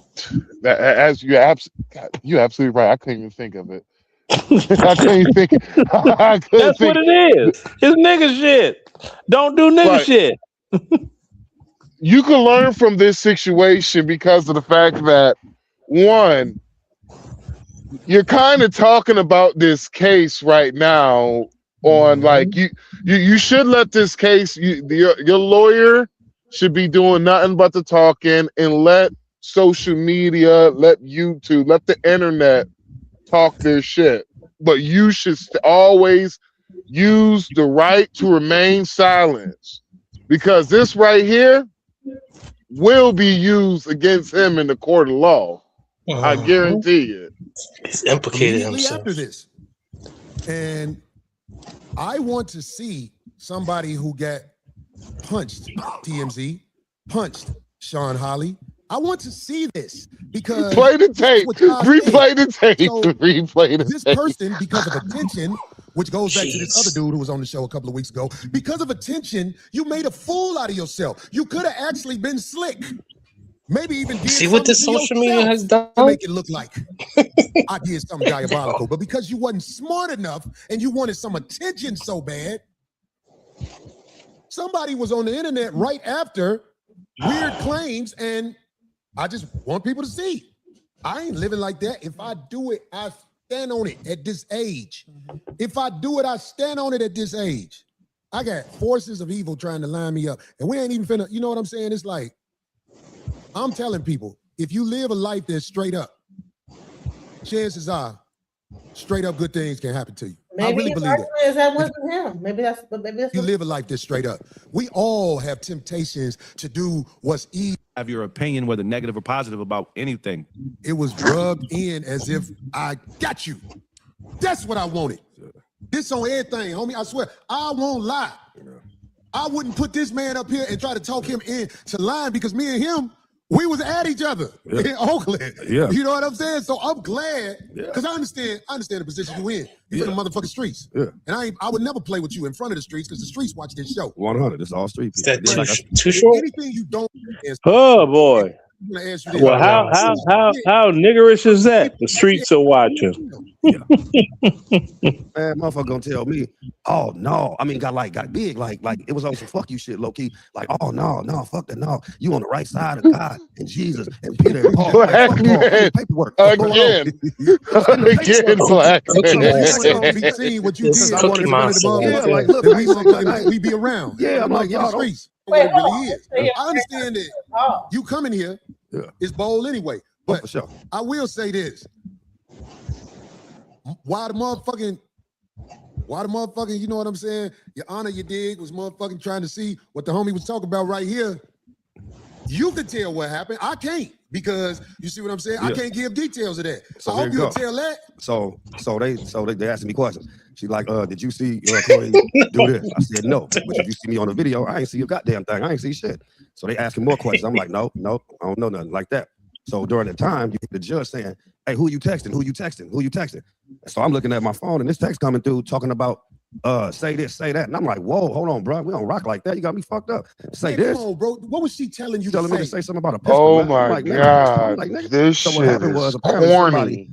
as you absolutely right. I couldn't even think of it. I couldn't think. That's what it is. It's nigga shit. Don't do nigga shit. You can learn from this situation because of the fact that one, you're kind of talking about this case right now on like you should let this case. Your lawyer should be doing nothing but the talking and let social media, let YouTube, let the internet talk their shit. But you should always use the right to remain silent, because this right here will be used against him in the court of law. I guarantee it. He's implicated himself. After this, and I want to see somebody who got punched TMZ, punched Sean Holly. I want to see this because play the tape. Replay the tape. So replay the this tape. person, because of attention, which goes back to this other dude who was on the show a couple of weeks ago, because of attention, you made a fool out of yourself. You could have actually been slick. Maybe even did See what this social media has done to make it look like I did something diabolical. But because you wasn't smart enough and you wanted some attention so bad, somebody was on the internet right after weird claims, and I just want people to see. I ain't living like that. If I do it, I stand on it at this age. If I do it, I stand on it at this age. I got forces of evil trying to line me up. And we ain't even finna, you know what I'm saying? It's like, I'm telling people, if you live a life that's straight up, chances are straight up good things can happen to you. Maybe I really believe that. That wasn't him. Maybe that's you live a life that's straight up. We all have temptations to do what's easy. Have your opinion, whether negative or positive, about anything. It was rubbed in as if I got you. That's what I wanted. This on everything, homie. I swear, I won't lie. I wouldn't put this man up here and try to talk him into line, because me and him, we was at each other in Oakland. Yeah. You know what I'm saying? So I'm glad, because I understand the position you in. You're in the motherfucking streets. Yeah. And I would never play with you in front of the streets, because the streets watch this show. 100. It's all street people. Is that too short? Anything you don't Oh boy. Well, how niggerish is that? The streets are watching. Man, motherfucker gonna tell me, oh no. I mean, got big, like it was on some fuck you shit, low key. Like, oh no, fuck that, no. You on the right side of God and Jesus and Peter and Paul. Like, fuck Paul, paperwork. Again, black man. Be seen what you did. Cookie Monster. Yeah, like look, we be around. Yeah, I'm like, y'all streets. Wait, What it really is. I understand that you coming here is bold anyway. But for sure. I will say this. Why the motherfucking, you know what I'm saying? Your Honor, you dig, was motherfucking trying to see what the homie was talking about right here. You can tell what happened. I can't, because you see what I'm saying? I can't give details of that. So I hope you'll tell that. So they asking me questions. She's like, did you see Corey do this? I said, no. But if you see me on the video, I ain't see a goddamn thing. I ain't see shit. So they asking more questions. I'm like, no, I don't know nothing like that. So during the time, you get the judge saying, hey, who you texting? Who you texting? So I'm looking at my phone, and this text coming through talking about say this, say that. And I'm like, whoa, hold on, bro. We don't rock like that. You got me fucked up. Say this. Come on, bro. What was she telling you? Telling me to say something about a pistol. Oh man. my like, God. This so what happened was apparently corny. somebody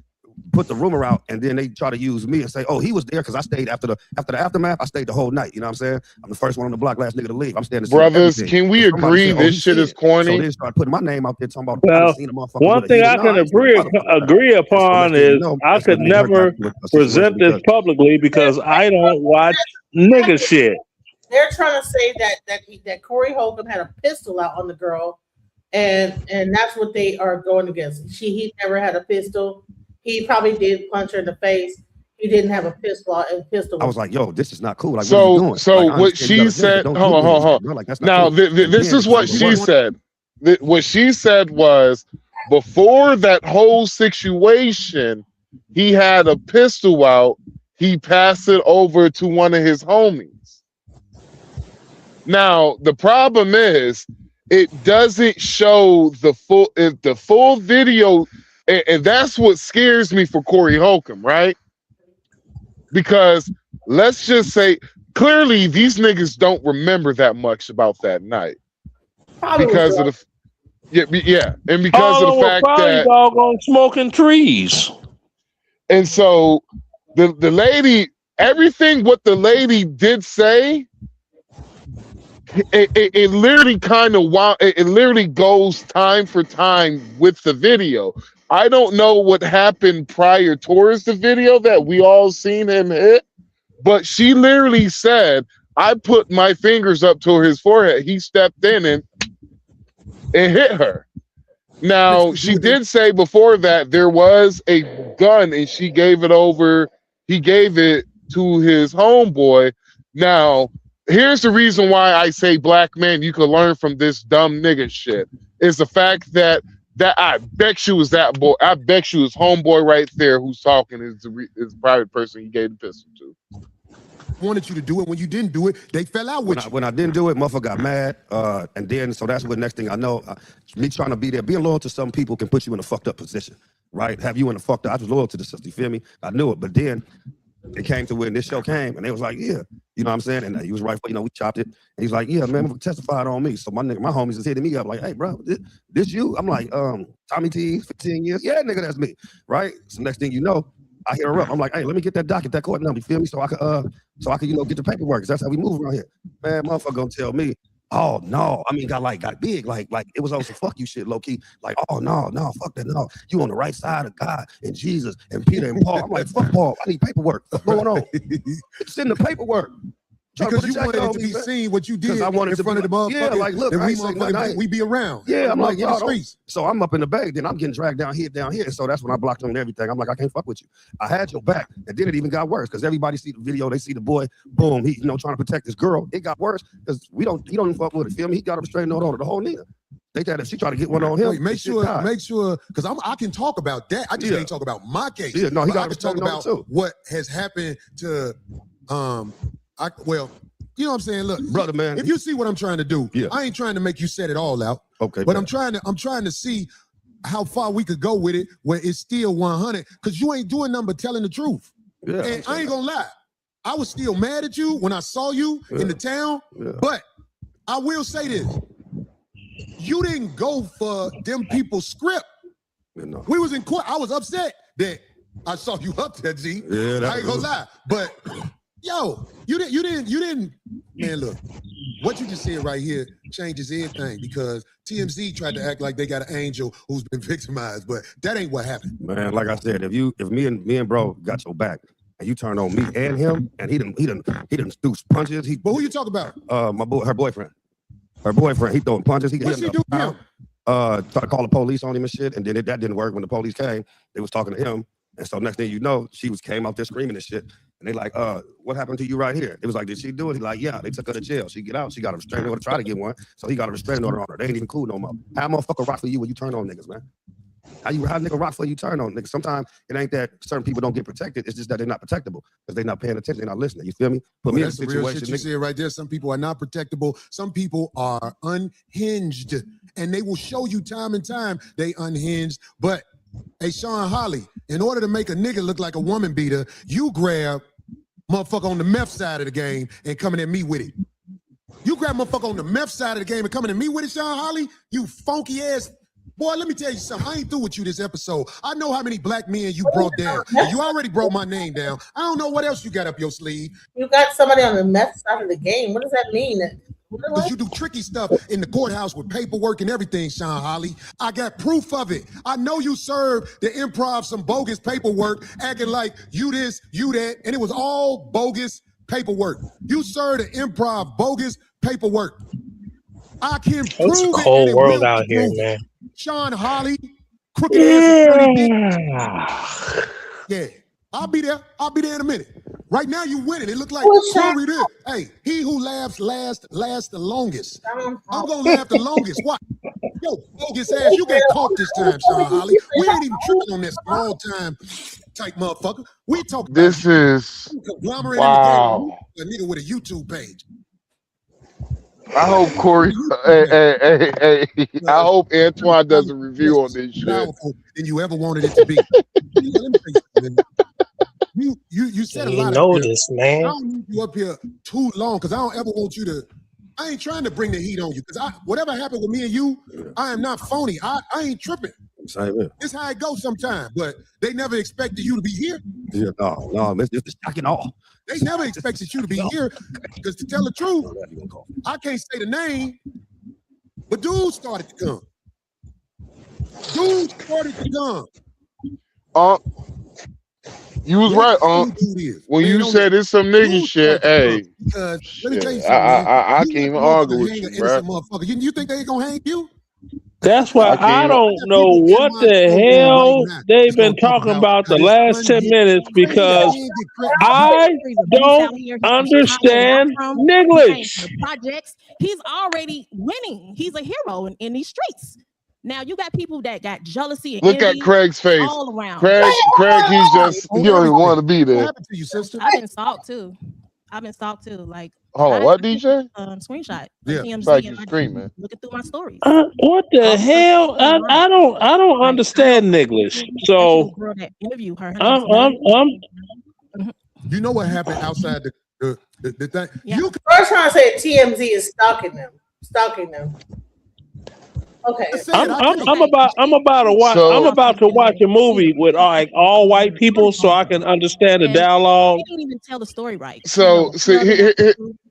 put the rumor out, and then they try to use me and say, oh, he was there because I stayed after the aftermath. I stayed the whole night. You know what I'm saying? I'm the first one on the block, last nigga to leave. I'm standing. Brothers, can we agree this shit is corny? So they start putting my name out there talking about. Well, one thing I can agree upon is I could never present this publicly because I don't watch nigga shit. They're trying to say that Corey Holcomb had a pistol out on the girl, and that's what they are going against. He never had a pistol. He probably did punch her in the face. he didn't have a pistol. I was like, yo, this is not cool. Like, so, what are you doing? so like, what she said, hold on. Like, that's not now, cool. this is what she said. What she said was, before that whole situation, he had a pistol out. He passed it over to one of his homies. Now, the problem is, it doesn't show the full video, and that's what scares me for Corey Holcomb, right? Because let's just say, clearly these niggas don't remember that much about that night. Probably because of the and because of the fact that doggone smoking trees. And so the lady, everything what the lady did say, it literally kind of it literally goes time for time with the video. I don't know what happened prior towards the video that we all seen him hit, but she literally said, I put my fingers up to his forehead. He stepped in and hit her. Now, she did say before that there was a gun and she gave it over. He gave it to his homeboy. Now, here's the reason why I say, black man, you could learn from this dumb nigga shit. Is the fact that I bet you was that boy. I bet you was homeboy right there who's talking is the private person he gave the pistol to. Wanted you to do it. When you didn't do it, they fell out with you. When I didn't do it, motherfucker got mad. And then, so that's what next thing I know, me trying to be there, being loyal to some people can put you in a fucked up position, right? Have you in a fucked up, I was loyal to the sister, you feel me? I knew it, but then it came to when this show came and they was like, yeah, you know what I'm saying? And he was right, you know, we chopped it. And he's like, yeah, man, testified on me. So my homies is hitting me up like, hey, bro, this you? I'm like, Tommy T, 15 years. Yeah, nigga, that's me, right? So next thing you know, I hit her up. I'm like, hey, let me get that docket, that court number, you feel me? So I could, you know, get the paperwork. Cause that's how we move around here. Man, motherfucker gonna tell me, oh no. I mean, got big, like it was on some fuck you shit, low key. Like, oh no, fuck that, no. You on the right side of God and Jesus and Peter and Paul. I'm like, fuck Paul. I need paperwork. What's going on? It's in the paperwork. Because you wanted it to be seen what you did I wanted in front of the motherfuckers. Yeah, like, look, we be around. Yeah, I'm like, y'all don't. So I'm up in the bag, then I'm getting dragged down here. So that's when I blocked on everything. I'm like, I can't fuck with you. I had your back. And then it even got worse because everybody see the video, they see the boy, boom, he, you know, trying to protect this girl. It got worse because he don't even fuck with it. Feel me? He got a restraining order on her, the whole nigga. They thought if she tried to get one on him. Wait, make sure, because I can talk about that. I just can't talk about my case. Yeah, no, he got to talk about what has happened to you know what I'm saying? Look, brother, man. If you see what I'm trying to do, I ain't trying to make you set it all out. Okay. But I'm trying to see how far we could go with it where it's still 100. Because you ain't doing nothing but telling the truth. Yeah. And I ain't gonna lie. I was still mad at you when I saw you in the town. Yeah. But I will say this. You didn't go for them people's script. No. We was in court. I was upset that I saw you up there, G. Yeah, I ain't gonna lie. But yo, you didn't, man, look, what you just said right here changes everything because TMZ tried to act like they got an angel who's been victimized, but that ain't what happened. Man, like I said, if me and bro got your back and you turn on me and him and he done threw punches. But who you talking about? Her boyfriend. Her boyfriend, he throwing punches. What's he do to him? Tried to call the police on him and shit, and then that didn't work. When the police came, they was talking to him. And so next thing you know, she came out there screaming and shit. And they like, what happened to you right here? It was like, did she do it? He like, yeah, they took her to jail. She get out. She got a restraining order, try to get one. So he got a restraining order on her. They ain't even cool no more. How motherfucker rock for you when you turn on niggas, man? How nigga rock for you turn on niggas? Sometimes it ain't that certain people don't get protected. It's just that they're not protectable because they're not paying attention. They're not listening. You feel me? Put me in a situation. Real shit you said right there. Some people are not protectable. Some people are unhinged. And they will show you time and time they unhinged. But hey, Sean Holly, in order to make a nigga look like a woman beater, you grab motherfucker on the meth side of the game and coming at me with it. You grab motherfucker on the meth side of the game and coming at me with it, Sean Holly, you funky ass. Boy, let me tell you something. I ain't through with you this episode. I know how many black men you brought down. And you already brought my name down. I don't know what else you got up your sleeve. You got somebody on the meth side of the game. What does that mean? Because you do tricky stuff in the courthouse with paperwork and everything, Sean Holly. I got proof of it. I know you served the improv some bogus paperwork, acting like you this, you that, and it was all bogus paperwork. You served the improv bogus paperwork. I can prove it's a it. cold world out here, man. Sean Holly, crooked ass attorney. Yeah. I'll be there in a minute. Right now, you winning. It look like Corey did. Hey, he who laughs last the longest. I'm gonna laugh the longest. What? Yo, bogus ass, you got caught this time, Sean Holly. We ain't even tripping on that small time type motherfucker. We talking This about is conglomerate wow. a nigga with a YouTube page. I hope Corey. Hey. I hope Antoine does a review on this shit. Powerful than you ever wanted it to be. Let me tell you, you said a lot know of this, man. I don't need you up here too long because I don't ever want you to. I ain't trying to bring the heat on you because whatever happened with me and you, I am not phony. I ain't tripping. It's how it goes sometimes, but they never expected you to be here. Yeah, no, it's just shocking all. They never expected you to be here because to tell the truth, I can't say the name, but dudes started to come. Dudes started to come. You was right, when you said it's some nigga shit. Hey, because let me tell you something, I can't even argue with you, bro. You think they gonna hang you? That's why I don't know what the hell they've been talking about the last 10 minutes because I don't understand English. Projects. He's already winning. He's a hero in these streets. Now you got people that got jealousy and look at Craig's face. All around. Craig, he don't even want to be there. What happened to you, sister? I've been stalked too. Like, hold on, what DJ? Screenshot. Yeah, TMZ, like you screaming. Looking through my stories. What the hell? I don't understand English. So girl that interviewed her. You know what happened outside the thing? Yeah. I was trying to say TMZ is stalking them. Okay. I'm about to watch a movie with all white people so I can understand the dialogue. He didn't even tell the story right. So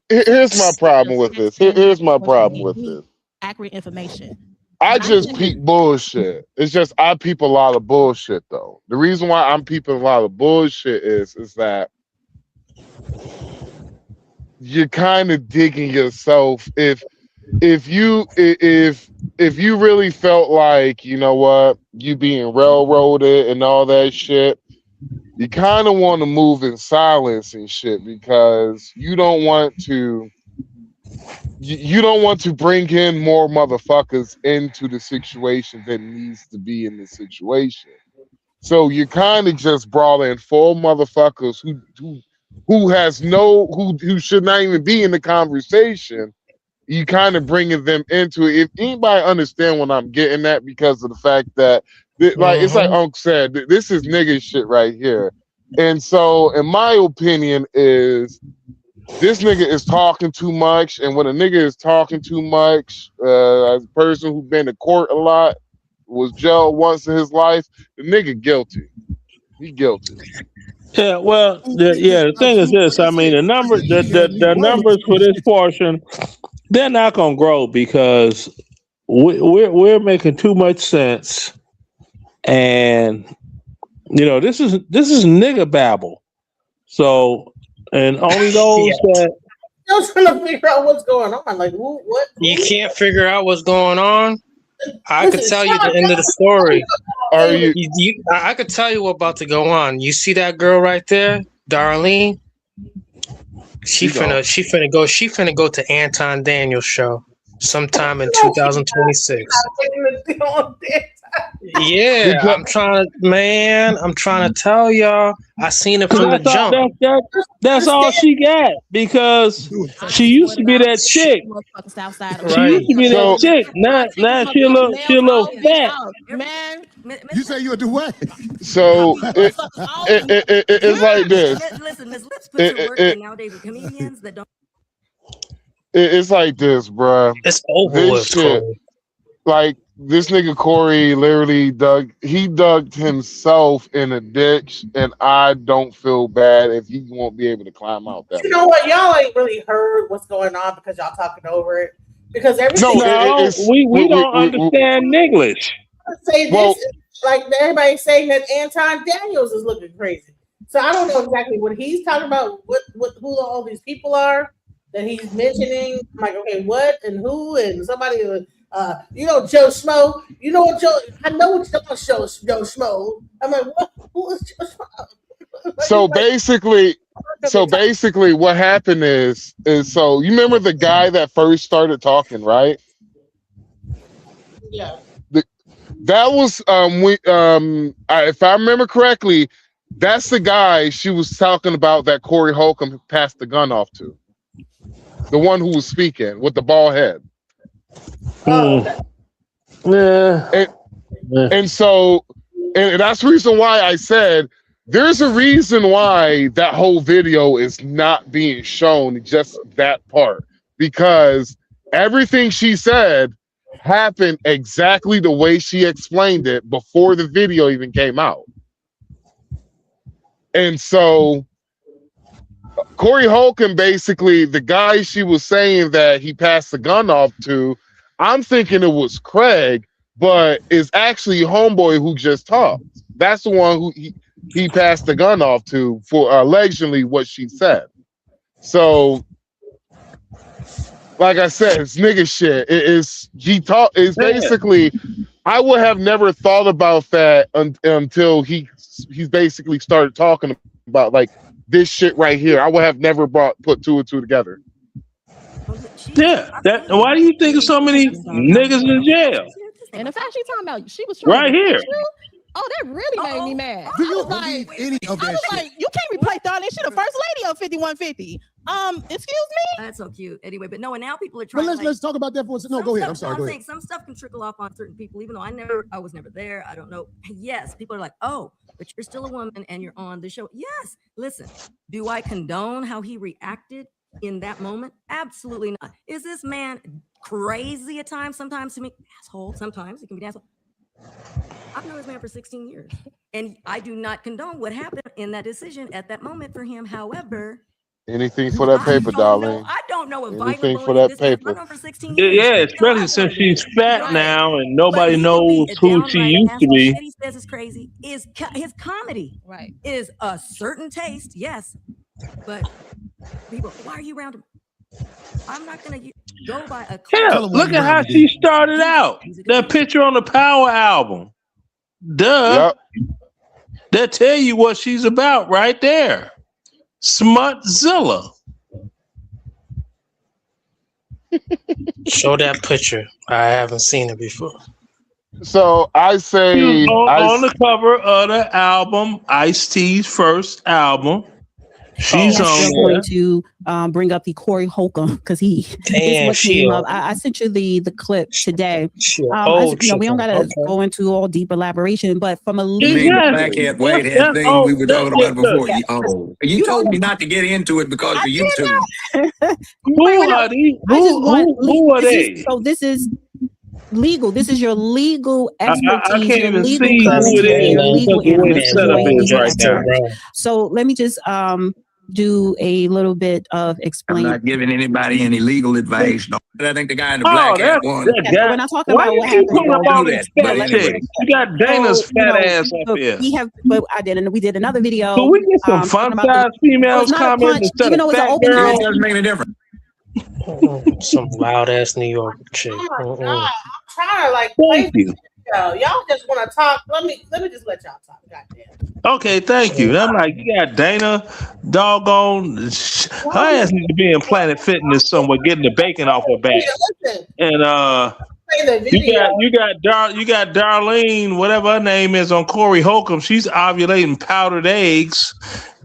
here's my problem with this. Here's my problem with this. Accurate information. I just peep bullshit. It's just I peep a lot of bullshit though. The reason why I'm peeping a lot of bullshit is that you're kind of digging yourself if you really felt like, you know what, you being railroaded and all that shit, you kind of want to move in silence and shit because you don't want to bring in more motherfuckers into the situation that needs to be in the situation. So you kind of just brought in 4 motherfuckers who should not even be in the conversation. You kind of bringing them into it. If anybody understand what I'm getting at, because of the fact that, like, it's like Unc said, this is nigga shit right here. And so, in my opinion, is this nigga is talking too much. And when a nigga is talking too much, as a person who's been to court a lot, was jailed once in his life, the nigga guilty. He guilty. Yeah, well, the thing is this. I mean, the numbers for this portion, they're not gonna grow because we're making too much sense, and this is nigga babble. So, and only those that still trying to figure out what's going on. Like, what? You can't figure out what's going on. I could tell you the end of the story. I could tell you what's about to go on. You see that girl right there, Darlene? She finna go to Anton Daniels' show sometime in 2026. Yeah, I'm trying to tell y'all. I seen it from the jump. That's all she got because she used to be that chick. She used to be that chick. Now she a little fat. Man, you say you would do what? So it's like this. Listen, Miss Lips put your work in nowadays with comedians that don't. It's like this, bruh. It's over this shit. Like this nigga Corey literally dug himself in a ditch, and I don't feel bad if he won't be able to climb out that. You know what? Y'all ain't really heard what's going on because y'all talking over it. Because everything. We don't understand English. Say this like everybody's saying that Anton Daniels is looking crazy. So I don't know exactly what he's talking about. Who all these people are that he's mentioning? I'm like, okay, what and who and somebody. Joe Schmo. You know what Joe? I know what you're talking about, Joe Schmo. I'm like, what? Who is Joe Schmo? So basically, what happened is so you remember the guy that first started talking, right? Yeah. That was if I remember correctly, that's the guy she was talking about that Corey Holcomb passed the gun off to. The one who was speaking with the bald head. And so that's the reason why I said there's a reason why that whole video is not being shown, just that part, because everything she said happened exactly the way she explained it before the video even came out. And so Corey Holcomb, basically the guy she was saying that he passed the gun off to, I'm thinking it was Craig, but it's actually Homeboy who just talked. That's the one who he passed the gun off to for allegedly what she said. So, like I said, it's nigga shit. It's basically. I would have never thought about that until he's basically started talking about like this shit right here. I would have never put two and two together. Yeah. Why do you think of so many niggas in jail? And the fact she talking about she was right here. Oh, that really made me mad. Do you believe any of that shit? Like, you can't replace all that shit. The first lady of 5150. Excuse me. That's so cute. Anyway, but no, and now people are trying. But let's talk about that for a second. No, go ahead. I'm sorry. Go ahead. Some stuff can trickle off on certain people, even though I was never there. I don't know. Yes, people are like, oh, but you're still a woman and you're on the show. Yes. Listen, do I condone how he reacted in that moment? Absolutely not. Is this man crazy at times? Sometimes to me, asshole. Sometimes he can be an asshole. I've known this man for 16 years, and I do not condone what happened in that decision at that moment for him. However, anything for that paper, darling. I don't know if anything for that paper. For 16 years. Yeah, especially since she's fat now and nobody knows who she used to be. He says is crazy. Is his comedy right? Is a certain taste, yes, but people, why are you around him? I'm not gonna go by a. Hell, look at how she started out. That picture on the Power album. Duh. Yep. That tell you what she's about right there. Smutzilla. Show that picture. I haven't seen it before. So I say on the cover of the album, Ice-T's first album. She's on going to bring up the Corey Holcomb because he Damn, is looking up. I sent you the clip today. We don't gotta go into all deep elaboration, but from a legal blackhead whitehead thing we were talking about before. You told me not to get into it because of YouTube. Who are these? Who are they? So this is legal. This is your legal expertise. I can't even see who it is. So let me just do a little bit of explaining. I'm not giving anybody any legal advice. No. I think the guy in the black hat won. We're not talking about what happened. You got Dana's fat ass up here. We did another video. So we get some fun size females commenting instead of fat girls. It doesn't make any difference. Some loud ass New York chick. Oh my God. I'm trying to like play this video. Y'all just want to talk. Let me just let y'all talk. Goddamn. Okay, thank you. I'm like, you got Dana, doggone. Her ass needs to be in Planet Fitness somewhere, getting the bacon off her back. And you got Darlene, whatever her name is, on Corey Holcomb. She's ovulating powdered eggs.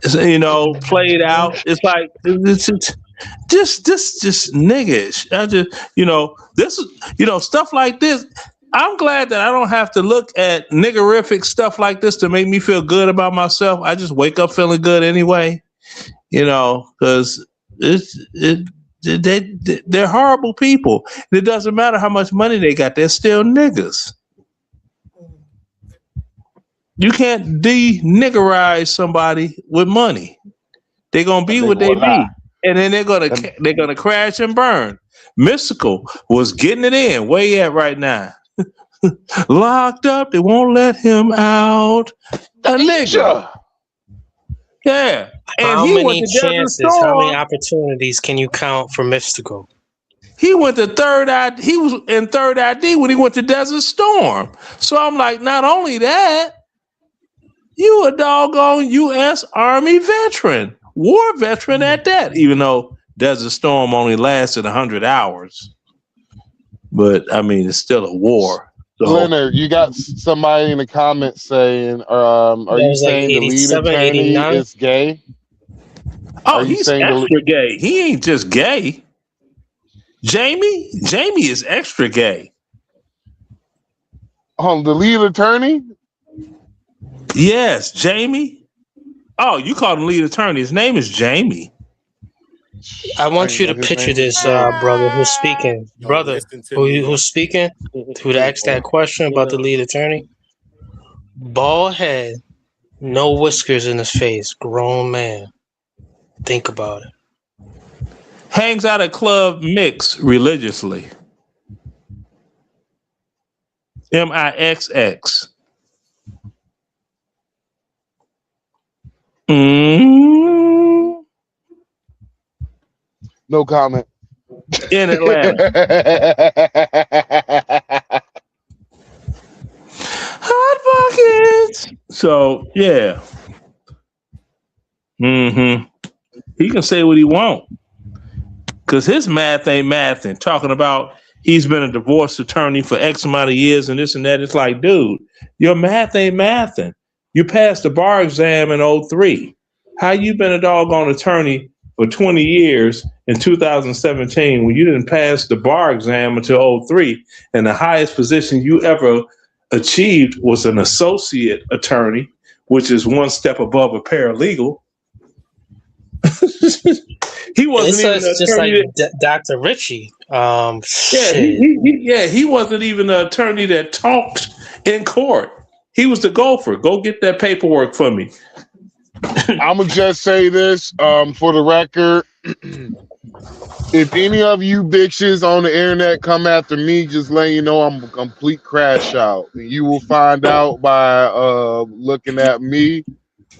Played out. It's like it's just niggish. I just this is stuff like this. I'm glad that I don't have to look at niggerific stuff like this to make me feel good about myself. I just wake up feeling good anyway, because they're horrible people. It doesn't matter how much money they got; they're still niggas. You can't de-niggerize somebody with money. They're gonna be what they be, and then they're gonna crash and burn. Mystical was getting it in. Where you at right now? Locked up, they won't let him out. A nigga. Yeah. And how many chances, how many opportunities can you count for Mystical? He went to third ID. He was in third ID when he went to Desert Storm. So I'm like, not only that, You a doggone U.S. Army veteran, war veteran at that. Even though Desert Storm only lasted 100 hours, but I mean it's still a war. So, Leonard, you got somebody in the comments saying, are you saying the lead attorney is gay? Oh, he's extra gay. He ain't just gay. Jamie is extra gay. The lead attorney? Yes, Jamie. Oh, you called him lead attorney. His name is Jamie. I want you to picture this, brother who's speaking. Brother who's speaking, who asked that question about the lead attorney. Bald head, no whiskers in his face, grown man. Think about it. Hangs out at Club Mix religiously. MIXX. No comment. In Atlanta. Hot pockets. So yeah. He can say what he want. Cause his math ain't mathing. Talking about he's been a divorce attorney for X amount of years and this and that. It's like, dude, your math ain't mathing. You passed the bar exam in 2003. How you been a doggone attorney for 20 years in 2017 when you didn't pass the bar exam until 2003, and the highest position you ever achieved was an associate attorney, which is one step above a paralegal. He wasn't even an just attorney like Dr. Richie. He wasn't even an attorney that talked in court. He was the gopher. Go get that paperwork for me. I'm gonna just say this for the record. If any of you bitches on the internet come after me, just letting you know I'm a complete crash out. And you will find out by looking at me,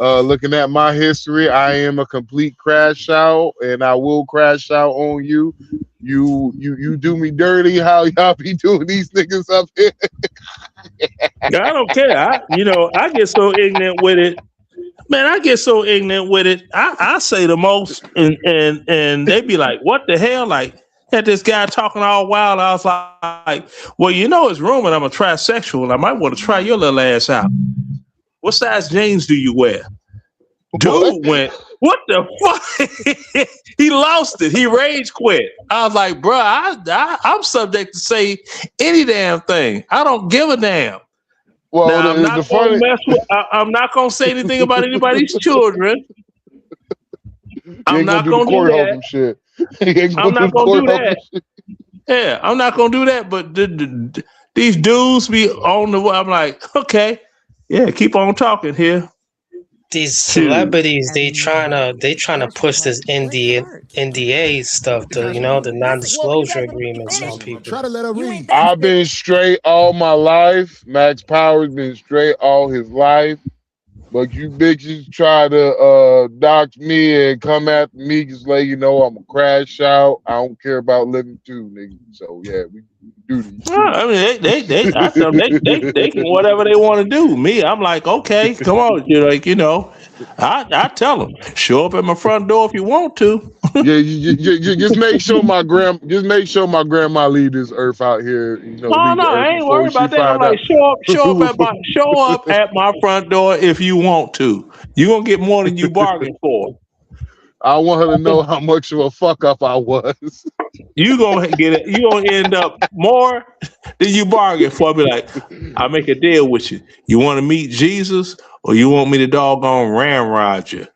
looking at my history. I am a complete crash out, and I will crash out on you. You do me dirty how y'all be doing these niggas up here. I don't care. I get so ignorant with it. Man, I get so ignorant with it. I say the most, and they be like, "What the hell?" Like, had this guy talking all wild. I was like, "Well, it's rumored I'm a trisexual. I might want to try your little ass out. What size jeans do you wear?" Dude went, "What the fuck?" He lost it. He rage quit. I was like, "Bro, I'm subject to say any damn thing. I don't give a damn." Well, now, I'm not going to say anything about anybody's children. I'm not going to do that. Shit. I'm not going to do that. Yeah, I'm not going to do that. But these dudes be on the. I'm like, okay, yeah, keep on talking here. These celebrities, they trying to push this NDA stuff, the non-disclosure agreements on people. Try to let her read. I've been straight all my life. Max Power's been straight all his life. But you bitches try to dox me and come after me, just let you know I'm a crash out. I don't care about living too, nigga. So yeah, we do these. I mean, I tell them they can whatever they want to do. Me, I'm like, okay, come on, I tell them, show up at my front door if you want to. Yeah, just make sure my grandma leave this earth out here. No, I ain't worried about that. I'm like, show up at my front door if you want to. You're gonna get more than you bargained for. I want her to know how much of a fuck up I was. You gonna get it. You gonna end up more than you bargained for. I'll be like, I'll make a deal with you. You want to meet Jesus, or you want me to doggone ramrod you?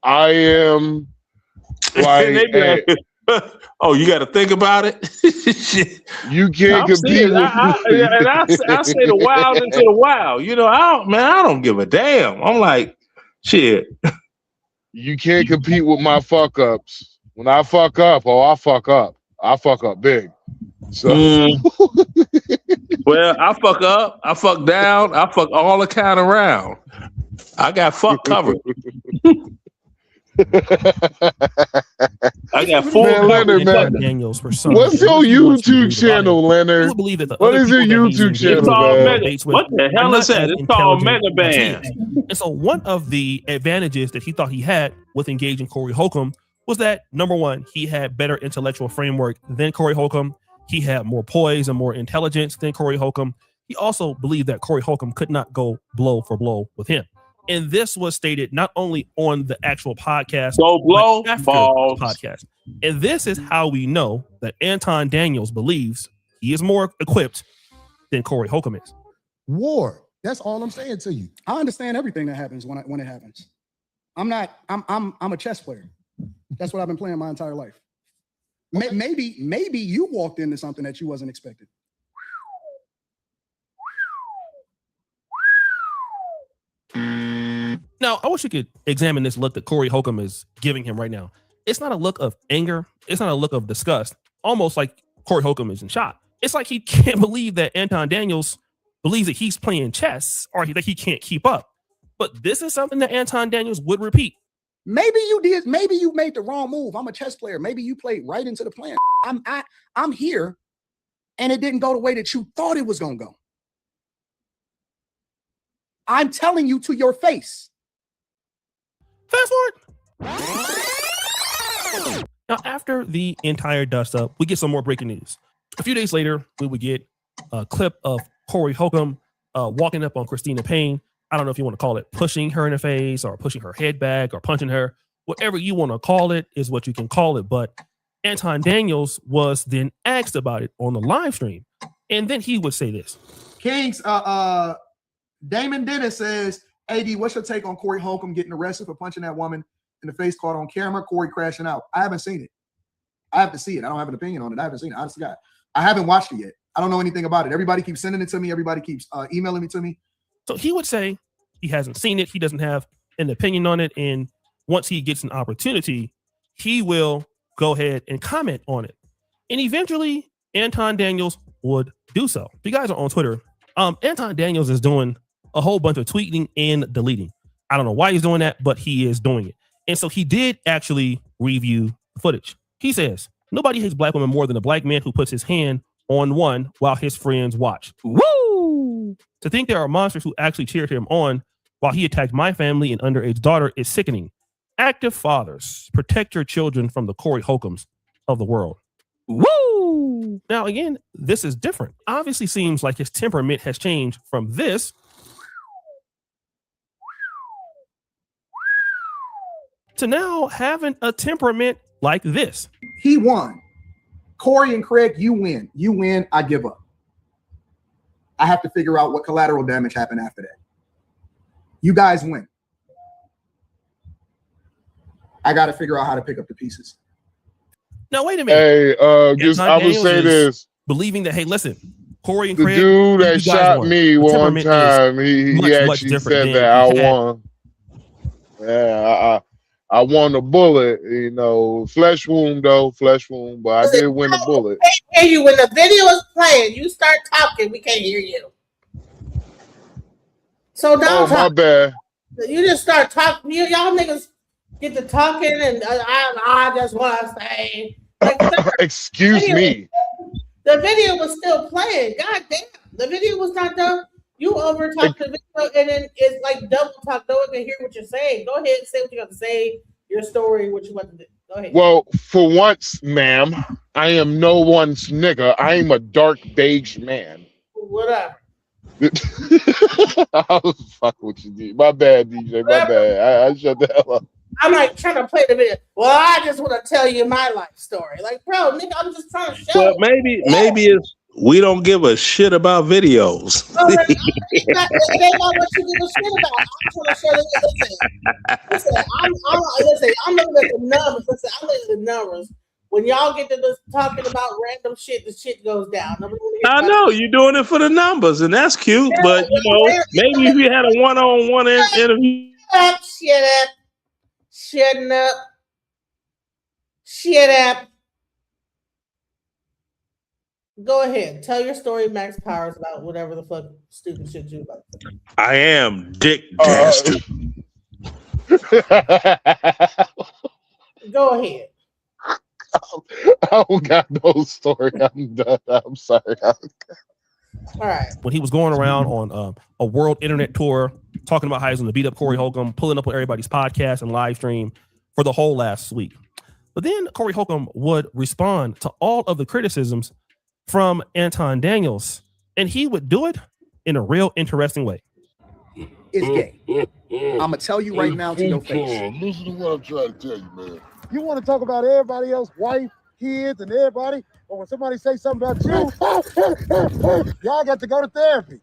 I am like, oh, you got to think about it. You can't compete with I say the wild into the wild. I don't give a damn. I'm like, shit. You can't compete with my fuck ups. When I fuck up, I fuck up. I fuck up big. So well, I fuck up, I fuck down, I fuck all the kind around. I got fuck covered. I got full man, Leonard, man. Daniels for some. What's your YouTube channel, You Leonard? would believe that the What other is your people that he's YouTube engaging It's channel, called man? debates with What the are hell not is that? as It's called intelligent Mega as he Band. is. And so one of the advantages that he thought he had with engaging Corey Holcomb was that, number one, he had better intellectual framework than Corey Holcomb. He had more poise and more intelligence than Corey Holcomb. He also believed that Corey Holcomb could not go blow for blow with him. And this was stated not only on the actual podcast, but after the podcast. And this is how we know that Anton Daniels believes he is more equipped than Corey Holcomb is. War. That's all I'm saying to you. I understand everything that happens when it happens. I'm a chess player. That's what I've been playing my entire life. Maybe you walked into something that you wasn't expecting. Now, I wish you could examine this look that Corey Holcomb is giving him right now. It's not a look of anger. It's not a look of disgust. Almost like Corey Holcomb is in shock. It's like he can't believe that Anton Daniels believes that he's playing chess or that he can't keep up. But this is something that Anton Daniels would repeat. Maybe you did. Maybe you made the wrong move. I'm a chess player. Maybe you played right into the plan. I'm here, and it didn't go the way that you thought it was gonna go. I'm telling you to your face. Fast forward. Now, after the entire dust up, we get some more breaking news. A few days later, we would get a clip of Corey Holcomb walking up on Christina Payne. I don't know if you want to call it pushing her in the face or pushing her head back or punching her. Whatever you want to call it is what you can call it. But Anton Daniels was then asked about it on the live stream. And then he would say this. Kings, Damon Dennis says, AD, what's your take on Corey Holcomb getting arrested for punching that woman in the face, caught on camera, Corey crashing out? I haven't seen it. I have to see it. I don't have an opinion on it. I haven't seen it. Honestly, God, I haven't watched it yet. I don't know anything about it. Everybody keeps sending it to me. Everybody keeps emailing me to me. So he would say he hasn't seen it. He doesn't have an opinion on it. And once he gets an opportunity, he will go ahead and comment on it. And eventually, Anton Daniels would do so. If you guys are on Twitter, Anton Daniels is doing a whole bunch of tweeting and deleting. I don't know why he's doing that, but he is doing it. And so he did actually review the footage. He says, nobody hates black women more than a black man who puts his hand on one while his friends watch. Woo! To think there are monsters who actually cheered him on while he attacked my family and underage daughter is sickening. Active fathers, protect your children from the Corey Holcombs of the world. Woo! Now, again, this is different. Obviously seems like his temperament has changed from this to now having a temperament like this. He won. Corey and Craig, you win. You win. I give up. I have to figure out what collateral damage happened after that. You guys win. I got to figure out how to pick up the pieces. Now, wait a minute. Hey, I would say this. Believing that, hey, listen, Corey and the Craig, dude that shot me one time, he actually said that I won. Yeah, I won a bullet, you know, flesh wound though, flesh wound, but I did win a bullet. We can't hear you when the video is playing. You start talking, we can't hear you. So now, my bad. You just start talking. Y'all niggas get to talking, and I just want to say, like, excuse me. The video was still playing. God damn, the video was not done. You over talk the video, and then it's like double talk. No one can hear what you're saying. Go ahead and say what you got to say. Your story, what you want to do. Go ahead. Well, for once, ma'am, I am no one's nigga. I am a dark beige man. Whatever. I was fucking with you, DJ. My bad, DJ. My bad. I shut the hell up. I'm like trying to play the video. Well, I just want to tell you my life story. Like, bro, nigga, I'm just trying to show. Well, maybe it's we don't give a shit about videos. No, it ain't about what you give a shit about. I'm trying to show you. Listen, I'm looking at the numbers. Listen, I'm looking at the numbers. When y'all get to this talking about random shit, the shit goes down. I know you're doing it for the numbers, and that's cute. Yeah, but you know, maybe if you had a one-on-one interview. Shut up. Go ahead. Tell your story, Max Powers, about whatever the fuck stupid shit you about. I am Dick Dastard. Go ahead. I don't got no story. I'm done. I'm sorry. All right. When he was going around on a world internet tour, talking about how he's going to beat up Corey Holcomb, pulling up on everybody's podcast and live stream for the whole last week. But then Corey Holcomb would respond to all of the criticisms from Anton Daniels, and he would do it in a real interesting way. It's gay. I'm gonna tell you right now to your face. Listen to what I'm trying to tell you, man. You want to talk about everybody else, wife, kids, and everybody, but when somebody say something about you, y'all got to go to therapy.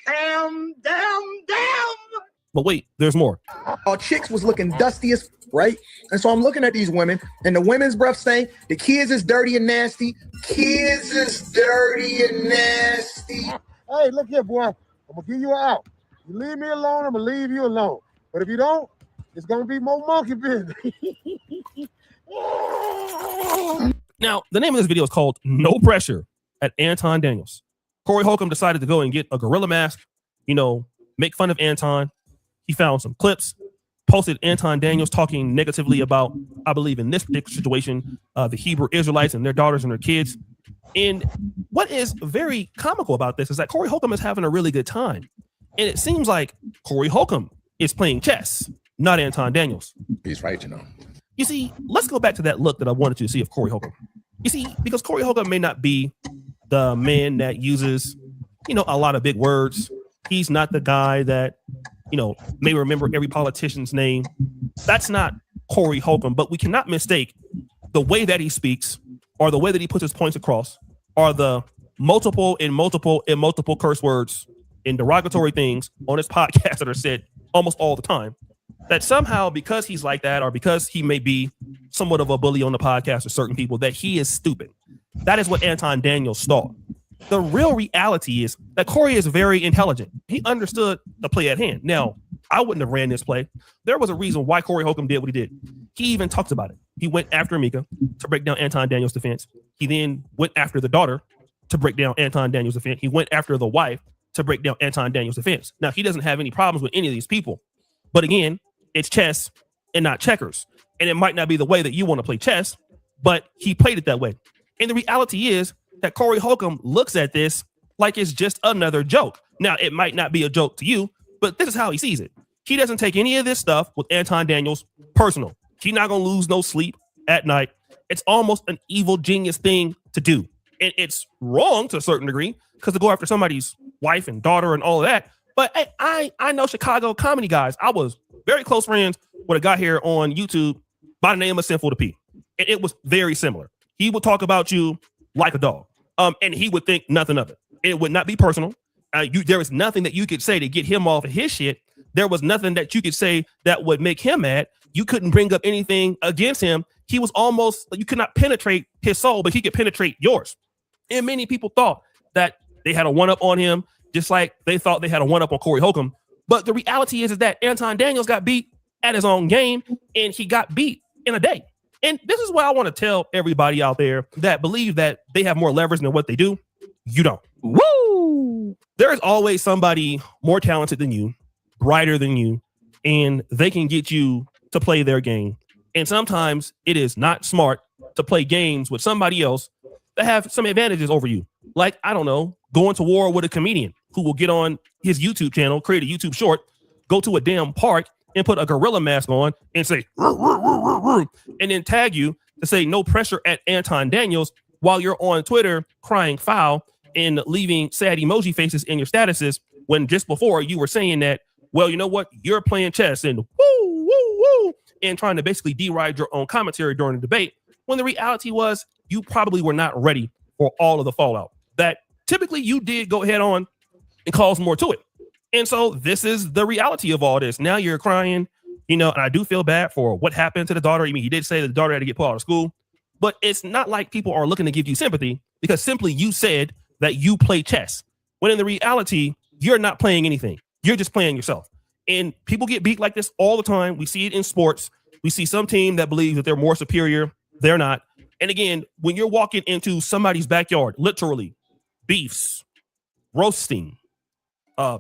Damn. But wait, there's more. Our chicks was looking dusty as right, and so I'm looking at these women, and the women's breath saying the kids is dirty and nasty. Kids is dirty and nasty. Hey, look here, boy. I'm gonna give you an out. You leave me alone, I'm gonna leave you alone. But if you don't, it's gonna be more monkey business. Now, the name of this video is called No Pressure at Anton Daniels. Corey Holcomb decided to go and get a gorilla mask, make fun of Anton. He found some clips, posted Anton Daniels talking negatively about, I believe in this particular situation, the Hebrew Israelites and their daughters and their kids. And what is very comical about this is that Corey Holcomb is having a really good time. And it seems like Corey Holcomb is playing chess, not Anton Daniels. He's right, You see, let's go back to that look that I wanted you to see of Corey Holcomb. You see, because Corey Holcomb may not be the man that uses, a lot of big words. He's not the guy that, may remember every politician's name. That's not Corey Holcomb, but we cannot mistake the way that he speaks or the way that he puts his points across or the multiple curse words and derogatory things on his podcast that are said almost all the time. That somehow, because he's like that, or because he may be somewhat of a bully on the podcast or certain people, that he is stupid. That is what Anton Daniels thought. The real reality is that Corey is very intelligent. He understood the play at hand. Now, I wouldn't have ran this play. There was a reason why Corey Holcomb did what he did. He even talks about it. He went after Mika to break down Anton Daniels' defense. He then went after the daughter to break down Anton Daniels' defense. He went after the wife to break down Anton Daniels' defense. Now, he doesn't have any problems with any of these people. But again, it's chess and not checkers. And it might not be the way that you want to play chess, but he played it that way. And the reality is that Corey Holcomb looks at this like it's just another joke. Now, it might not be a joke to you, but this is how he sees it. He doesn't take any of this stuff with Anton Daniels personal. He's not going to lose no sleep at night. It's almost an evil genius thing to do. And it's wrong to a certain degree because to go after somebody's wife and daughter and all of that. But hey, I know Chicago comedy guys. I was very close friends with a guy here on YouTube by the name of Sinful to P. And it was very similar. He would talk about you like a dog. And he would think nothing of it. It would not be personal. There was nothing that you could say to get him off of his shit. There was nothing that you could say that would make him mad. You couldn't bring up anything against him. He was almost, you could not penetrate his soul, but he could penetrate yours. And many people thought that they had a one-up on him, just like they thought they had a one-up on Corey Holcomb. But the reality is that Anton Daniels got beat at his own game, and he got beat in a day. And this is what I want to tell everybody out there that believe that they have more leverage than what they do. You don't. Woo! There is always somebody more talented than you, brighter than you, and they can get you to play their game. And sometimes it is not smart to play games with somebody else that have some advantages over you. Like, I don't know, going to war with a comedian who will get on his YouTube channel, create a YouTube short, go to a damn park and put a gorilla mask on and say, "Roo, roo, roo, roo, roo," and then tag you to say no pressure at Anton Daniels while you're on Twitter crying foul and leaving sad emoji faces in your statuses when just before you were saying that, well, you know what? You're playing chess and woo, woo, woo, and trying to basically deride your own commentary during the debate, when the reality was you probably were not ready for all of the fallout. That typically you did go ahead on and cause more to it. And so this is the reality of all this. Now you're crying, and I do feel bad for what happened to the daughter. I mean, he did say that the daughter had to get pulled out of school, but it's not like people are looking to give you sympathy because simply you said that you play chess, when in the reality, you're not playing anything. You're just playing yourself. And people get beat like this all the time. We see it in sports. We see some team that believes that they're more superior. They're not. And again, when you're walking into somebody's backyard, literally beefs, roasting,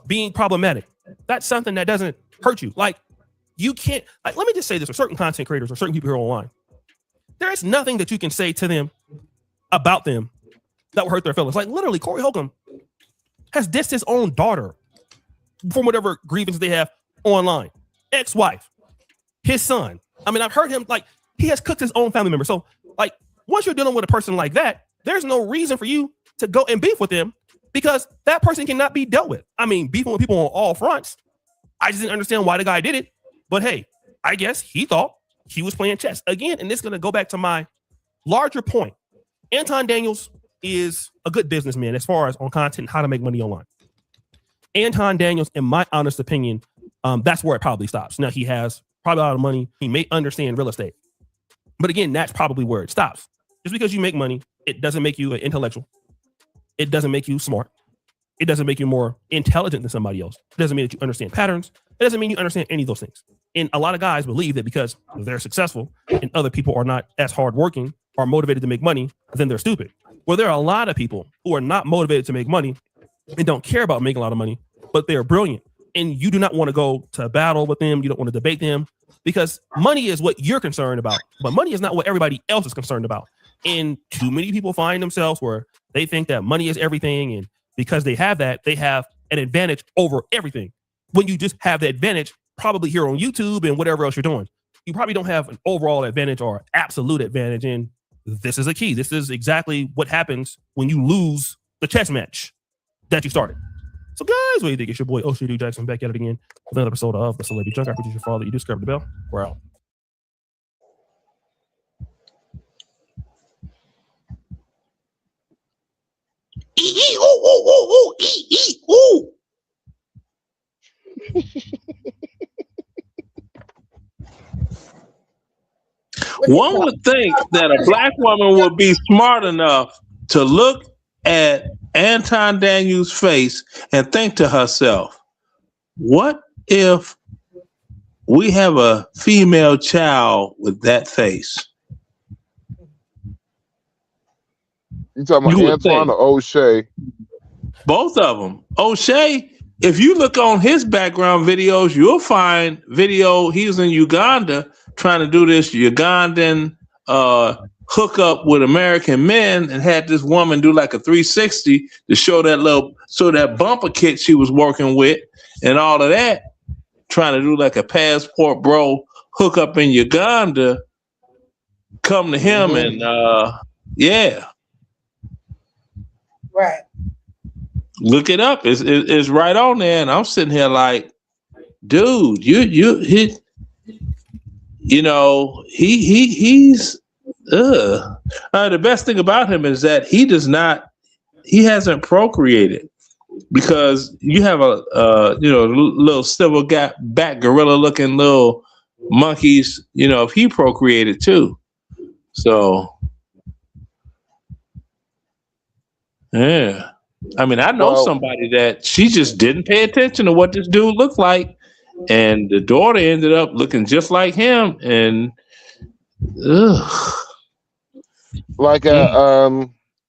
being problematic, that's something that doesn't hurt you. Like, You can't, like, let me just say this for certain content creators or certain people here online. There is nothing that you can say to them about them that will hurt their feelings. Like literally, Corey Holcomb has dissed his own daughter from whatever grievance they have online. Ex-wife, his son. I mean, I've heard him, like, he has cooked his own family member. So, like, once you're dealing with a person like that, there's no reason for you to go and beef with them because that person cannot be dealt with. I mean, beefing with people on all fronts. I just didn't understand why the guy did it. But hey, I guess he thought he was playing chess. Again, and this is going to go back to my larger point. Anton Daniels is a good businessman as far as on content, how to make money online. Anton Daniels, in my honest opinion, that's where it probably stops. Now, he has probably a lot of money. He may understand real estate. But again, that's probably where it stops. Just because you make money, it doesn't make you an intellectual. It doesn't make you smart. It doesn't make you more intelligent than somebody else. It doesn't mean that you understand patterns. It doesn't mean you understand any of those things. And a lot of guys believe that because they're successful and other people are not as hardworking or motivated to make money, then they're stupid. Well, there are a lot of people who are not motivated to make money and don't care about making a lot of money, but they're brilliant. And you do not want to go to battle with them. You don't want to debate them because money is what you're concerned about. But money is not what everybody else is concerned about. And too many people find themselves where they think that money is everything. And because they have that, they have an advantage over everything. When you just have the advantage, probably here on YouTube and whatever else you're doing, you probably don't have an overall advantage or absolute advantage. And this is a key. This is exactly what happens when you lose the chess match that you started. So guys, what do you think? It's your boy O'Shea D. Jackson back at it again with another episode of The Celebrity Junk. I appreciate your follow that you discovered the bell. We're out. One would think that a black woman would be smart enough to look at Anton Daniels' face and think to herself, what if we have a female child with that face? You talking about Antoine or O'Shea? Both of them. O'Shea, if you look on his background videos, you'll find video. He was in Uganda trying to do this Ugandan hookup with American men and had this woman do like a 360 to show that bumper kit she was working with and all of that, trying to do like a passport bro hookup in Uganda, come to him and yeah. Right. Look it up. It's right on there. And I'm sitting here like, dude, he's the best thing about him is that he hasn't procreated because you have a little silver back gorilla looking little monkeys, if he procreated too. So yeah. I mean, I know somebody that she just didn't pay attention to what this dude looked like, and the daughter ended up looking just like him. And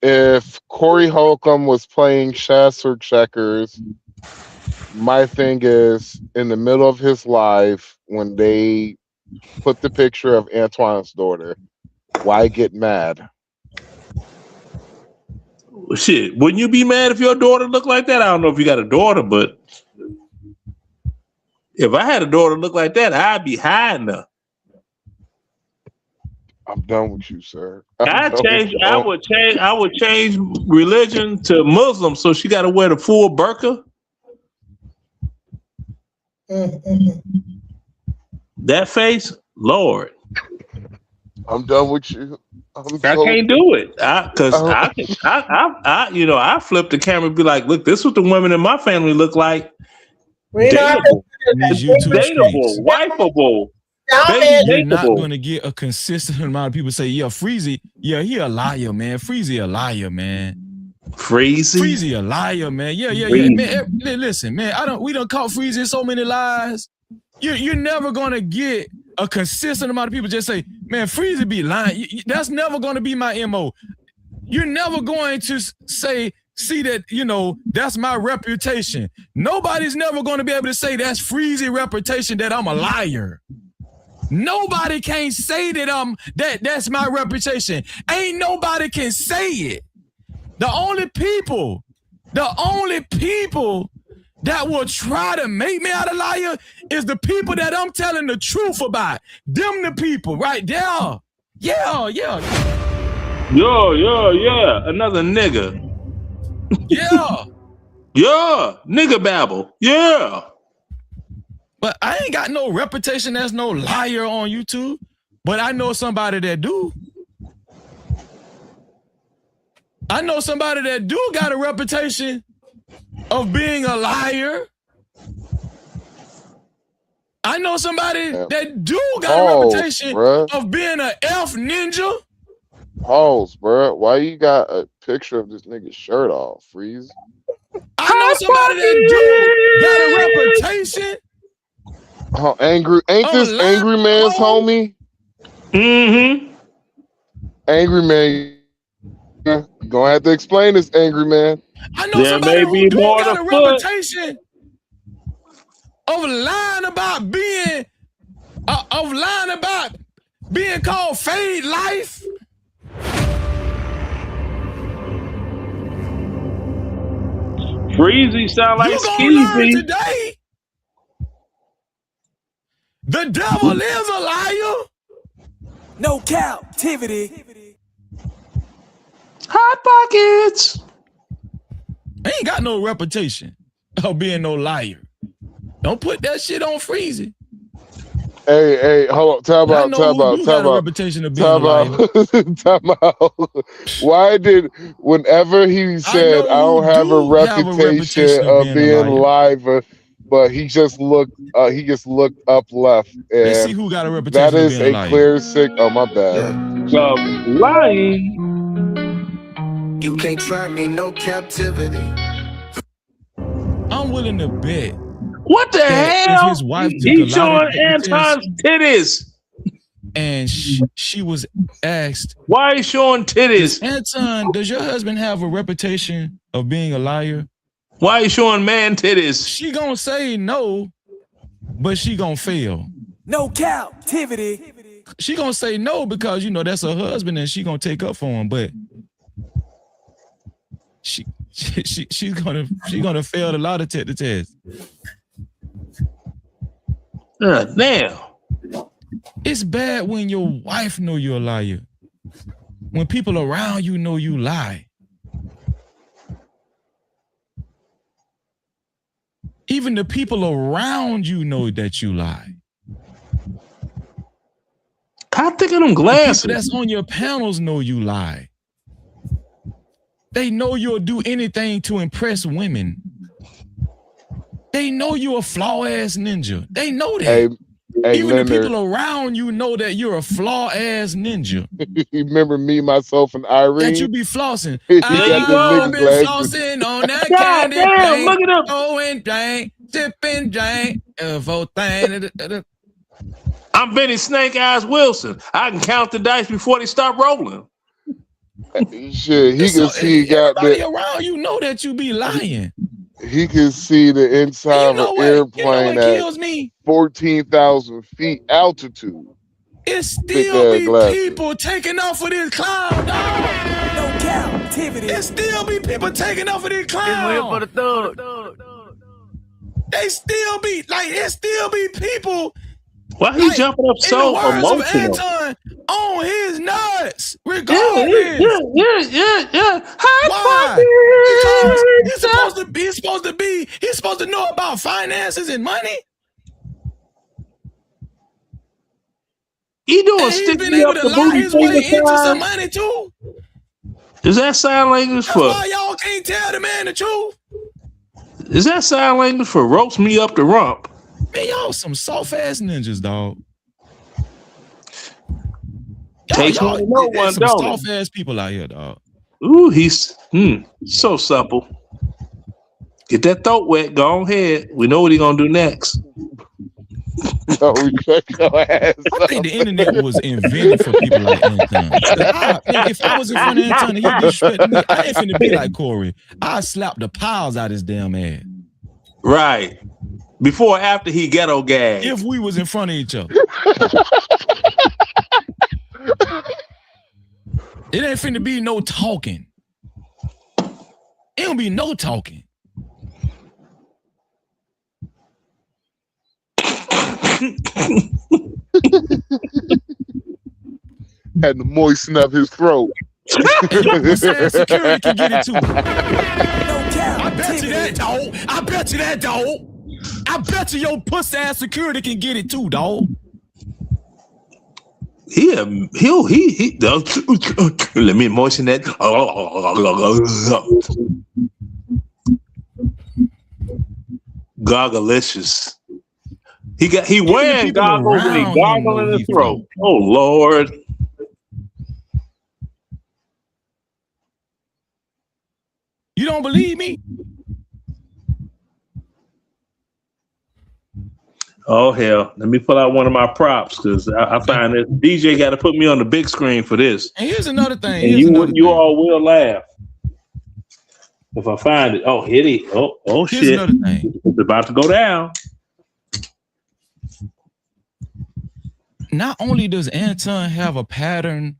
if Corey Holcomb was playing chess or checkers, my thing is in the middle of his life when they put the picture of Antoine's daughter, why get mad? Shit, wouldn't you be mad if your daughter looked like that? I don't know if you got a daughter, but if I had a daughter look like that, I'd be hiding her. I'm done with you, sir. I would change religion to Muslim, so she got to wear the full burqa. That face, Lord. I'm done with you. I can't do it because I flip the camera and be like, look, this is what the women in my family look like. Dateable, wifeable. You're not going to get a consistent amount of people say, yeah, Freezy, yeah, he a liar, man. Freezy a liar, man. Freezy a liar, man. Yeah, man. Listen, man, we done caught Freezy in so many lies. You're never gonna get a consistent amount of people just say, man, Freezy be lying. That's never gonna be my MO. You're never going to say see that, that's my reputation. Nobody's never going to be able to say that's Freezy reputation that I'm a liar. Nobody can say that that's my reputation. Ain't nobody can say it. The only people that will try to make me out a liar is the people that I'm telling the truth about. Them the people right there. Yeah. Yo, another nigga. Yeah. Yeah, nigga babble. Yeah. But I ain't got no reputation as no liar on YouTube. But I know somebody that do. I know somebody that do got a reputation of being a liar. I know somebody that do got a reputation of being an F ninja. Pause, bro. Why you got a picture of this nigga's shirt off, Freeze? I know somebody that do got a reputation. Oh, angry. Ain't this Angry Man's homie? Mm-hmm. Angry Man. Gonna have to explain this, Angry Man. I know somebody who do got a reputation of lying about being called Fade Life. Freezy sound like Skeezy today. The devil is a liar. No captivity. Hot pockets. I ain't got no reputation of being no liar. Don't put that shit on Freezy. Hey, hold on. Time out. Reputation of being a liar. Time out. Why did, whenever he said, I don't have a reputation of being live, but he just looked up left. And let's see who got a reputation. That is a clear sick. Oh, my bad. Lying. You can't try me, no captivity. I'm willing to bet. What the hell? His wife He's showing Anton's titties. And she was asked, why are you showing titties? Anton, does your husband have a reputation of being a liar? Why are you showing man titties? She gonna say no, but she gonna fail. No captivity. She gonna say no because that's her husband and she gonna take up for him, but she's gonna fail a lot of tests. Damn. It's bad when your wife know you're a liar. When people around you know you lie. Even the people around you know that you lie. I think of them glasses. The people that's on your panels know you lie. They know you'll do anything to impress women. They know you're a flaw-ass ninja. They know that. Hey, even Leonard, the people around you know that you're a flaw-ass ninja. You remember me, myself, and Irene? That you be flossing. I've been flossing on that candy damn, look it up. Oh, and drink, sip and drink, everything. I'm Benny Snake Eyes Wilson. I can count the dice before they start rolling. Shit, he can see everybody around you know that you be lying. He can see the inside of an airplane at 14,000 feet altitude. It still be people taking off of this cloud, dog. No captivity. It still be people taking off of this cloud. For the thug. They still be it still be people. Why he jumping up so emotional? Anton on his nuts, regardless. Yeah. Why? Because he's supposed to know about finances and money. He doing he's been able to lie his way into some money too. Is that sign language for? That's why y'all can't tell the man the truth. Is that sign language for roast me up the rump? Man, y'all some soft ass ninjas, dog. Takes one to know one, some don't soft ass people out here, dog. Ooh, he's so supple. Get that throat wet. Go ahead. We know what he's gonna do next. No, shut your ass I think the internet was invented for people like Anton. If I was in front of Anton and he disrespected me, I ain't finna be like Corey. I slap the piles out his damn ass. Right. Before or after he ghetto gagged. If we was in front of each other. It ain't finna be no talking. It don't be no talking. Had to moisten up his throat. Security can get it too. I bet you that, dog. I bet you that, dog. I bet you your pussy ass security can get it too, dog. He let me moisten that. Gargalicious. He wearing goggles and he gargle in his throat. Oh Lord. You don't believe me? Oh hell! Let me pull out one of my props because I find that DJ got to put me on the big screen for this. And here's another thing. And you all will laugh if I find it. Oh, hit it! Oh Here's shit! Another thing. It's about to go down. Not only does Anton have a pattern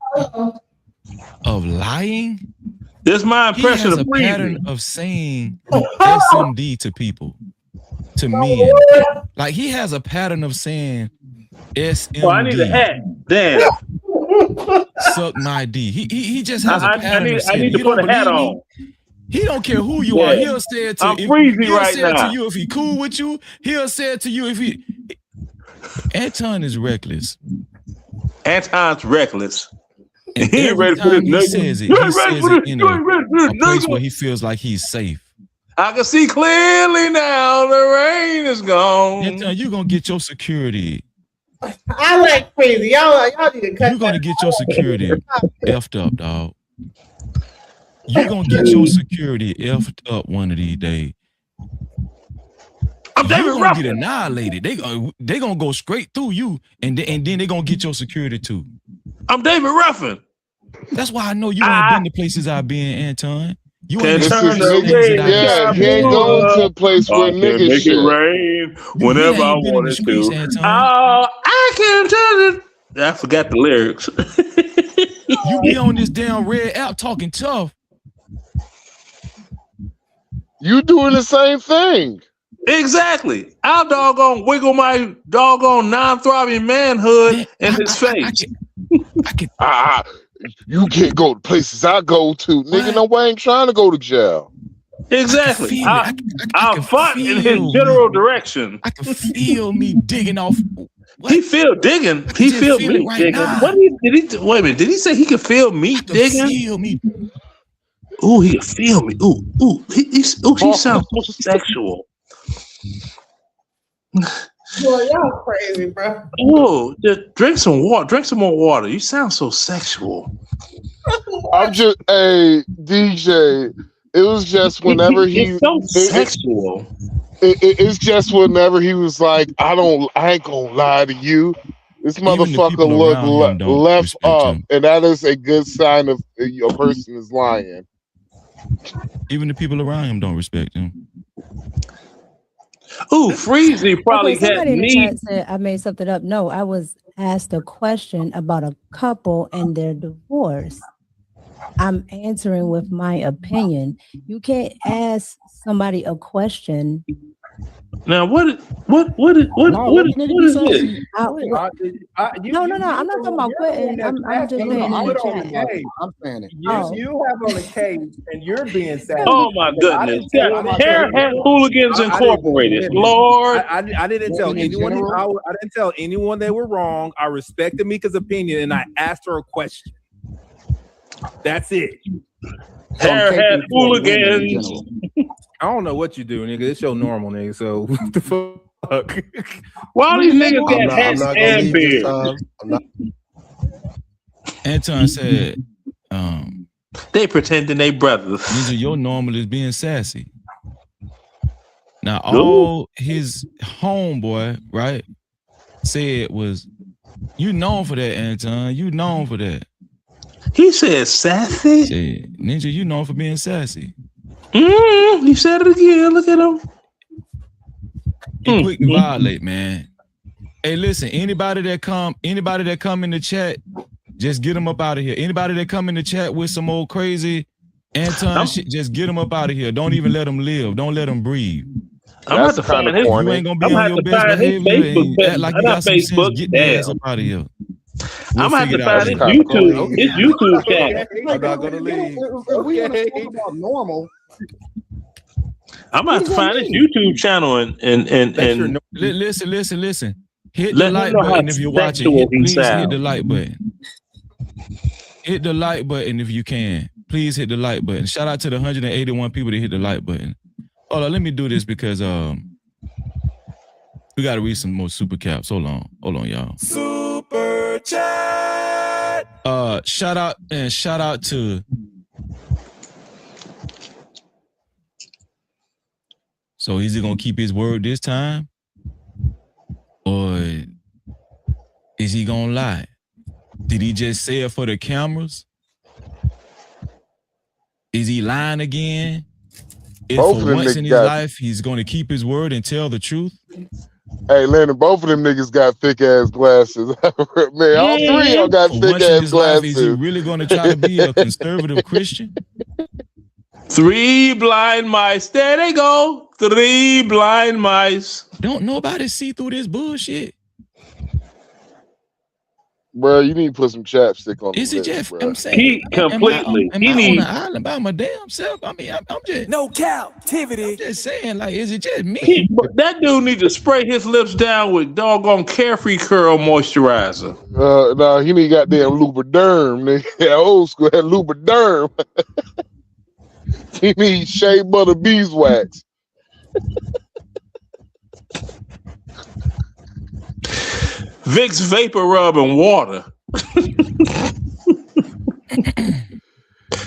of lying, this is my impression he has of a breathing. pattern of saying SMD to people, to men. Like he has a pattern of saying SMD. Oh, I need a hat. Damn. Suck my D. He just has a pattern I need of saying to put a hat on. Me? He don't care who you are. He'll say it to I'm freezing right say now. it to you if he cool with you. He'll say it to you if he. Anton is reckless. Anton's reckless. And he ain't ready for this. He says it. He says it in a place where he feels like he's safe. I can see clearly now. The rain is gone. Anton, you gonna get your security. I like crazy. Y'all need to cut. You're gonna get your security effed up, dog. You're gonna get your security effed up one of these days. I'm David Ruffin. Ruffin. Get annihilated. They gonna go straight through you, and then they gonna get your security too. I'm David Ruffin. That's why I know you ain't been to places I've been, Anton. You ain't he ain't going to a place where niggas make shit. it rain whenever I wanted to. I can tell it. I forgot the lyrics. You be on this damn red app talking tough. You doing the same thing. Exactly. I'll doggone wiggle my doggone non-throbbing manhood in his face. You can't go to places I go to. Nigga, no way, I ain't trying to go to jail. Exactly. I'll fight in his general direction. I can feel me digging off. What? He feel digging. He feel me right digging. Now. What did he wait a minute? Did he say he could feel me digging? Feel me. Ooh, he can feel me. Ooh. He sounds so sexual. Boy, y'all crazy, bro. Oh, drink some water. Drink some more water. You sound so sexual. I'm just a DJ. It was just whenever he's so sexual. It's just whenever he was like, I ain't gonna lie to you. This motherfucker look left up, and that is a good sign of a person is lying. Even the people around him don't respect him. Ooh, Freezy probably somebody in the chat said I made something up. No, I was asked a question about a couple and their divorce. I'm answering with my opinion. You can't ask somebody a question. Now what is this? No, I'm not talking about quitting. I'm just saying in the chat. I'm saying it. You have on the case and you're being sad. Oh my goodness. Hairhead Hooligans Incorporated. Lord. I didn't tell anyone I didn't tell anyone they were wrong. I respected Mika's opinion and I asked her a question. That's it. Hairhead Hooligans. I don't know what you do, nigga. It's your normal, nigga. So what the fuck? Why all these niggas got hats and beards? Anton said, they pretending they brothers. Ninja, your normal is being sassy. Now all his homeboy, right? said was, "You known for that, Anton. You known for that." He said sassy. Said, Ninja, you known for being sassy. He said it again. Look at him. He quick to violate, man. Hey, listen, anybody that come in the chat, just get them up out of here. Anybody that come in the chat with some old crazy Anton shit, just get them up out of here. Don't even let them live. Don't let them breathe. I'm about to find his. You ain't gonna be on your best behavior and act like you got some sense. Get their ass up out of here. I'm gonna have to find his YouTube. His YouTube channel. I'm not gonna leave. If we want to talk about normal. I'm gonna have to find his YouTube channel and listen. Hit Let the him like know how button if you're watching. sexual he Please hit sounds. the like button. Hit the like button if you can. Please hit the like button. Shout out to the 181 people that hit the like button. Hold on, let me do this because we gotta read some more super caps. Hold on, y'all. Super chat. Shout out to So is he gonna keep his word this time? Or is he gonna lie? Did he just say it for the cameras? Is he lying again? If Both of for them once in niggas his got- life he's gonna keep his word and tell the truth? Hey, Landon, both of them niggas got thick ass glasses. Man, all three of y'all got For thick once in ass his life, glasses. is he really gonna try to be a conservative Christian? 3 blind mice. There they go. 3 blind mice. Don't nobody see through this bullshit. Bro, you need to put some chapstick on Is the it lips, Jeff? bro. I'm saying, He completely. Am He I on needs. an island by my damn self? I mean, I'm just No captivity. I'm just saying, like, is it just me? That dude needs to spray his lips down with doggone Carefree Curl moisturizer. No, he need goddamn Lubriderm, nigga. That old school, that Lubriderm. He need shea butter beeswax. Vicks Vapor Rub and water.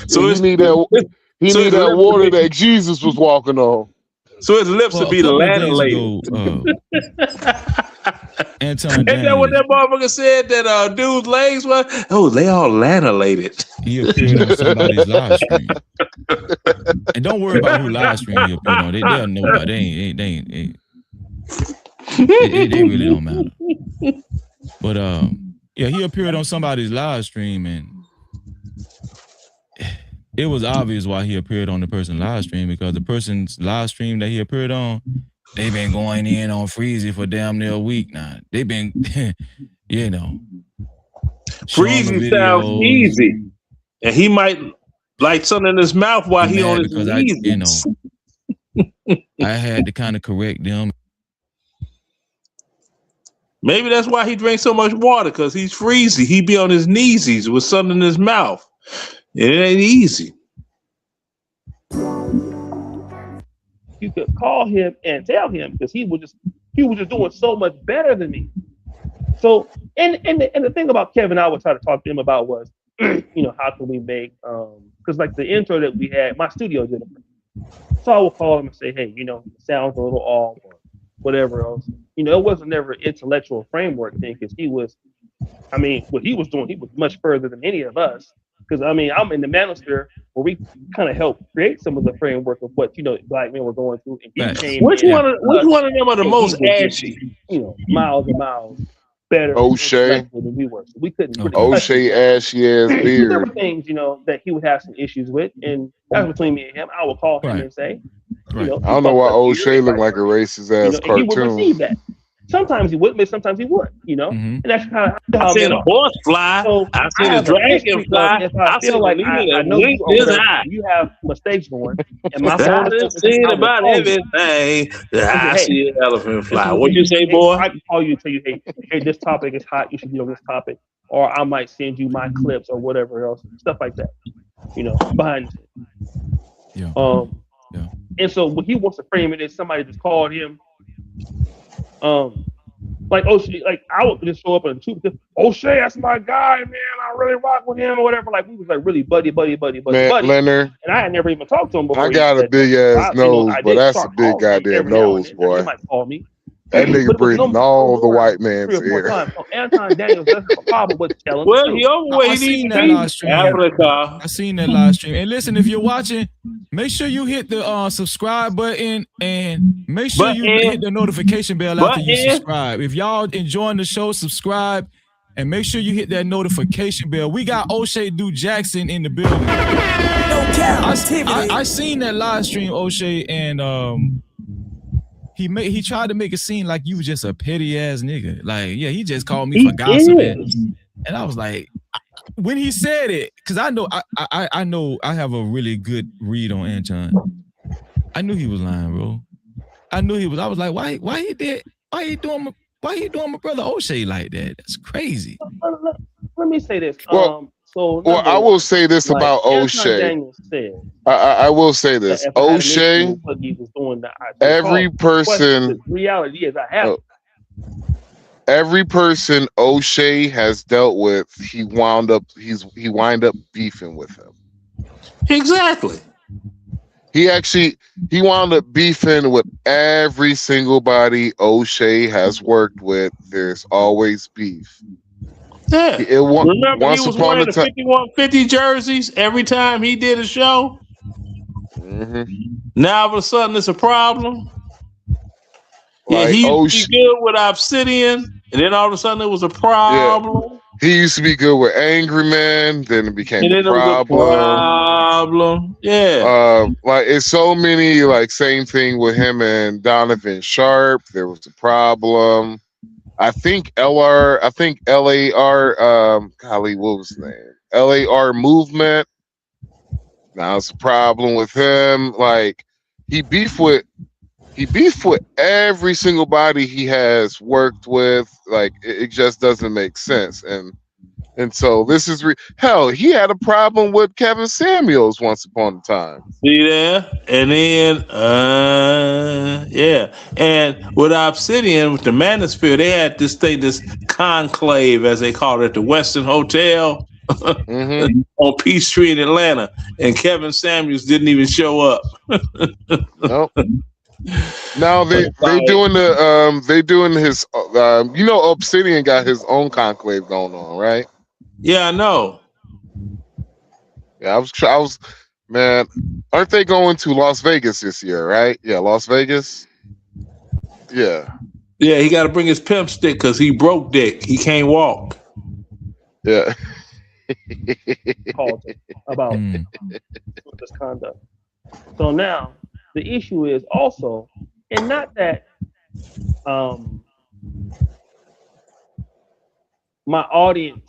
So he need that. He so need his that lips water would be- that Jesus was walking on. So his lips would A be couple of days lanolated. ago, Anton Ain't that what James, that motherfucker said that dude's legs were? Oh, they all lanolated. he appeared on somebody's live stream. And don't worry about who live stream he appeared on. They'll know about. They really don't matter. But yeah, he appeared on somebody's live stream, and it was obvious why he appeared on the person's live stream, because the person's live stream that he appeared on, they've been going in on Freezy for damn near a week now. They've been, you know, Freezy sounds easy, and he might like something in his mouth while he on his because knees. I had to kind of correct them. Maybe that's why he drinks so much water, because he's freezy. He be on his kneesies with something in his mouth. It ain't easy. You could call him and tell him, because he was just doing so much better than me. So and the thing about Kevin I would try to talk to him about was, how can we make because like the intro that we had, my studio did it. So I would call him and say, hey, it sounds a little off or whatever else. It wasn't never an intellectual framework thing, because what he was doing, he was much further than any of us. Because I'm in the manosphere where we kind of helped create some of the framework of what black men were going through. And he came Which in one of them are the and most he was just, ashy? Miles and miles better O'Shea. than we were. So we couldn't really O'Shea ashy ass there beard. were things, that he would have some issues with, and that's between me and him. I would call him and say, I don't know why O'Shea looked like a racist ass and he would cartoon. receive that. Sometimes he would, but sometimes he wouldn't, and that's kind of how I seen a horse fly. So I seen a have dragon fly. If I feel like I know you have mistakes going, and my phone I is seen about everything. I see an elephant fly. What you say, boy? I can call you and tell you, hey, this topic is hot. You should be on this topic, or I might send you my clips or whatever else, stuff like that. Behind the scenes. Yeah. And so what he wants to frame it is somebody just called him. Like O'Shea, like I would just show up and O'Shea, that's my guy, man. I really rock with him or whatever. Like we was like really buddy. Man, Leonard, and I had never even talked to him before. I got a big ass nose, but that's a big goddamn nose, boy. He might call me, That nigga breathing all the white man's 3 or 4 air. times. So Anton Daniels doesn't have a problem with telling Well, the he truth. overweight. I seen that He live stream. Africa. I seen that live stream. And listen, if you're watching, make sure you hit the subscribe button and make sure you hit the notification bell after you subscribe. If y'all enjoying the show, subscribe and make sure you hit that notification bell. We got O'Shea Duke Jackson in the building. I seen that live stream, O'Shea, and he tried to make it seem like you was just a petty ass nigga. Like, yeah, he just called me for gossiping. And I was like, when he said it, because I know I have a really good read on Anton. I knew he was lying, bro. I knew he was. I was like, why he doing my brother O'Shea like that? That's crazy. Let me say this. Well, I will say this about O'Shea. I will say this. O'Shea, every person, reality is I have. Every person O'Shea has dealt with, he wind up beefing with him. Exactly. He wound up beefing with every single body O'Shea has worked with. There's always beef. Yeah. Remember, he was wearing the 5150 jerseys every time he did a show. Mm-hmm. Now all of a sudden it's a problem. Yeah, he used to be good with Obsidian, and then all of a sudden it was a problem. Yeah. He used to be good with Angry Man, then it became a problem. Yeah. Like it's so many, like same thing with him and Donovan Sharp. There was a problem. I think LAR, golly, what was his name? LAR Movement. Now it's a problem with him. Like he beefed with every single body he has worked with. Like it just doesn't make sense. And so this is hell. He had a problem with Kevin Samuels once upon a time. See there, and then and with Obsidian, with the Manosphere, they had this conclave, as they call it, at the Westin Hotel on Peachtree in Atlanta, and Kevin Samuels didn't even show up. Nope. Now they doing his Obsidian got his own conclave going on, right? Yeah, I know. Yeah, I was man, aren't they going to Las Vegas this year, right? Yeah, Las Vegas. Yeah. Yeah, he got to bring his pimp stick because he broke dick. He can't walk. Yeah. Called about misconduct. So now the issue is also, and not that my audience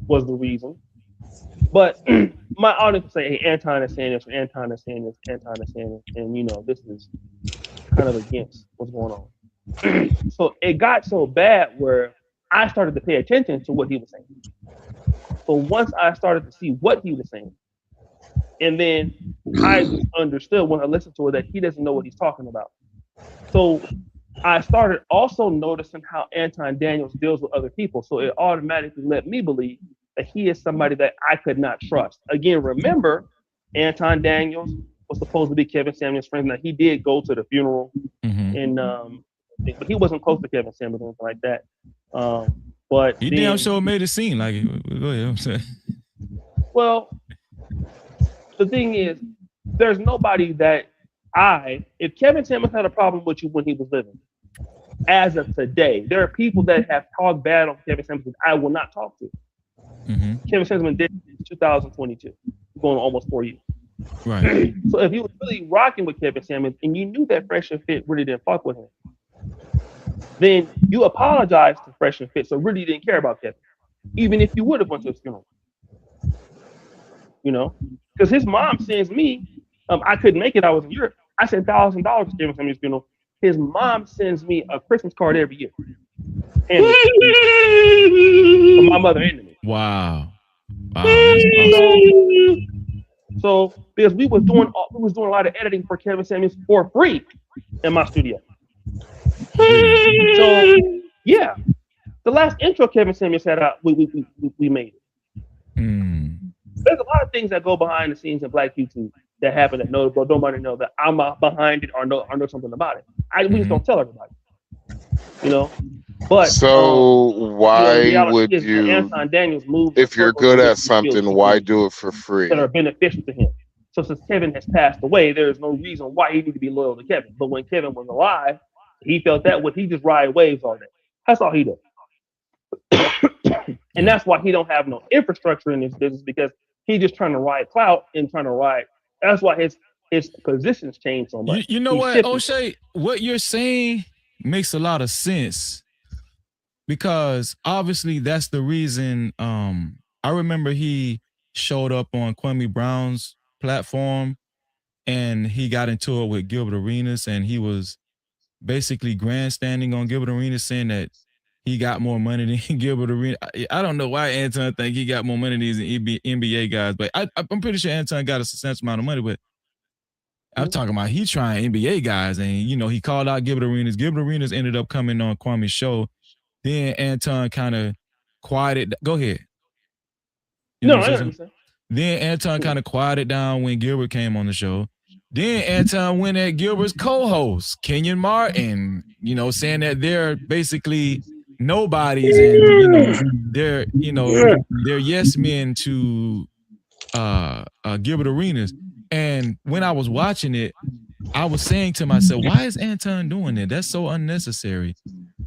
was the reason, but my audience say, hey, Anton is saying this, Anton is saying this, Anton is saying this, and this is kind of against what's going on. So it got so bad where I started to pay attention to what he was saying. So once I started to see what he was saying, and then I understood when I listened to it that he doesn't know what he's talking about. So I started also noticing how Anton Daniels deals with other people. So it automatically let me believe that he is somebody that I could not trust. Again, remember, Anton Daniels was supposed to be Kevin Samuels' friend. Now, he did go to the funeral, and but he wasn't close to Kevin Samuels or anything like that. But he damn sure made it seem like it. Go ahead, I'm saying. Well, the thing is, there's nobody that if Kevin Samuels had a problem with you when he was living, as of today, there are people that have talked bad on Kevin Samuels I will not talk to. Kevin Samuels did in 2022, going on almost 4 years. Right. So if you were really rocking with Kevin Samuels and you knew that Fresh and Fit really didn't fuck with him, then you apologized to Fresh and Fit, so really you didn't care about Kevin, even if you would have went to his funeral. Because his mom sends me, I couldn't make it, I was in Europe. I sent $1,000 to Kevin Samuels' funeral. His mom sends me a Christmas card every year. And from my mother and me. Wow. So because we was doing a lot of editing for Kevin Samuels for free in my studio. So yeah, the last intro Kevin Samuels had out, we made it. There's a lot of things that go behind the scenes in Black YouTube that happen that nobody know that I'm behind it or know something about it. We just don't tell everybody. You know, but so why the reality would is that you, Anton Daniels moves if in you're circles good in at which he feels something, why do it for that free? are beneficial to him. So since Kevin has passed away, there is no reason why he need to be loyal to Kevin. But when Kevin was alive, he felt that would he just ride waves all day. That's all he does. And that's why he don't have no infrastructure in this business, because he's just trying to ride clout and trying to ride. That's why his positions change so much. You know what, O'Shea? What you're saying makes a lot of sense, because obviously that's the reason. I remember he showed up on Kwame Brown's platform and he got into it with Gilbert Arenas, and he was basically grandstanding on Gilbert Arenas, saying that he got more money than Gilbert Arenas. I don't know why Anton think he got more money than these NBA guys, but I'm pretty sure Anton got a substantial amount of money. But I'm talking about he trying NBA guys, and he called out Gilbert Arenas. Gilbert Arenas ended up coming on Kwame's show. Then Anton kind of quieted. Go ahead. I understand. Then Anton kind of quieted down when Gilbert came on the show. Then Anton went at Gilbert's co-host, Kenyon Martin, saying that they're basically nobodies, and they're yes men to Gilbert Arenas. And when I was watching it, I was saying to myself, why is Anton doing it? That's so unnecessary.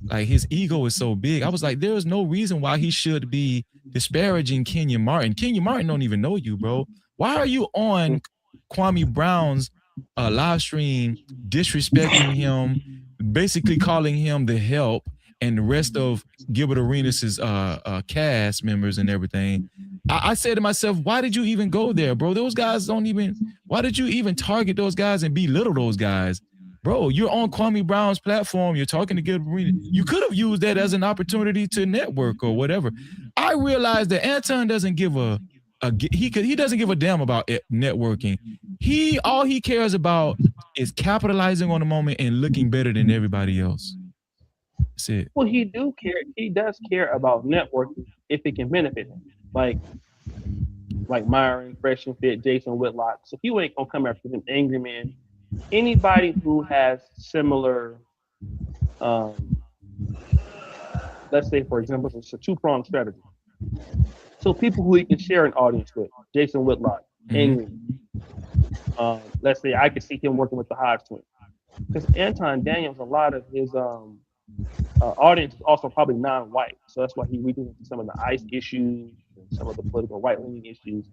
Like, his ego is so big. I was like, there's no reason why he should be disparaging Kenyon Martin. Kenyon Martin don't even know you, bro. Why are you on Kwame Brown's live stream disrespecting him, basically calling him the help, and the rest of Gilbert Arenas' cast members and everything? I said to myself, why did you even go there, bro? Those guys don't even, why did you even target those guys and belittle those guys? Bro, you're on Kwame Brown's platform. You're talking to Gilbert Arenas. You could have used that as an opportunity to network or whatever. I realized that Anton doesn't give he doesn't give a damn about networking. All he cares about is capitalizing on the moment and looking better than everybody else. That's it. Well, he does care about networking if it can benefit him. Like Myron, Fresh and Fit, Jason Whitlock. So he ain't gonna come after them angry man. Anybody who has similar, let's say, for example, it's a two-pronged strategy. So people who he can share an audience with, Jason Whitlock, angry. Let's say I could see him working with the Hodge twins, because Anton Daniels, a lot of his audience is also probably non-white, so that's why he reaches into some of the ICE issues and some of the political right-leaning issues.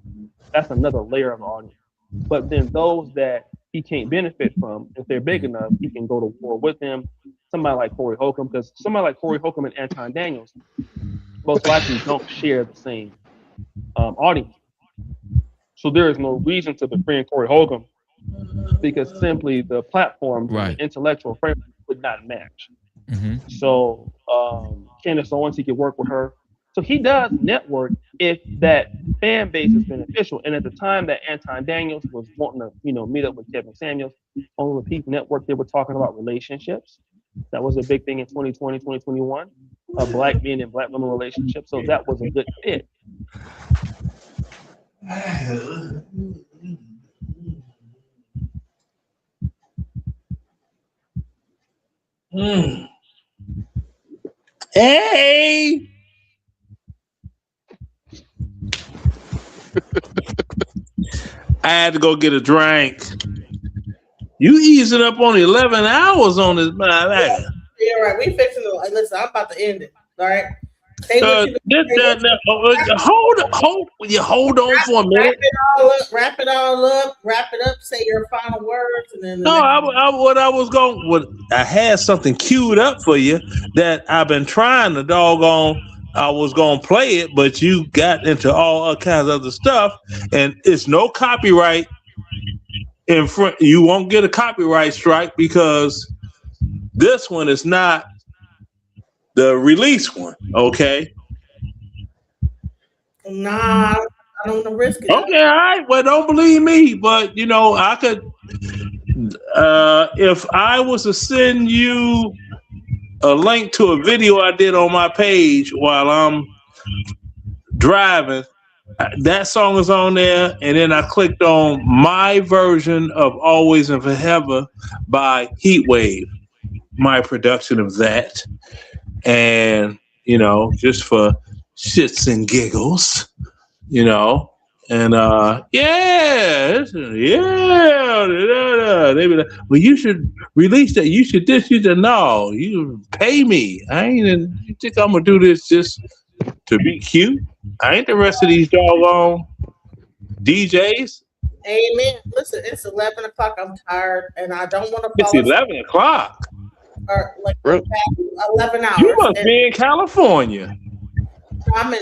That's another layer of audience. But then those that he can't benefit from, if they're big enough, he can go to war with them. Somebody like Corey Holcomb, because somebody like Corey Holcomb and Anton Daniels most likely don't share the same audience. So there is no reason to befriend Corey Holcomb, because simply the platform, the intellectual framework would not match. So Candace Owens, he could work with her. So he does network if that fan base is beneficial. And at the time that Anton Daniels was wanting to, meet up with Kevin Samuels on the Peak Network, they were talking about relationships. That was a big thing in 2020, 2021, black men and black women relationships. So that was a good fit. Hey. I had to go get a drink. You easing up on 11 hours on this, man. Yeah, right. We fixing it. Listen, I'm about to end it. All right. Hold on for a minute. Wrap it all up. Say your final words, and then. I had something queued up for you that I've been trying to doggone. I was gonna play it, but you got into all kinds of other stuff, and it's no copyright in front. You won't get a copyright strike because this one is not the release one. Okay. Nah, I don't want to risk it. Okay, all right. Well, don't believe me, but I could. If I was to send you a link to a video I did on my page while I'm driving, that song is on there, and then I clicked on my version of Always and Forever by Heatwave. my production of that, and just for shits and giggles, and they be like, well, you should release that. You should this. You should no. You pay me. You think I'm gonna do this just to be cute? I ain't the rest of these doggone DJs. Amen. Listen, it's 11 o'clock. I'm tired, and I don't want to. It's 11 o'clock. Or like 11 hours. You must be in California. I'm in.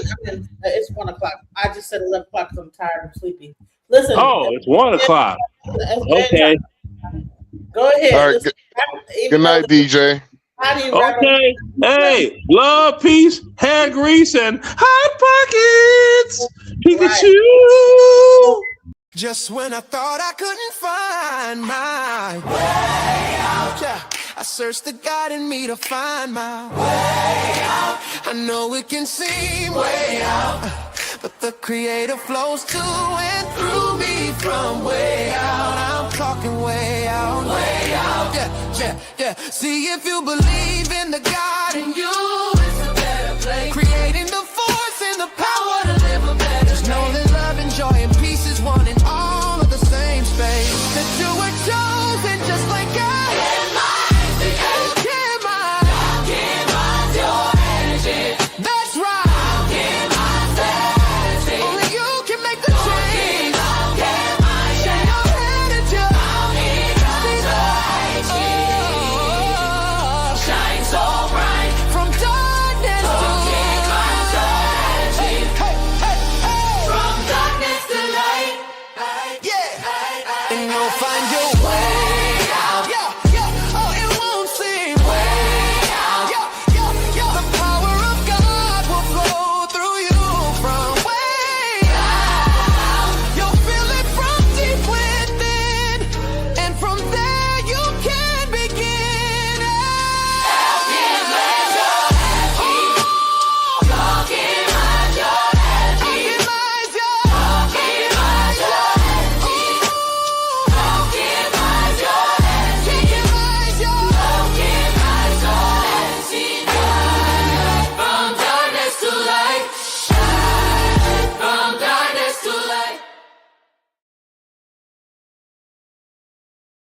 It's 1 o'clock. I just said 11 o'clock because I'm tired and sleepy. Listen. Oh, it's 1 o'clock. Okay. Go ahead. All right. Good night, DJ. Okay. Hey, love, peace, hair grease, and hot pockets. Pikachu. Just when I thought I couldn't find my way out, yeah, I searched the God in me to find my way out. I know it can seem way out, but the Creator flows to and through me from way out. I'm talking way out, yeah, yeah, yeah. See if you believe in the God in you.